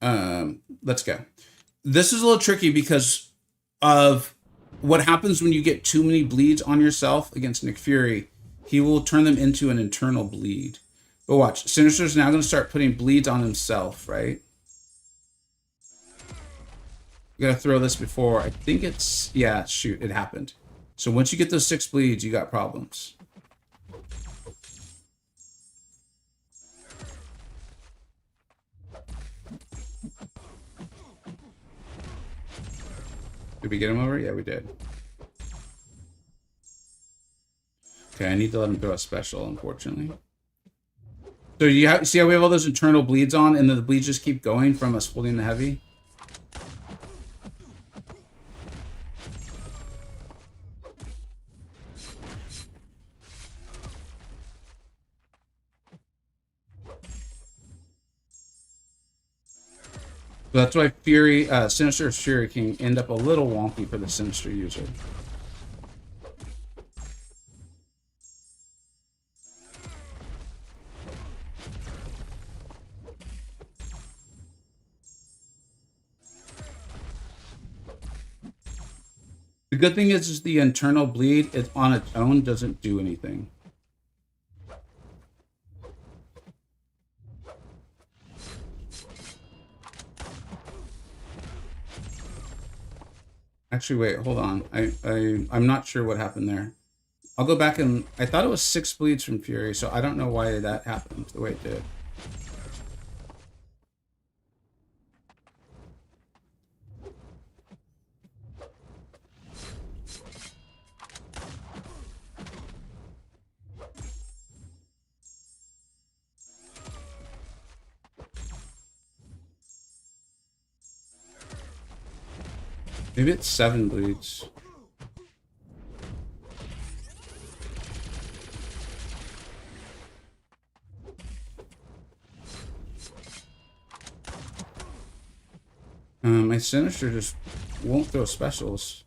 Let's go. This is a little tricky because of what happens when you get too many bleeds on yourself against Nick Fury. He will turn them into an internal bleed. But watch, Sinister's now gonna start putting bleeds on himself, right? You gotta throw this before. I think it's, yeah, shoot, it happened. So once you get those 6 bleeds, you got problems. Did we get him over? Yeah, we did. Okay, I need to let him throw a special, unfortunately. So you see how we have all those internal bleeds on, and then the bleeds just keep going from us holding the heavy? So that's why Fury, Sinister's Fury can end up a little wonky for the Sinister user. The good thing is the internal bleed, it on its own doesn't do anything. Actually, wait, hold on. I'm not sure what happened there. I'll go back and I thought it was 6 bleeds from Fury, so I don't know why that happened the way it did. Maybe it's 7 bleeds. My Sinister just won't throw specials.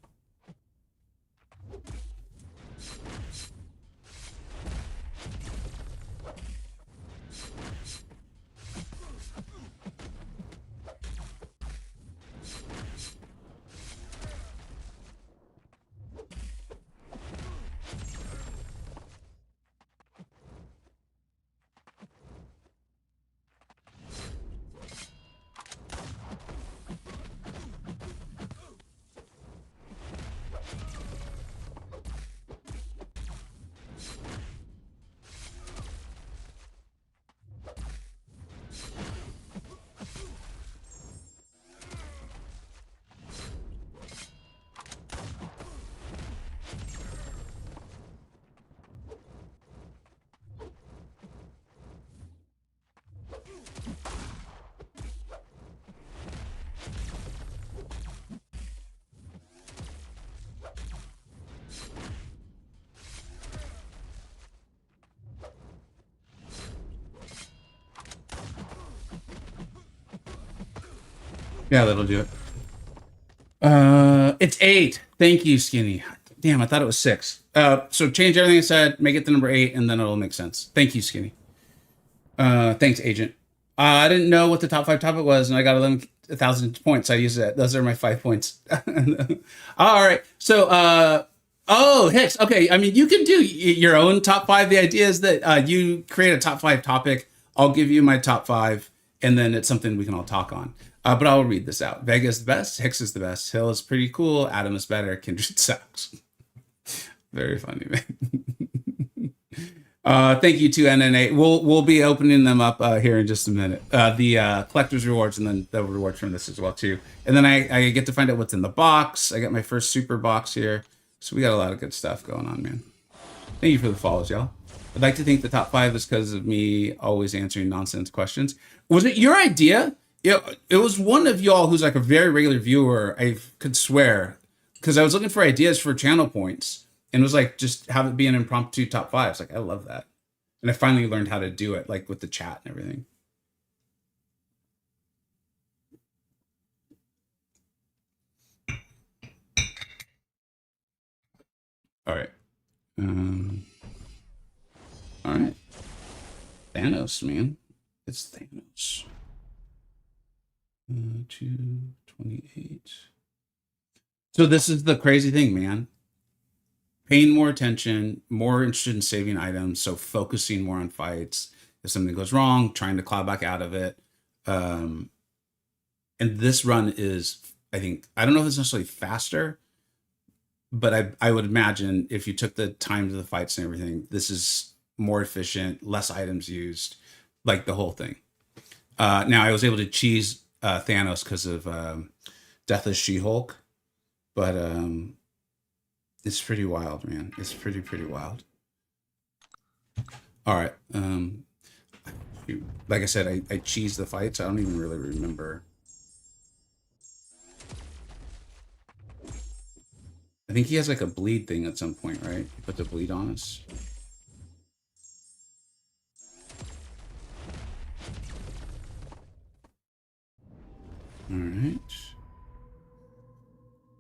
Yeah, that'll do it. It's 8. Thank you, Skinny. Damn, I thought it was 6. So change everything I said, make it the number 8, and then it'll make sense. Thank you, Skinny. Thanks, Agent. I didn't know what the top 5 topic was, and I got 1,000 points. I used it. Those are my 5 points. All right. So, oh, Hicks. Okay. I mean, you can do your own top 5. The idea is that you create a top 5 topic. I'll give you my top 5, and then it's something we can all talk on. But I'll read this out. Vega is the best. Hicks is the best. Hill is pretty cool. Adam is better. Kindred sucks. Very funny, man. Thank you to NNA. We'll be opening them up here in just a minute. The collector's rewards and then the rewards from this as well too. And then I get to find out what's in the box. I got my first super box here. So we got a lot of good stuff going on, man. Thank you for the follows, y'all. I'd like to think the top 5 is because of me always answering nonsense questions. Was it your idea? It was one of y'all who's like a very regular viewer, I could swear, because I was looking for ideas for channel points, and it was like, just have it be an impromptu top 5. It's like, I love that. And I finally learned how to do it, like with the chat and everything. All right. All right. Thanos, man. It's Thanos. 228. So this is the crazy thing, man. Paying more attention, more interested in saving items, so focusing more on fights. If something goes wrong, trying to claw back out of it. And this run is, I think, I don't know if it's necessarily faster, but I would imagine if you took the time to the fights and everything, this is more efficient, less items used, like the whole thing. Now, I was able to cheese Thanos because of Deathless She-Hulk, but it's pretty wild, man. It's pretty wild. All right. Like I said, I cheesed the fights. I don't even really remember. I think he has like a bleed thing at some point, right? He put the bleed on us. All right.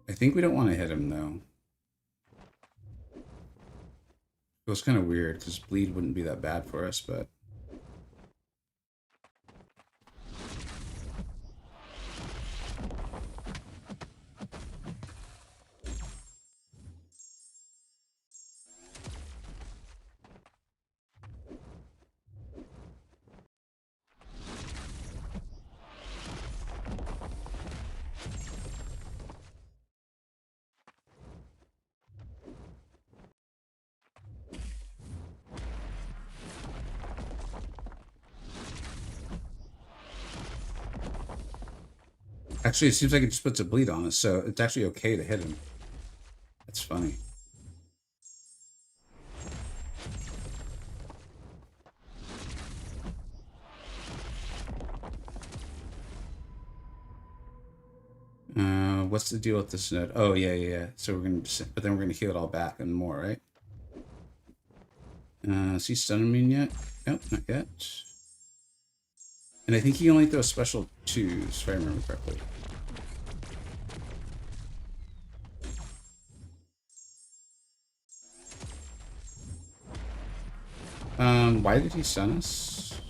I think we don't want to hit him, though. It was kind of weird, because bleed wouldn't be that bad for us, but... Actually, it seems like it just puts a bleed on us, so it's actually okay to hit him. That's funny. What's the deal with this node? Oh, yeah. So we're gonna, but then we're gonna heal it all back and more, right? Is he stunning me yet? Nope, not yet. And I think he only throws special 2s, if I remember correctly. Why did he stun us?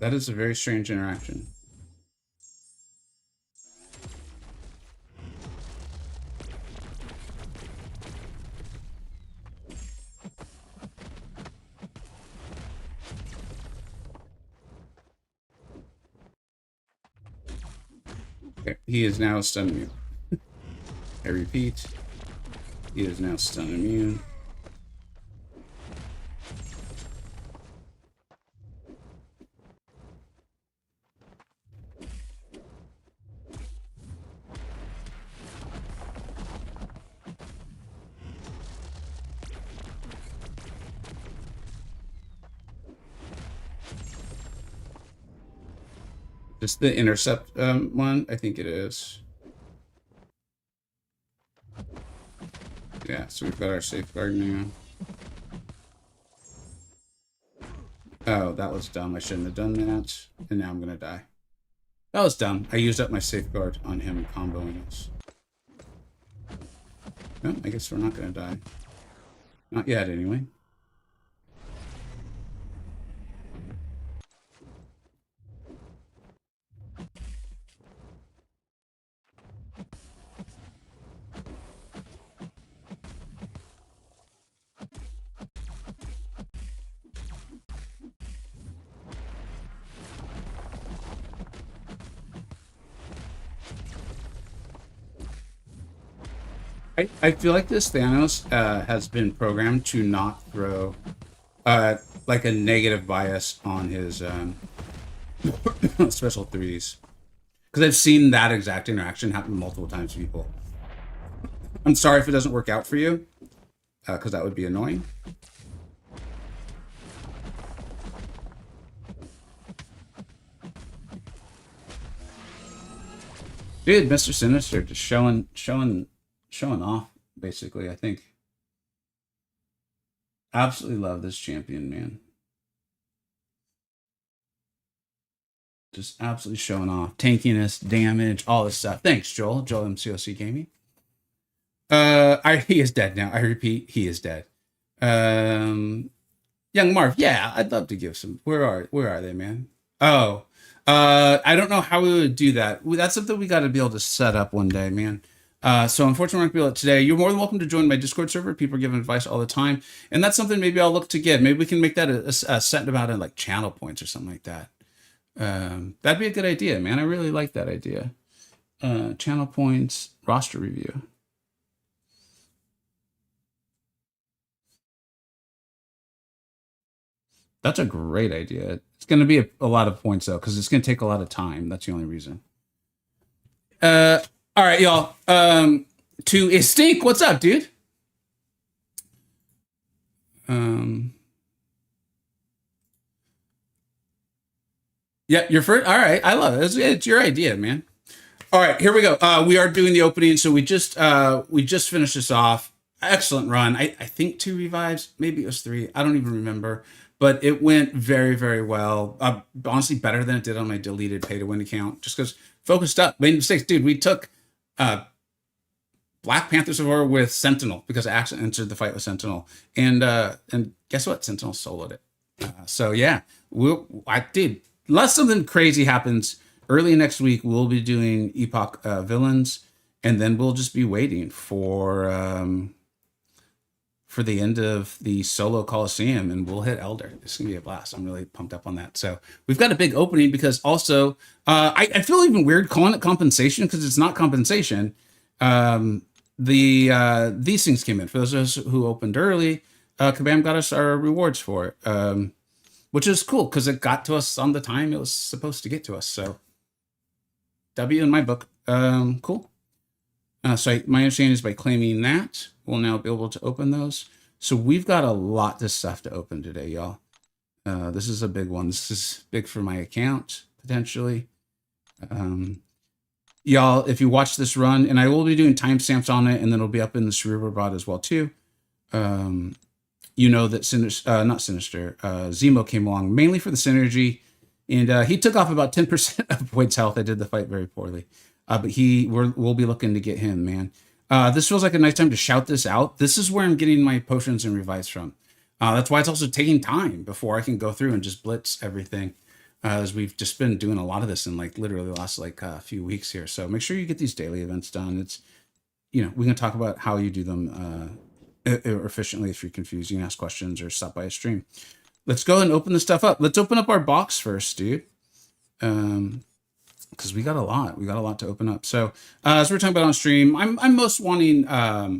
That is a very strange interaction. Okay, he is now stun immune. I repeat, he is now stun immune. Just the intercept one, I think it is. Yeah, so we've got our safeguard now. Oh, that was dumb. I shouldn't have done that. And now I'm gonna die. That was dumb. I used up my safeguard on him comboing us. Well, I guess we're not gonna die. Not yet, anyway. I feel like this Thanos has been programmed to not throw like a negative bias on his special threes. Because I've seen that exact interaction happen multiple times to people. I'm sorry if it doesn't work out for you, because that would be annoying. Dude, Mr. Sinister just showing off, basically, I think. Absolutely love this champion, man. Just absolutely showing off. Tankiness, damage, all this stuff. Thanks, Joel. Joel MCoC Gaming. He is dead now. I repeat, he is dead. Young Marv, yeah, I'd love to give some. Where are they, man? Oh, I don't know how we would do that. That's something we got to be able to set up one day, man. So unfortunately, we're not going to be able to today. You're more than welcome to join my Discord server. People are giving advice all the time, and that's something maybe I'll look to get. Maybe we can make that a set about it, like channel points or something like that. That'd be a good idea, man. I really like that idea. Channel points, roster review. That's a great idea. It's going to be a lot of points, though, because it's going to take a lot of time. That's the only reason. All right, y'all. To Stink, what's up, dude? Yeah, you're first. All right, I love it. It's your idea, man. All right, here we go. We are doing the opening, so we just finished this off. Excellent run. I think 2 revives, maybe it was 3. I don't even remember, but it went very, very well. Honestly, better than it did on my deleted pay to win account, just because focused up, made mistakes, dude. We took Black Panther Civil with Sentinel because I actually entered the fight with Sentinel, and guess what? Sentinel soloed it. So yeah, I did. Unless something crazy happens early next week, we'll be doing MCoC villains, and then we'll just be waiting for the end of the solo Coliseum, and we'll hit Elder. It's gonna be a blast. I'm really pumped up on that. So we've got a big opening because also I feel even weird calling it compensation because it's not compensation. These things came in for those of us who opened early. Kabam got us our rewards for it. Which is cool because it got to us on the time it was supposed to get to us. So W in my book. Cool. So my understanding is by claiming that, we'll now be able to open those. So we've got a lot of stuff to open today, y'all. This is a big one. This is big for my account, potentially. Y'all, if you watch this run, and I will be doing timestamps on it, and then it'll be up in the Cerebral bot as well, too. You know that Zemo came along mainly for the synergy, and he took off about 10% of Wade's health. I did the fight very poorly, but we'll be looking to get him, man. This feels like a nice time to shout this out. This is where I'm getting my potions and revives from. That's why it's also taking time before I can go through and just blitz everything, as we've just been doing a lot of this in like literally the last few weeks here. So make sure you get these daily events done. It's, we can talk about how you do them efficiently. If you're confused, you can ask questions or stop by a stream. Let's go and open this stuff up. Let's open up our box first, dude. Because we got a lot to open up. So as we're talking about on stream, I'm most wanting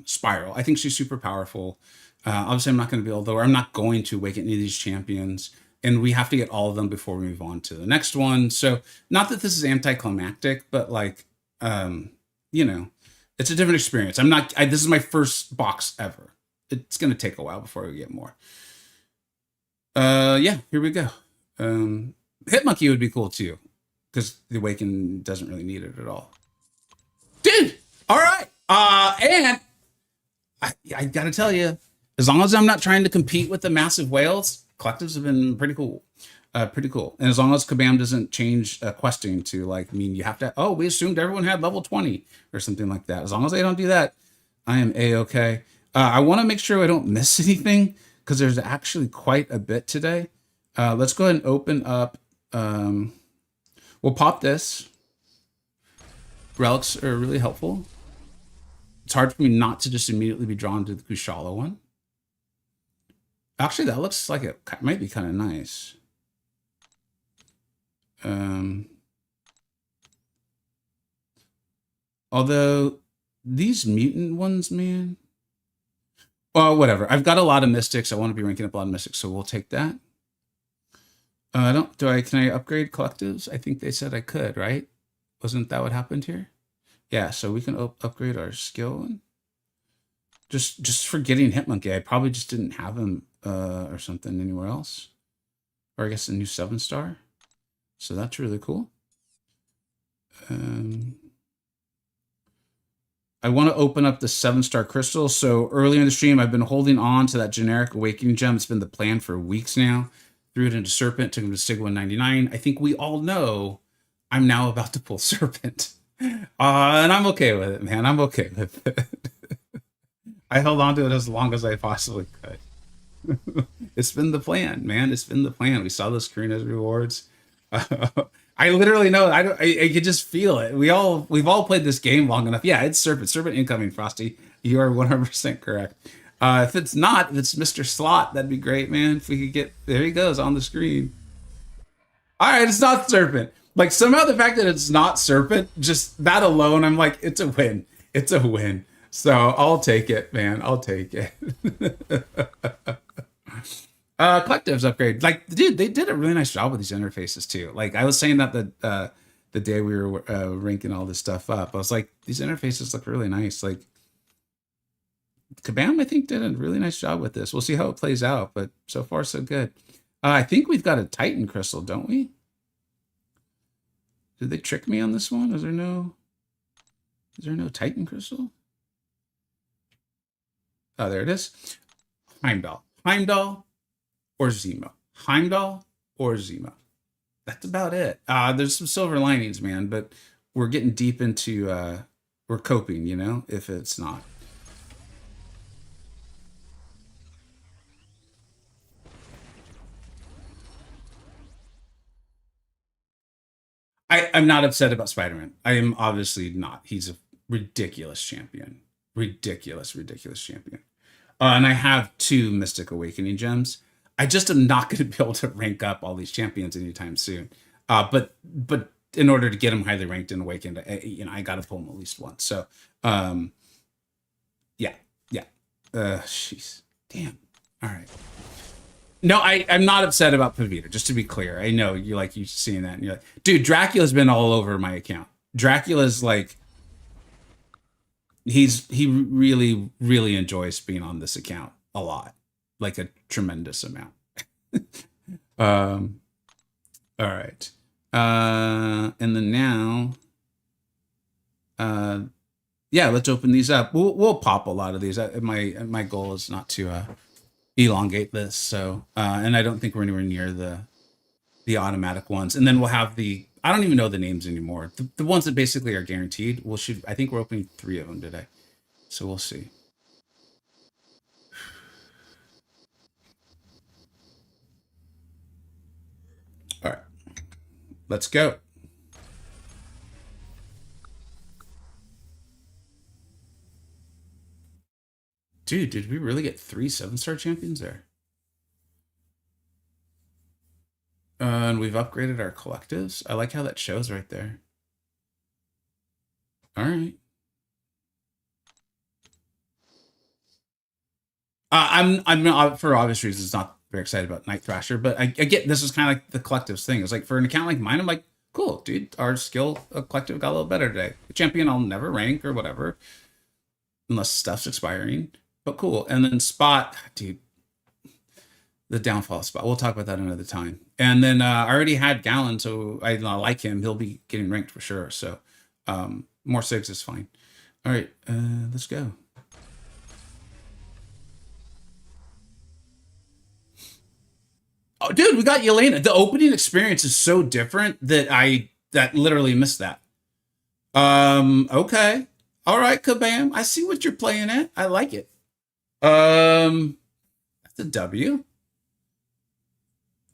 Spiral. I think she's super powerful. Obviously, I'm not going to be able, though I'm not going to wake any of these champions, and we have to get all of them before we move on to the next one. So not that this is anticlimactic, but it's a different experience. This is my first box ever. It's going to take a while before we get more. Yeah, here we go. Hitmonkey would be cool too, because the Awaken doesn't really need it at all. Dude! All right. And I gotta tell you, as long as I'm not trying to compete with the massive whales, collectives have been pretty cool. Pretty cool. And as long as Kabam doesn't change questing to like mean you have to, oh, we assumed everyone had level 20 or something like that. As long as they don't do that, I am a-okay. I want to make sure I don't miss anything because there's actually quite a bit today. Let's go ahead and open up. We'll pop this. Relics are really helpful. It's hard for me not to just immediately be drawn to the Kushala one. Actually, that looks like it might be kind of nice. Although these mutant ones, man. Well, whatever. I've got a lot of mystics. I want to be ranking up a lot of mystics, so we'll take that. Can I upgrade collectives? I think they said I could, right? Wasn't that what happened here? Yeah, so we can upgrade our skill one. Just for getting Hitmonkey. I probably just didn't have him or something anywhere else. Or I guess a new 7-star. So that's really cool. I want to open up the 7-star crystal. So earlier in the stream, I've been holding on to that generic awakening gem. It's been the plan for weeks now. Threw it into Serpent, took him to Sig 199. I think we all know I'm now about to pull Serpent. And I'm okay with it, man. I'm okay with it. I held on to it as long as I possibly could. It's been the plan, man. It's been the plan. We saw those Carina's rewards. I literally know. I could just feel it. We've all played this game long enough. Yeah, it's Serpent. Serpent incoming, Frosty. You are 100% correct. If it's not, if it's Mr. Slot, that'd be great, man. If we could get, there he goes on the screen. All right, it's not Serpent. Like somehow the fact that it's not Serpent, just that alone, I'm like, it's a win. It's a win. So I'll take it, man. I'll take it. Collectives upgrade. Like, dude, they did a really nice job with these interfaces too. Like I was saying that the day we were ranking all this stuff up, I was like, these interfaces look really nice. Like Kabam, I think, did a really nice job with this. We'll see how it plays out, but so far so good. I think we've got a Titan crystal, don't we? Did they trick me on this one? Is there no Titan crystal? Oh, there it is. Heimdall or Zemo. Heimdall or Zemo. That's about it. There's some silver linings, man, but we're getting deep into we're coping, you know, if it's not. I'm not upset about Spider-Man. I am obviously not. He's a ridiculous champion. Ridiculous champion. And I have 2 Mystic Awakening gems. I just am not going to be able to rank up all these champions anytime soon. But in order to get them highly ranked and awakened, I got to pull them at least once. So, yeah. Jeez, damn. All right. No, I'm not upset about Pavita, just to be clear. I know you're seeing that and you're like, dude, Dracula's been all over my account. Dracula's like, he really enjoys being on this account a lot, like a tremendous amount. All right. And then now, yeah, let's open these up. We'll pop a lot of these. My goal is not to elongate this, so and I don't think we're anywhere near the automatic ones. And then we'll have I don't even know the names anymore. The ones that basically are guaranteed. I think we're opening 3 of them today, so we'll see. All right, let's go. Dude, did we really get 3 7-star champions there? And we've upgraded our collectives. I like how that shows right there. All right. I'm not, for obvious reasons, not very excited about Night Thrasher, but I get this is kind of like the collectives thing. It's like for an account like mine, I'm like, cool, dude, our skill collective got a little better today. The champion I'll never rank or whatever, unless stuff's expiring. But cool. And then Spot, dude, the downfall of Spot. We'll talk about that another time. And then I already had Gallon, so I like him. He'll be getting ranked for sure. So more 6 is fine. All right, let's go. Oh, dude, we got Yelena. The opening experience is so different that I literally missed that. Okay. All right, Kabam. I see what you're playing at. I like it. That's a W.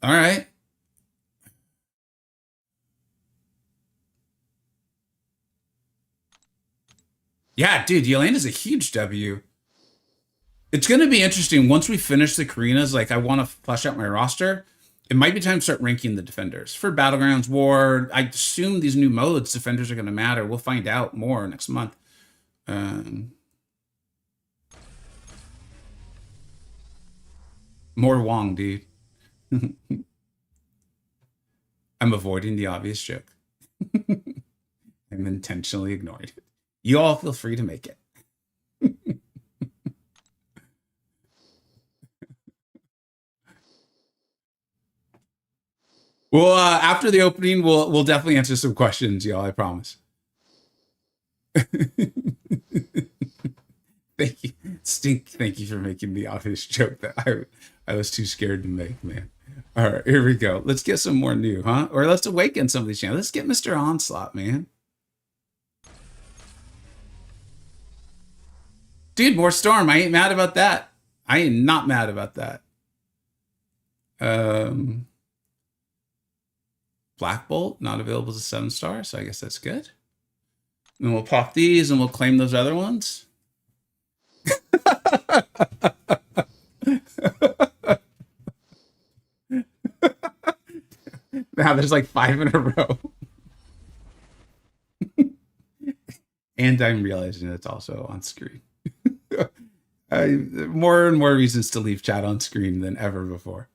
All right. Yeah, dude, Yelena's a huge W. It's going to be interesting once we finish the Karinas. Like, I want to flesh out my roster. It might be time to start ranking the defenders for Battlegrounds War. I assume these new modes, defenders are going to matter. We'll find out more next month. More Wong, dude. I'm avoiding the obvious joke. I'm intentionally ignoring it. You all feel free to make it. Well, after the opening, we'll definitely answer some questions, y'all. I promise. Thank you, Stink. Thank you for making the obvious joke that I was too scared to make, man. All right, here we go. Let's get some more new, huh? Or let's awaken some of these channels. Let's get Mr. Onslaught, man. Dude, more Storm. I ain't mad about that. I ain't not mad about that. Black Bolt, not available as a 7-star, so I guess that's good. And we'll pop these and we'll claim those other ones. Now there's like 5 in a row. And I'm realizing it's also on screen. More and more reasons to leave chat on screen than ever before.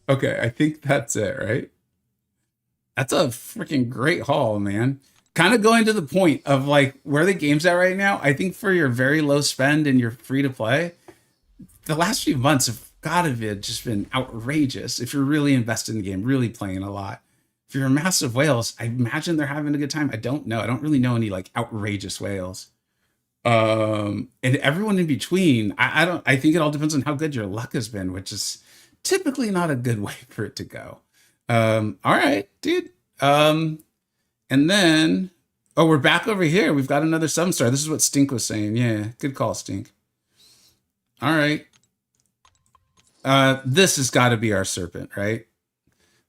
Okay, I think that's it, right? That's a freaking great haul, man. Kind of going to the point of like where the game's at right now. I think for your very low spend and you're free to play, the last few months have gotta have just been outrageous. If you're really invested in the game, really playing a lot. If you're a massive whales, I imagine they're having a good time. I don't know. I don't really know any like outrageous whales. And everyone in between, I think it all depends on how good your luck has been, which is typically not a good way for it to go. All right, dude. And then, oh, we're back over here. We've got another 7-star. This is what Stink was saying. Yeah, good call, Stink. All right. This has got to be our Serpent, right?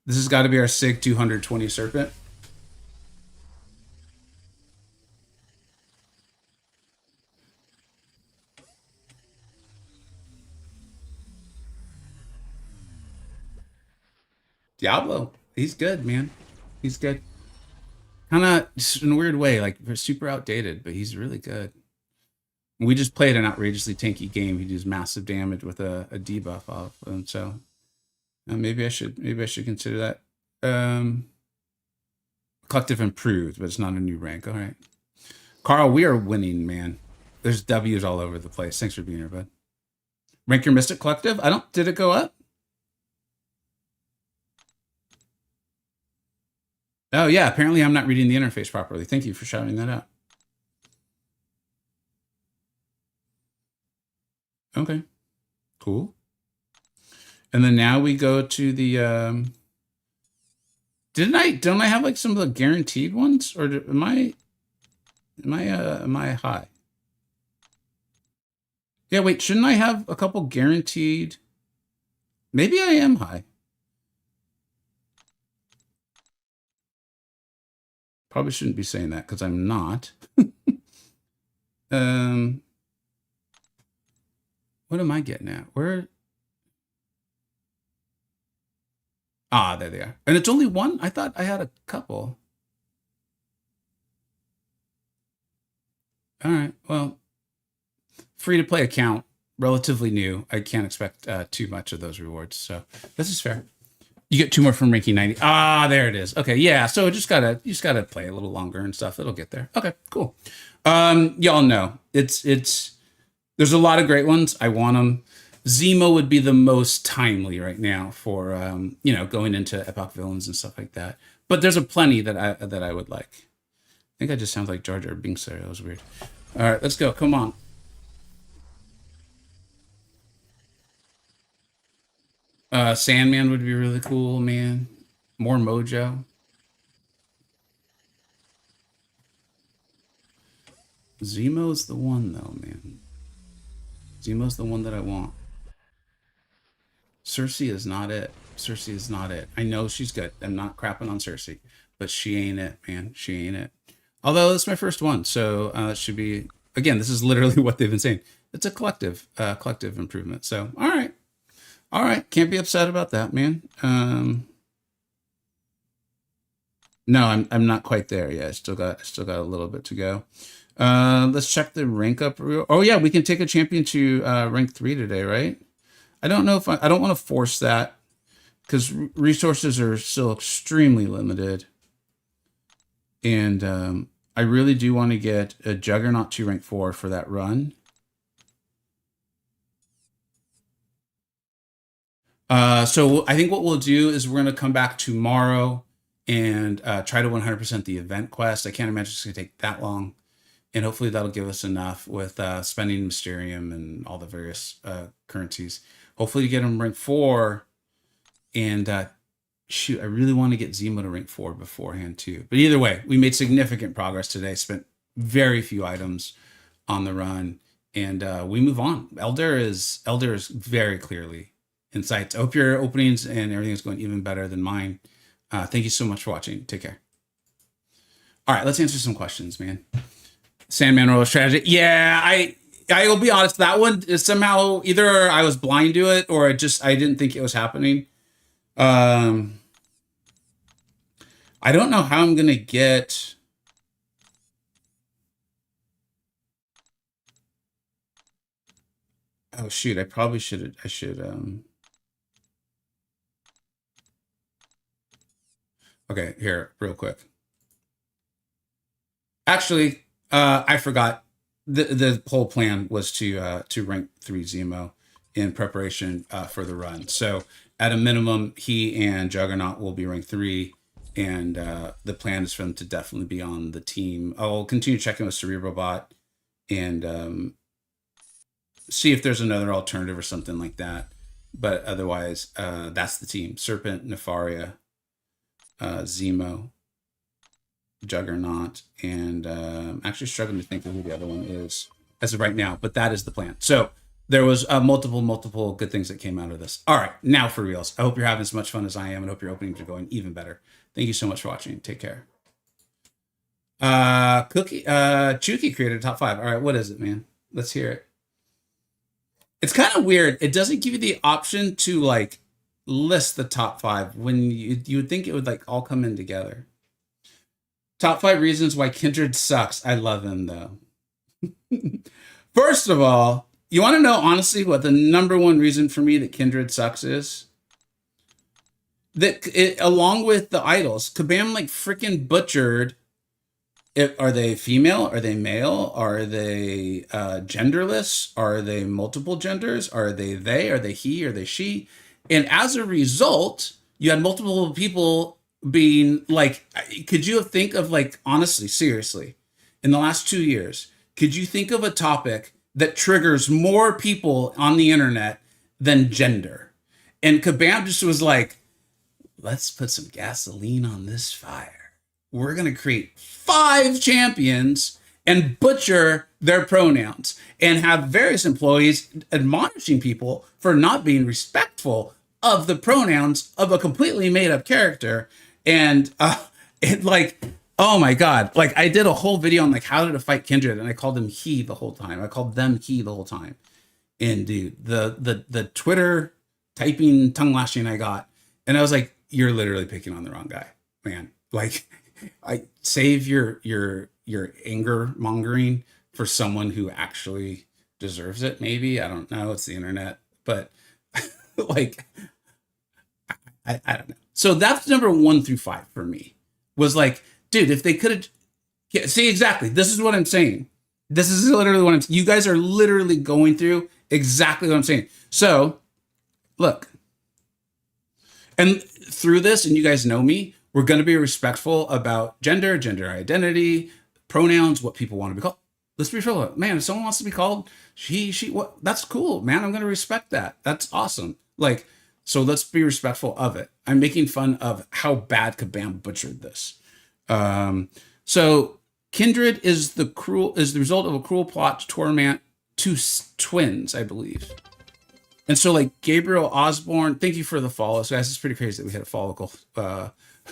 This has got to be our SIG 220 Serpent. Diablo, he's good, man. He's good. Kind of in a weird way, like super outdated, but he's really good. We just played an outrageously tanky game. He does massive damage with a debuff off, and so maybe I should consider that. Collective improved, but it's not a new rank. All right, Carl, we are winning, man. There's W's all over the place. Thanks for being here, bud. Rank your Mystic Collective. Did it go up? Oh yeah, apparently I'm not reading the interface properly. Thank you for shouting that out. Okay, cool. And then now we go to the don't I have like some of the guaranteed ones, or am I high? Yeah, wait, shouldn't I have a couple guaranteed? Maybe I am high. Probably shouldn't be saying that because I'm not. What am I getting at? Where? Ah, there they are. And it's only one? I thought I had a couple. All right. Well, free to play account, relatively new. I can't expect too much of those rewards. So this is fair. You get 2 more from ranking 90. Ah, there it is. Okay, yeah. So you just gotta play a little longer and stuff. It'll get there. Okay, cool. Y'all know it's there's a lot of great ones. I want them. Zemo would be the most timely right now for going into Epoch villains and stuff like that. But there's a plenty that I would like. I think I just sound like Jar Jar Binks there. That was weird. All right, let's go. Come on. Sandman would be really cool, man. More Mojo. Zemo's the one, though, man. Zemo's the one that I want. Cersei is not it. Cersei is not it. I know she's good. I'm not crapping on Cersei, but she ain't it, man. She ain't it. Although it's my first one, so it should be. Again, this is literally what they've been saying. It's a collective improvement. So, all right. Can't be upset about that, man. No, I'm not quite there yet. I still got a little bit to go. Let's check the rank up. Oh yeah, we can take a champion to rank 3 today, right? I don't know if I don't want to force that because resources are still extremely limited, and I really do want to get a Juggernaut to rank 4 for that run. So I think what we'll do is we're going to come back tomorrow and try to 100% the event quest. I can't imagine it's going to take that long. And hopefully that'll give us enough with spending Mysterium and all the various currencies. Hopefully to get him rank 4. And shoot, I really want to get Zemo to rank 4 beforehand too. But either way, we made significant progress today. Spent very few items on the run. And we move on. Elder is very clearly in sight. I hope your openings and everything is going even better than mine. Thank you so much for watching. Take care. All right, let's answer some questions, man. Sandman roller strategy. Yeah, I will be honest. That one is somehow either I was blind to it or I didn't think it was happening. I don't know how I'm gonna get. Oh shoot! I should. Okay, here, real quick. Actually, I forgot. The whole plan was to rank 3 Zemo in preparation for the run. So at a minimum, he and Juggernaut will be ranked 3, and the plan is for them to definitely be on the team. I'll continue checking with Cerebrobot and see if there's another alternative or something like that. But otherwise, that's the team: Serpent, Nefaria, Zemo, Juggernaut, and I'm actually struggling to think of who the other one is as of right now, but that is the plan. So there was multiple good things that came out of this. All right, now for reals. I hope you're having as much fun as I am, and hope your openings are going even better. Thank you so much for watching. Take care. Chuki created a top 5. All right, what is it, man? Let's hear it. It's kind of weird. It doesn't give you the option to like list the top 5 when you would think it would like all come in together. Top 5 reasons why Kindred sucks. I love him though. First of all, you want to know honestly what the number 1 reason for me that Kindred sucks is? That along with the idols, Kabam like freaking butchered. Are they female? Are they male? Are they genderless? Are they multiple genders? Are they? Are they he? Are they she? And as a result, you had multiple people being like, could you think of like, honestly, seriously, in the last 2 years, could you think of a topic that triggers more people on the internet than gender? And Kabam just was like, let's put some gasoline on this fire. We're going to create 5 champions and butcher their pronouns and have various employees admonishing people for not being respectful of the pronouns of a completely made up character. And it like, oh my God, like I did a whole video on like how to fight Kindred, and I called him he the whole time. I called them he the whole time. And dude, the Twitter typing tongue lashing I got, and I was like, you're literally picking on the wrong guy, man. Like, I save your anger mongering for someone who actually deserves it. Maybe, I don't know. It's the internet, but like, I don't know. So that's number 1 through 5 for me. Was like, dude, if they could have, see, exactly. This is what I'm saying. This is literally what you guys are literally going through exactly what I'm saying. So look, and through this, and you guys know me, we're going to be respectful about gender identity, pronouns, what people want to be called. Let's be real. Man, if someone wants to be called she, what, that's cool, man. I'm going to respect that. That's awesome. Like, So let's be respectful of it. I'm making fun of how bad Kabam butchered this. So Kindred is the result of a cruel plot to torment two twins, I believe. And so like Gabriel Osborne, thank you for the follow. So guys, it's pretty crazy that we hit a follicle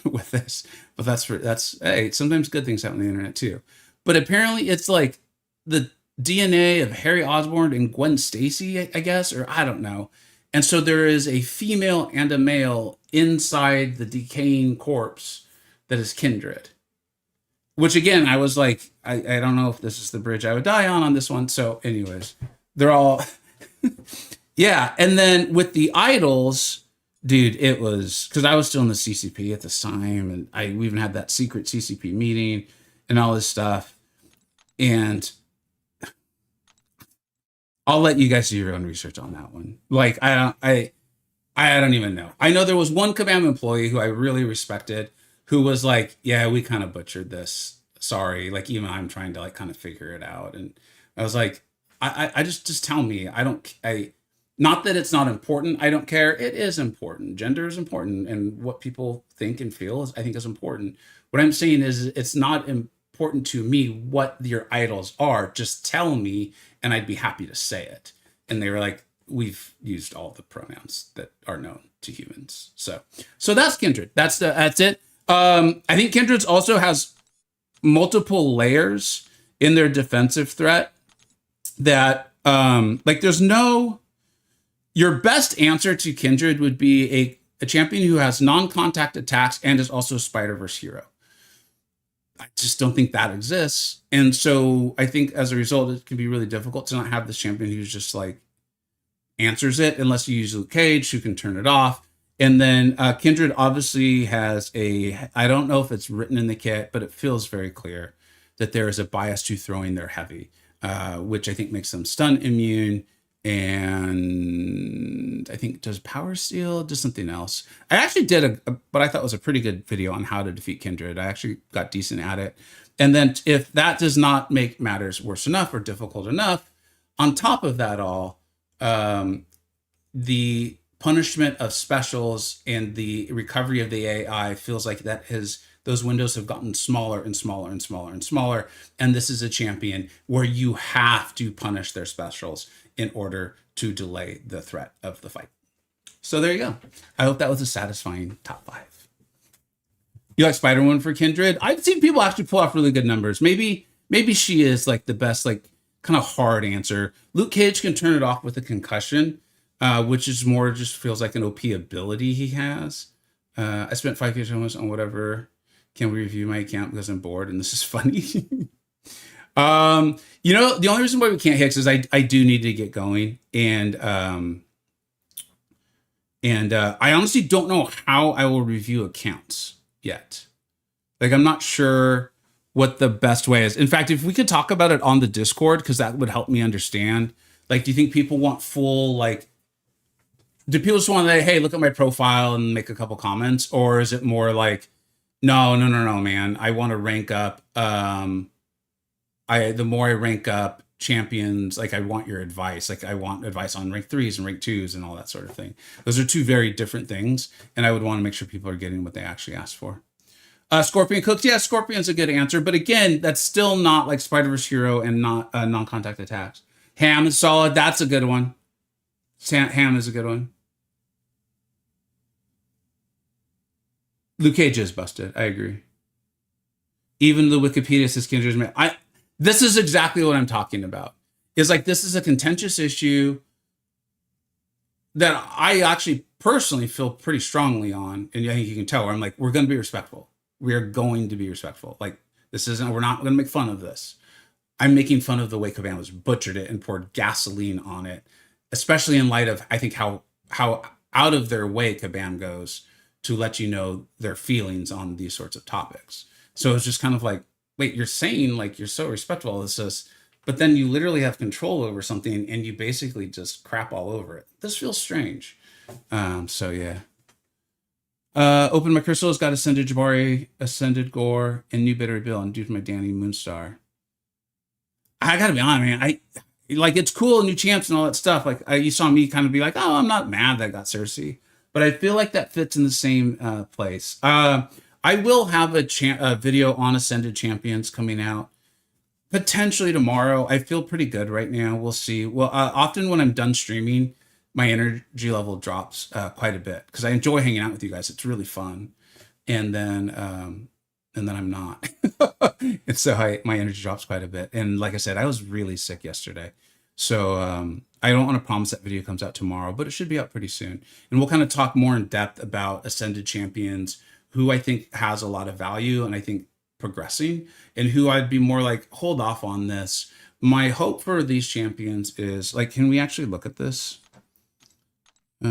with this, but that's hey, sometimes good things happen on the internet too. But apparently it's like the DNA of Harry Osborn and Gwen Stacy, I guess, or I don't know. And so there is a female and a male inside the decaying corpse that is Kindred. Which again, I was like, I don't know if this is the bridge I would die on this one. So anyways, they're all, yeah. And then with the idols, dude, it was, because I was still in the CCP at this time. And we even had that secret CCP meeting and all this stuff. And I'll let you guys do your own research on that one. Like, I don't even know. I know there was one Kabam employee who I really respected who was like, yeah, we kind of butchered this. Sorry. Like, even I'm trying to like kind of figure it out. And I was like, I just tell me, not that it's not important. I don't care. It is important. Gender is important. And what people think and feel I think is important. What I'm saying is it's not important to me what your idols are. Just tell me and I'd be happy to say it. And they were like, we've used all the pronouns that are known to humans. So that's Kindred. That's it. I think Kindred's also has multiple layers in their defensive threat that, like there's no, your best answer to Kindred would be a champion who has non-contact attacks and is also a Spider-Verse hero. I just don't think that exists. And so I think as a result, it can be really difficult to not have this champion who's just like answers it unless you use Luke Cage, who can turn it off. And then Kindred obviously has I don't know if it's written in the kit, but it feels very clear that there is a bias to throwing their heavy, which I think makes them stun immune. And I think does Power Steal, does something else. I actually did what I thought was a pretty good video on how to defeat Kindred. I actually got decent at it. And then if that does not make matters worse enough or difficult enough, on top of that all, the punishment of specials and the recovery of the AI feels like those windows have gotten smaller and smaller and smaller and smaller. And this is a champion where you have to punish their specials in order to delay the threat of the fight. So there you go. I hope that was a satisfying top 5. You like Spider-Gwen for Kindred? I've seen people actually pull off really good numbers. Maybe she is like the best, like kind of hard answer. Luke Cage can turn it off with a concussion, which is more just feels like an OP ability he has. I spent 5 years on whatever. Can we review my account because I'm bored and this is funny? The only reason why we can't Hicks is I do need to get going. And I honestly don't know how I will review accounts yet. Like, I'm not sure what the best way is. In fact, if we could talk about it on the Discord, because that would help me understand. Like, do you think people want full, like, do people just want to, hey, look at my profile and make a couple comments? Or is it more like, no, man, I want to rank up. The more I rank up champions, like I want your advice. Like I want advice on rank 3s and rank 2s and all that sort of thing. Those are two very different things. And I would want to make sure people are getting what they actually asked for. Scorpion Cooks. Yeah, Scorpion's a good answer. But again, that's still not like Spider-Verse hero and not non-contact attacks. Ham is solid. That's a good one. Ham is a good one. Luke Cage is busted. I agree. Even the Wikipedia says Kindred's man. This is exactly what I'm talking about. It's like, this is a contentious issue that I actually personally feel pretty strongly on. And I think you can tell where I'm like, we're going to be respectful. We are going to be respectful. Like, we're not going to make fun of this. I'm making fun of the way Kabam has butchered it and poured gasoline on it, especially in light of, I think, how out of their way Kabam goes to let you know their feelings on these sorts of topics. So it's just kind of like, wait, you're saying like you're so respectful of this, but then you literally have control over something and you basically just crap all over it. This feels strange. So yeah. Open my crystals, got Ascended Jabari, Ascended Gore, and New Bitter Bill, and due to my Danny Moonstar. I gotta be honest, man. Like, it's cool, new champs and all that stuff. Like, you saw me kind of be like, oh, I'm not mad that I got Cersei. but I feel like that fits in the same place. I will have a video on Ascended Champions coming out potentially tomorrow. I feel pretty good right now. We'll see. Well, often when I'm done streaming, my energy level drops quite a bit because I enjoy hanging out with you guys. It's really fun, and then I'm not, and so my energy drops quite a bit. And like I said, I was really sick yesterday, so I don't want to promise that video comes out tomorrow, but it should be out pretty soon. And we'll kind of talk more in depth about Ascended Champions, who I think has a lot of value and I think progressing, and who I'd be more like, hold off on this. My hope for these champions is like, can we actually look at this? It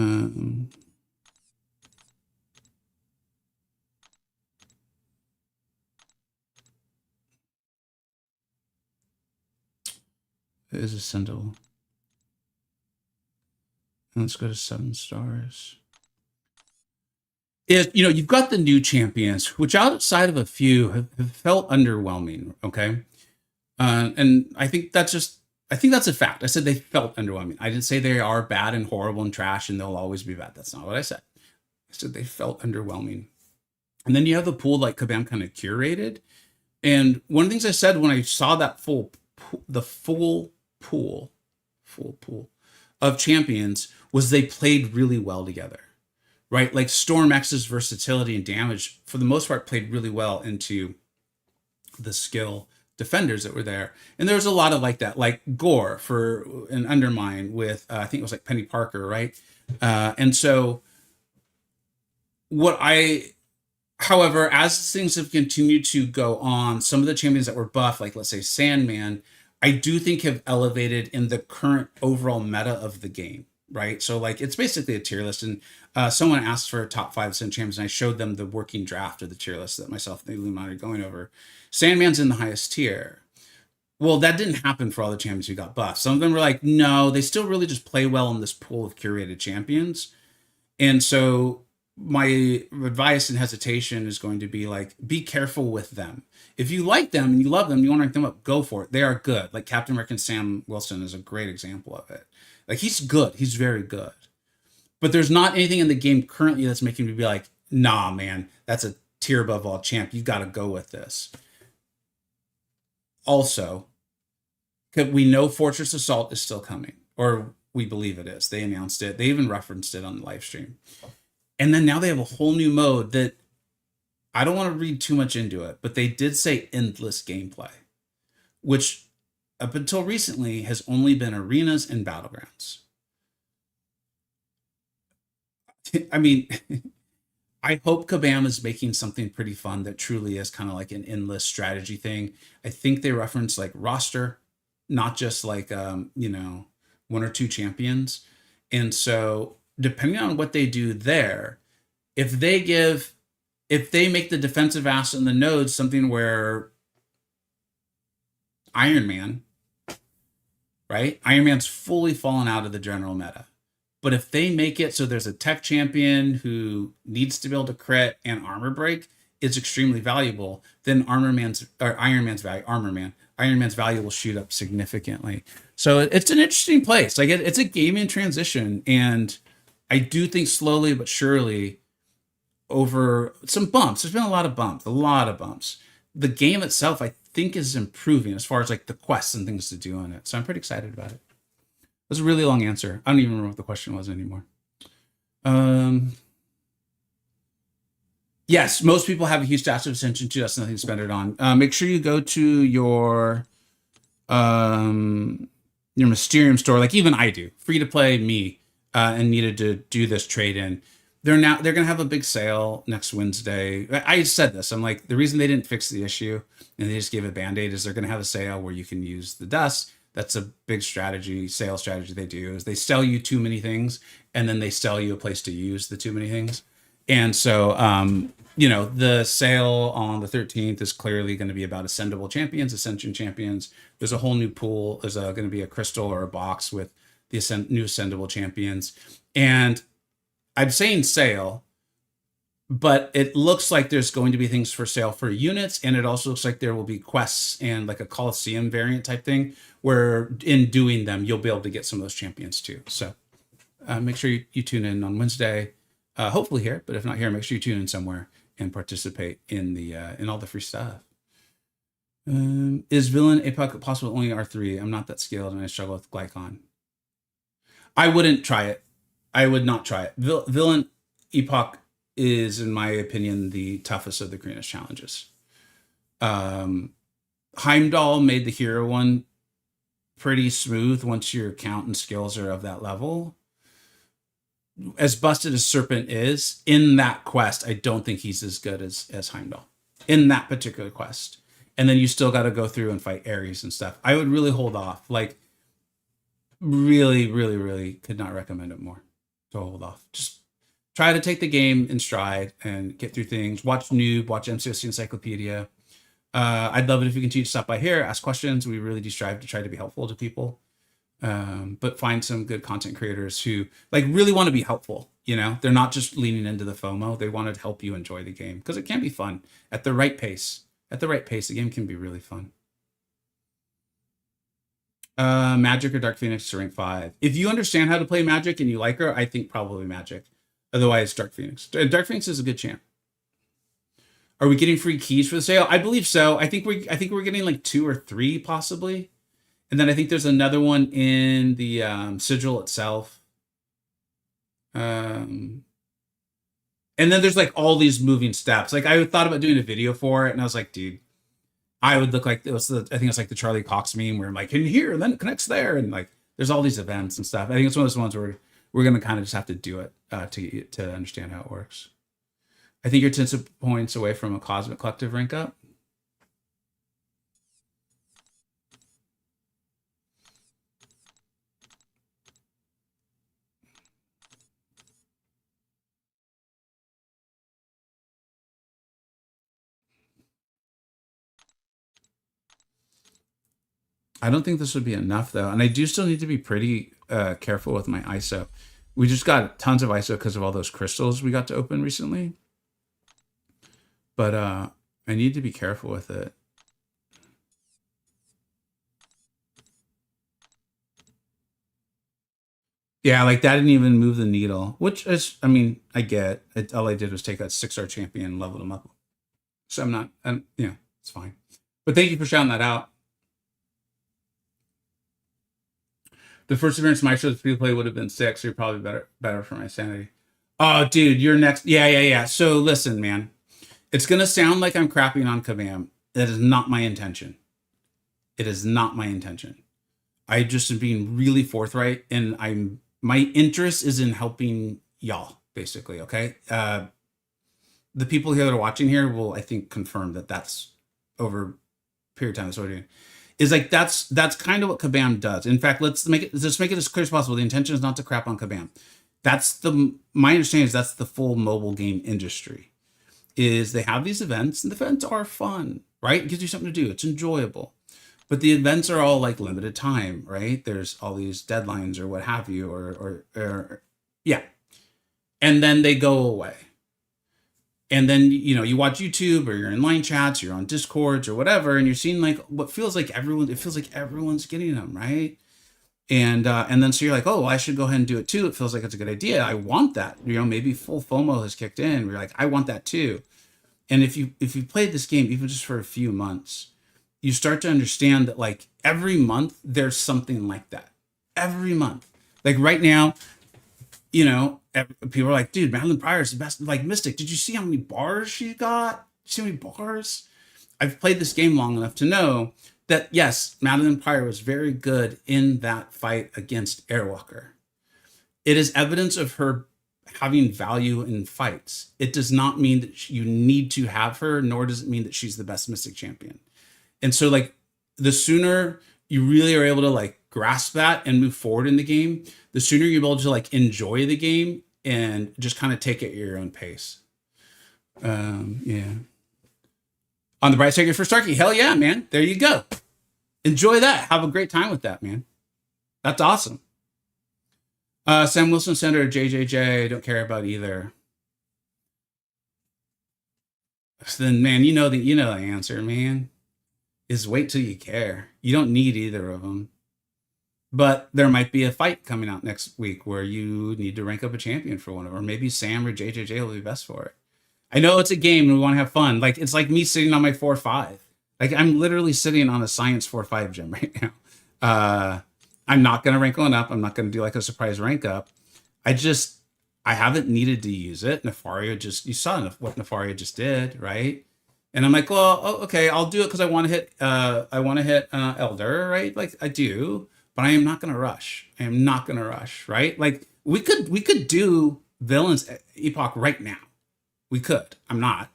is a Sentinel. And let's go to 7 stars. You've got the new champions, which outside of a few have felt underwhelming. Okay. And I think that's a fact. I said they felt underwhelming. I didn't say they are bad and horrible and trash and they'll always be bad. That's not what I said. I said they felt underwhelming. And then you have the pool like Kabam kind of curated. And one of the things I said when I saw that full pool of champions was they played really well together, right? Like Storm X's versatility and damage for the most part played really well into the skill defenders that were there. And there was a lot of like that, like Gore for an Undermine with, I think it was like Penny Parker, right? And so however, as things have continued to go on, some of the champions that were buffed, like let's say Sandman, I do think have elevated in the current overall meta of the game, right? So like it's basically a tier list, and someone asked for a top 5 Ascent champions, and I showed them the working draft of the tier list that myself and Illuminati are going over. Sandman's in the highest tier. Well, that didn't happen for all the champions who got buffed. Some of them were like, no, they still really just play well in this pool of curated champions. And so my advice and hesitation is going to be like, be careful with them. If you like them and you love them, you want to rank them up, go for it. They are good. Like Captain America Sam Wilson is a great example of it. Like he's good. He's very good. But there's not anything in the game currently that's making me be like, nah, man, that's a tier above all champ. You've got to go with this. Also, we know Fortress Assault is still coming, or we believe it is. They announced it. They even referenced it on the live stream. And then now they have a whole new mode that I don't want to read too much into it, but they did say endless gameplay, which up until recently has only been arenas and battlegrounds. I mean, I hope Kabam is making something pretty fun that truly is kind of like an endless strategy thing. I think they reference like roster, not just like, 1 or 2 champions. And so depending on what they do there, if they make the defensive asset and the nodes something where Iron Man, right? Iron Man's fully fallen out of the general meta. But if they make it so there's a tech champion who needs to be able to crit and armor break, it's extremely valuable, then Iron Man's value will shoot up significantly. So it's an interesting place. Like it's a game in transition. And I do think slowly but surely over some bumps, there's been a lot of bumps. The game itself, I think, is improving as far as like the quests and things to do on it. So I'm pretty excited about it. It was a really long answer. I don't even remember what the question was anymore. Yes, most people have a huge stash of Ascension too. That's nothing to spend it on. Make sure you go to your Mysterium store, like even I do. Free to play me, and needed to do this trade in. They're gonna have a big sale next Wednesday. I said this. I'm like, the reason they didn't fix the issue and they just gave a band-aid is they're gonna have a sale where you can use the dust. That's a big sales strategy they do, is they sell you too many things and then they sell you a place to use the too many things. And so, the sale on the 13th is clearly going to be about Ascendable champions, Ascension champions. There's a whole new pool. There's going to be a crystal or a box with the new Ascendable champions. And I'm saying sale, but it looks like there's going to be things for sale for units, and it also looks like there will be quests and like a Coliseum variant type thing where in doing them, you'll be able to get some of those champions too. So make sure you tune in on Wednesday. Hopefully here, but if not here, make sure you tune in somewhere and participate in the in all the free stuff. Is villain APOC possible only R3? I'm not that skilled and I struggle with Glycon. I wouldn't try it. I would not try it. Villain Epoch is, in my opinion, the toughest of the greenest challenges. Heimdall made the hero one pretty smooth once your count and skills are of that level. As busted as Serpent is, in that quest, I don't think he's as good as Heimdall. In that particular quest. And then you still got to go through and fight Ares and stuff. I would really hold off. Like, really, really, really could not recommend it more. To hold off. Just try to take the game in stride and get through things. Watch Noob, watch MCoC Encyclopedia. I'd love it if you continue to stop by here, ask questions. We really do strive to try to be helpful to people. But find some good content creators who like really want to be helpful. You know, they're not just leaning into the FOMO. They want to help you enjoy the game because it can be fun at the right pace. At the right pace, the game can be really fun. Magic or Dark Phoenix to rank 5. If you understand how to play Magic and you like her, I think probably Magic. Otherwise, Dark Phoenix. Dark Phoenix is a good champ. Are we getting free keys for the sale? I believe so. I think we're getting like 2 or 3 possibly. And then I think there's another one in the sigil itself. And then there's like all these moving steps. Like I thought about doing a video for it, and I was like, dude, I would look like I think it's like the Charlie Cox meme where I'm like in here and then it connects there, and like there's all these events and stuff. I think it's one of those ones where we're gonna kind of just have to do it to understand how it works. I think you're 10 points away from a Cosmic Collective rank up. I don't think this would be enough though. And I do still need to be pretty careful with my ISO. We just got tons of ISO because of all those crystals we got to open recently. But I need to be careful with it. Yeah, like that didn't even move the needle, which is, I mean, I get it. All I did was take that 6-star champion and level him up. So I'm not, yeah, it's fine. But thank you for shouting that out. The first appearance of my show free play would have been 6, so you're probably better for my sanity. Oh, dude, you're next. Yeah. So listen, man. It's going to sound like I'm crapping on Kabam. That is not my intention. It is not my intention. I just am being really forthright, and my interest is in helping y'all, basically, okay? The people here that are watching here will, I think, confirm that that's over a period of time that's what we're doing. Is like that's kind of what Kabam does. In fact, let's make it as clear as possible. The intention is not to crap on Kabam. My understanding is that's the full mobile game industry. Is they have these events, and the events are fun, right? It gives you something to do. It's enjoyable. But the events are all like limited time, right? There's all these deadlines or what have you, or yeah. And then they go away. And then, you know, you watch YouTube or you're in line chats, you're on Discords or whatever, and you're seeing like what feels like everyone's getting them, right? And then so you're like, oh, well, I should go ahead and do it too. It feels like it's a good idea. I want that. You know, maybe full FOMO has kicked in. We're like, I want that too. And if you played this game, even just for a few months, you start to understand that like every month there's something like that. Every month. Like right now, you know, people are like, dude, Madeline Pryor is the best. Like Mystic, did you see how many bars she got? Did you see how many bars? I've played this game long enough to know that, yes, Madeline Pryor was very good in that fight against Airwalker. It is evidence of her having value in fights. It does not mean that you need to have her, nor does it mean that she's the best Mystic champion. And so, like, the sooner you really are able to, like, grasp that and move forward in the game, the sooner you're able to, like, enjoy the game and just kind of take it at your own pace. Yeah. On the bright side for Starkey, hell yeah, man. There you go. Enjoy that. Have a great time with that, man. That's awesome. Sam Wilson, Senator JJJ, don't care about either. So then, man, you know the answer, man. Is wait till you care. You don't need either of them. But there might be a fight coming out next week where you need to rank up a champion for one of them, or maybe Sam or JJJ will be best for it. I know it's a game and we want to have fun. Like, it's like me sitting on my 4-5. Like, I'm literally sitting on a science 4-5 gym right now. I'm not going to rank one up. I'm not going to do like a surprise rank up. I haven't needed to use it. Nefaria you saw what Nefaria just did, right? And I'm like, well, okay, I'll do it because I want to hit Elder, right? Like I do, but I am not going to rush. I am not going to rush, right? Like we could do Villains Epoch right now. We could. I'm not,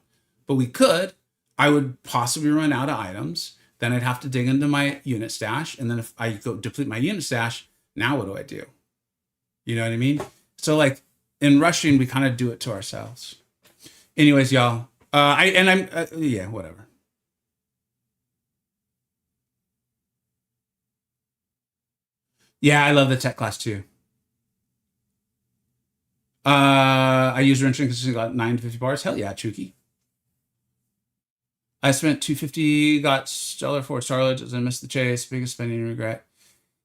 but we could. I would possibly run out of items. Then I'd have to dig into my unit stash. And then if I go deplete my unit stash, now what do I do? You know what I mean? So like in rushing, we kind of do it to ourselves. Anyways, y'all. Yeah, whatever. Yeah, I love the tech class too. I use wrenching because I got 9 to 50 bars. Hell yeah, Chuki. I spent 250, got Stellar 4 Starlets as I missed the chase. Biggest spending regret.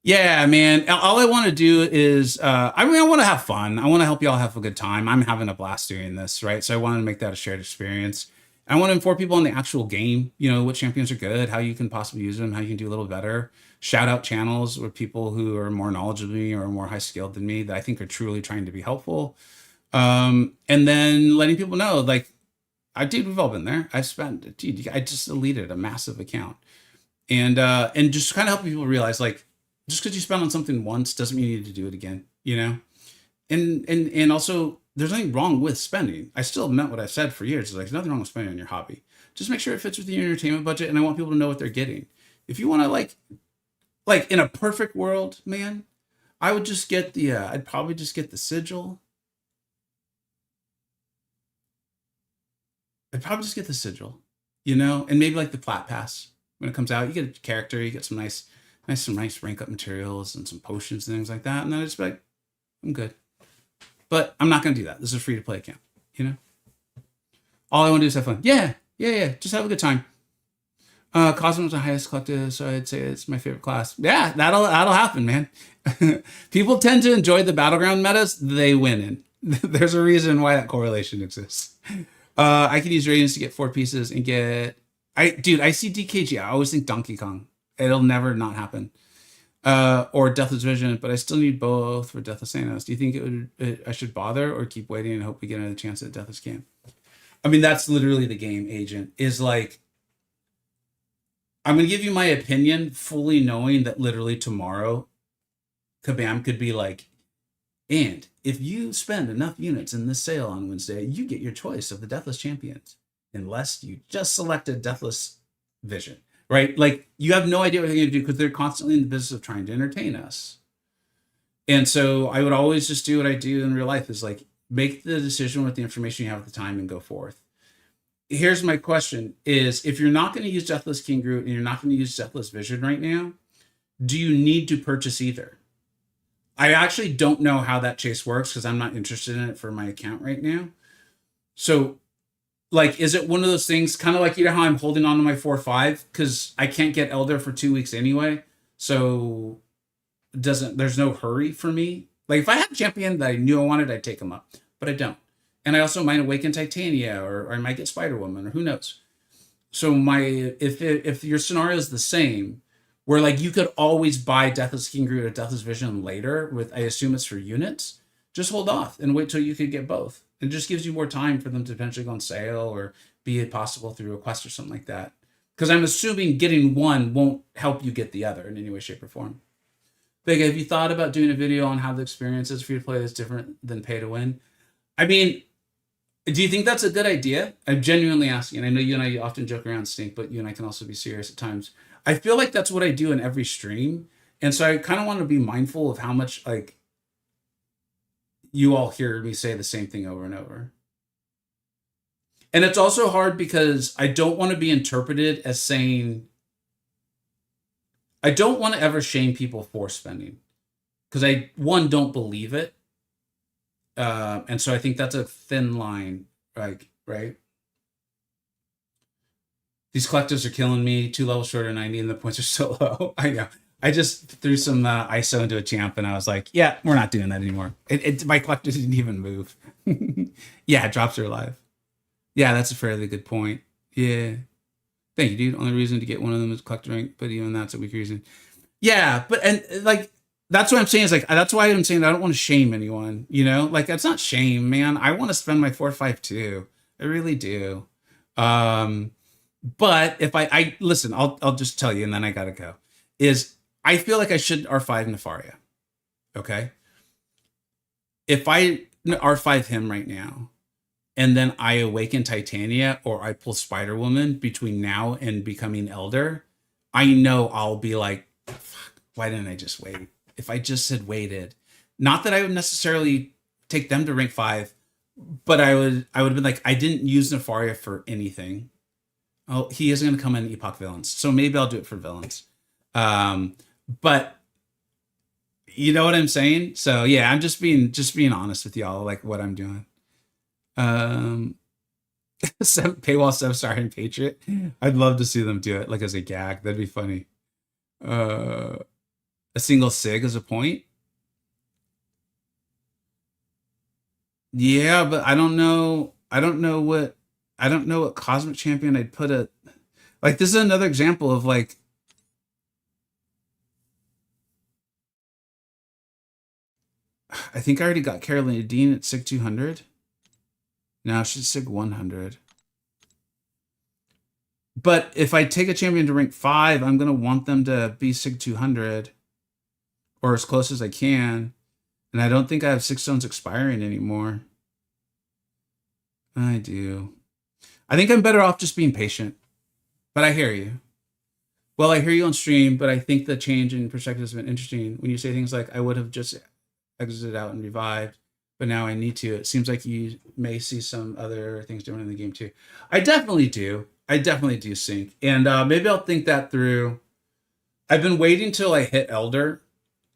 Yeah, man. All I want to do is, I want to have fun. I want to help y'all have a good time. I'm having a blast doing this, right? So I wanted to make that a shared experience. I want to inform people on the actual game, you know, what champions are good, how you can possibly use them, how you can do a little better. Shout out channels with people who are more knowledgeable than me or more high skilled than me that I think are truly trying to be helpful. And then letting people know, like, we've all been there. I just deleted a massive account. And just kind of help people realize, like, just because you spend on something once doesn't mean you need to do it again, you know? And also, there's nothing wrong with spending. I still meant what I've said for years. It's like, there's nothing wrong with spending on your hobby. Just make sure it fits with your entertainment budget, and I want people to know what they're getting. If you want to, like in a perfect world, man, I would just get I'd probably just get the sigil. I'd probably just get the sigil, you know, and maybe like the plat pass when it comes out. You get a character, you get some nice rank up materials and some potions and things like that, and then I just be like, I'm good. But I'm not gonna do that. This is a free to play account, you know. All I want to do is have fun. Yeah. Just have a good time. Cosmo's the highest collective, so I'd say it's my favorite class. Yeah, that'll happen, man. People tend to enjoy the battleground metas they win in. There's a reason why that correlation exists. I could use radiance to get 4 pieces and get. I see DKG. I always think Donkey Kong. It'll never not happen. Or Deathless Vision, but I still need both for Deathless Thanos. Do you think I should bother or keep waiting and hope we get another chance at Deathless Camp? I mean, that's literally the game, Agent. Is like, I'm going to give you my opinion, fully knowing that literally tomorrow, Kabam could be like, and if you spend enough units in this sale on Wednesday, you get your choice of the Deathless Champions, unless you just selected Deathless Vision, right? Like, you have no idea what they're going to do because they're constantly in the business of trying to entertain us. And so I would always just do what I do in real life, is like, make the decision with the information you have at the time and go forth. Here's my question is, if you're not going to use Deathless King Groot and you're not going to use Deathless Vision right now, do you need to purchase either? I actually don't know how that chase works because I'm not interested in it for my account right now. So, like, is it one of those things, kind of like, you know how I'm holding on to my 4-5 because I can't get Elder for 2 weeks anyway? So there's no hurry for me. Like, if I had a champion that I knew I wanted, I'd take him up, but I don't. And I also might awaken Titania, or I might get Spider-Woman, or who knows. So if your scenario is the same, where like you could always buy Deathless King Groot or Deathless Vision later, with, I assume it's for units, just hold off and wait till you could get both. It just gives you more time for them to eventually go on sale or be possible through a quest or something like that. Because I'm assuming getting one won't help you get the other in any way, shape, or form. Vega, have you thought about doing a video on how the experience is free to play is different than pay to win? I mean, do you think that's a good idea? I'm genuinely asking. I know you and I often joke around, Stink, but you and I can also be serious at times. I feel like that's what I do in every stream. And so I kind of want to be mindful of how much, like, you all hear me say the same thing over and over. And it's also hard because I don't want to be interpreted as saying, I don't want to ever shame people for spending. Because I, one, don't believe it. And so I think that's a thin line, like, right? These collectives are killing me. 2 levels short of 90 and the points are so low. I know. I just threw some ISO into a champ, and I was like, yeah, we're not doing that anymore. My collector didn't even move. Yeah, drops are alive. Yeah, that's a fairly good point. Yeah. Thank you, dude. Only reason to get one of them is collector rank, but even that's a weak reason. Yeah, but and like that's what I'm saying is like that's why I'm saying I don't want to shame anyone, you know? Like that's not shame, man. I want to spend my 4-5 too. I really do. Um but if I listen, I'll just tell you and then I gotta go. Is I feel like I should R5 Nefaria. Okay. If I R5 him right now, and then I awaken Titania or I pull Spider Woman between now and becoming Elder, I know I'll be like, fuck, why didn't I just wait? If I just had waited, not that I would necessarily take them to rank 5, but I would have been like, I didn't use Nefaria for anything. Oh, he is going to come in Epoch villains, so maybe I'll do it for villains. But you know what I'm saying? So yeah, I'm just being honest with y'all, like what I'm doing. Paywall 7-star and Patriot. I'd love to see them do it like as a gag. That'd be funny. A single sig as a point. Yeah, but I don't know what Cosmic Champion I'd put a like. This is another example of like. I think I already got Carolina Dean at SIG 200. Now she's SIG 100. But if I take a champion to rank 5, I'm going to want them to be SIG 200 or as close as I can. And I don't think I have 6 stones expiring anymore. I do. I think I'm better off just being patient. But I hear you. Well, I hear you on stream, but I think the change in perspective has been interesting. When you say things like, I would have just exited out and revived, but now I need to. It seems like you may see some other things doing in the game too. I definitely do. Sync. And maybe I'll think that through. I've been waiting till I hit Elder,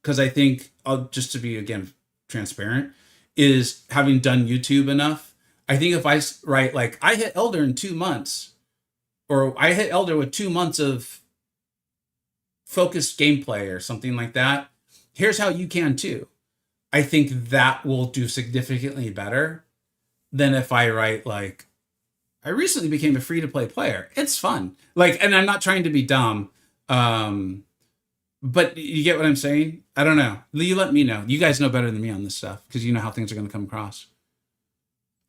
because I think, just to be, again, transparent, is having done YouTube enough. I think if I write, like, I hit Elder in 2 months, or I hit Elder with 2 months of focused gameplay or something like that, here's how you can too. I think that will do significantly better than if I write, like, I recently became a free-to-play player. It's fun. Like, and I'm not trying to be dumb. But you get what I'm saying? I don't know. You let me know. You guys know better than me on this stuff because you know how things are going to come across.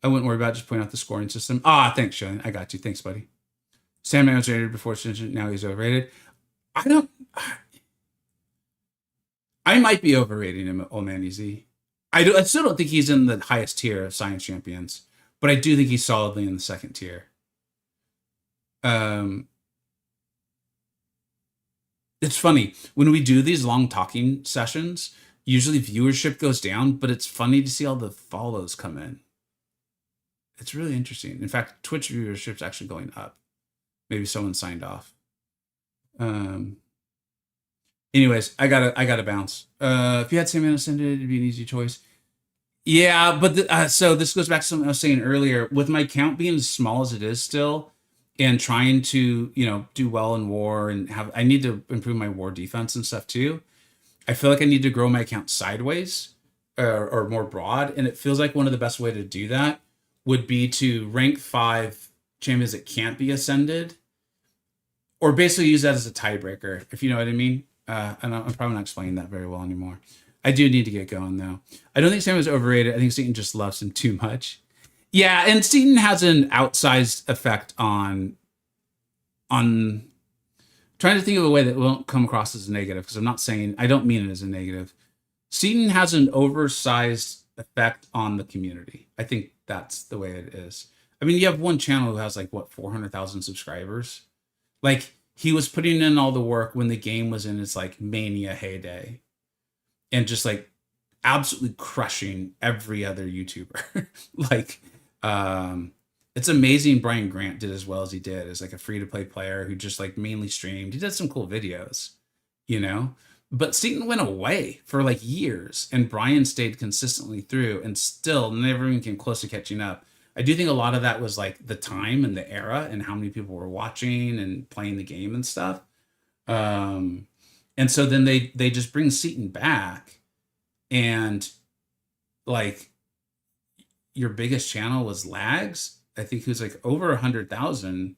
I wouldn't worry about it. Just point out the scoring system. Thanks, Sean. I got you. Thanks, buddy. Sandman was rated before Sinister. Now he's overrated. I might be overrating him, Old Man Easy. I still don't think he's in the highest tier of Science Champions, but I do think he's solidly in the second tier. It's funny when we do these long talking sessions, usually viewership goes down, but it's funny to see all the follows come in. It's really interesting. In fact, Twitch viewership's actually going up. Maybe someone signed off. Anyways, I gotta bounce. If you had Sam Ascended, it'd be an easy choice. Yeah, but so this goes back to something I was saying earlier. With my count being as small as it is still, and trying to, do well in war and I need to improve my war defense and stuff too. I feel like I need to grow my account sideways or more broad. And it feels like one of the best way to do that would be to rank 5 champions that can't be ascended, or basically use that as a tiebreaker, if you know what I mean. And I'm probably not explaining that very well anymore. I do need to get going though. I don't think Sam is overrated. I think Seaton just loves him too much. Yeah, and Seaton has an outsized effect on trying to think of a way that won't come across as a negative, because I don't mean it as a negative. Seaton has an oversized effect on the community. I think that's the way it is. I mean, you have one channel who has 400,000 subscribers. Like, he was putting in all the work when the game was in its mania heyday, and just absolutely crushing every other YouTuber. It's amazing Brian Grant did as well as he did as a free-to-play player who just mainly streamed. He did some cool videos, but Seaton went away for years, and Brian stayed consistently through and still never even came close to catching up. I do think a lot of that was the time and the era and how many people were watching and playing the game and stuff. And And so then they just bring Seaton back, and like your biggest channel was Lags. I think he was like over 100,000,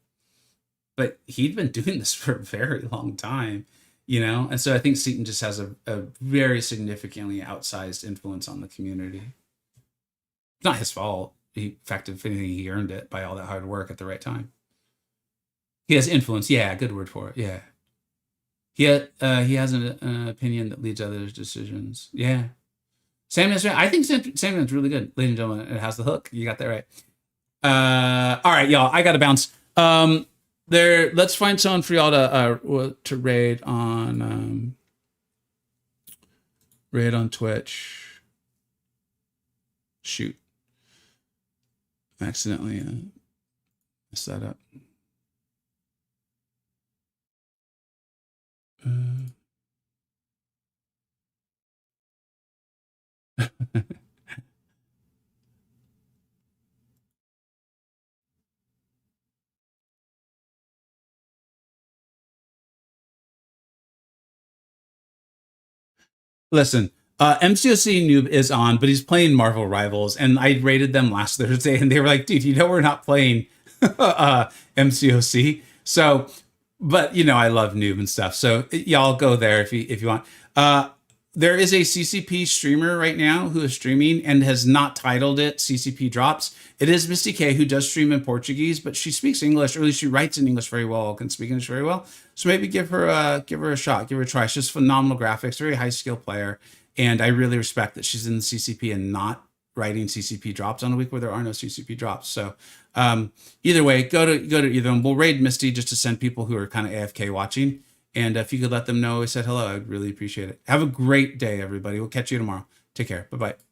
but he'd been doing this for a very long time, you know? And so I think Seaton just has a very significantly outsized influence on the community. It's not his fault. In fact, if anything, he earned it by all that hard work at the right time. He has influence. Yeah, good word for it. Yeah. He has an opinion that leads others' decisions. Yeah. I think Sandman's really good, ladies and gentlemen. It has the hook. You got that right. All right, y'all. I got to bounce. Let's find someone for y'all to raid on Twitch. Shoot. I accidentally messed that up. Listen, MCoC Noob is on, but he's playing Marvel Rivals, and I rated them last Thursday, and they were like, dude, you know we're not playing MCoC. So, but, you know, I love Noob and stuff, so y'all go there if you want. There is a CCP streamer right now who is streaming and has not titled it CCP Drops. It is Misty K, who does stream in Portuguese, but she speaks English, or at least she writes in English very well, can speak English very well. So maybe give her a shot, give her a try. She's phenomenal graphics, very high skill player, and I really respect that she's in the CCP and not writing CCP Drops on a week where there are no CCP Drops. So either way, go to either of them. We'll raid Misty just to send people who are kind of AFK watching. And if you could let them know I said hello, I'd really appreciate it. Have a great day, everybody. We'll catch you tomorrow. Take care. Bye-bye.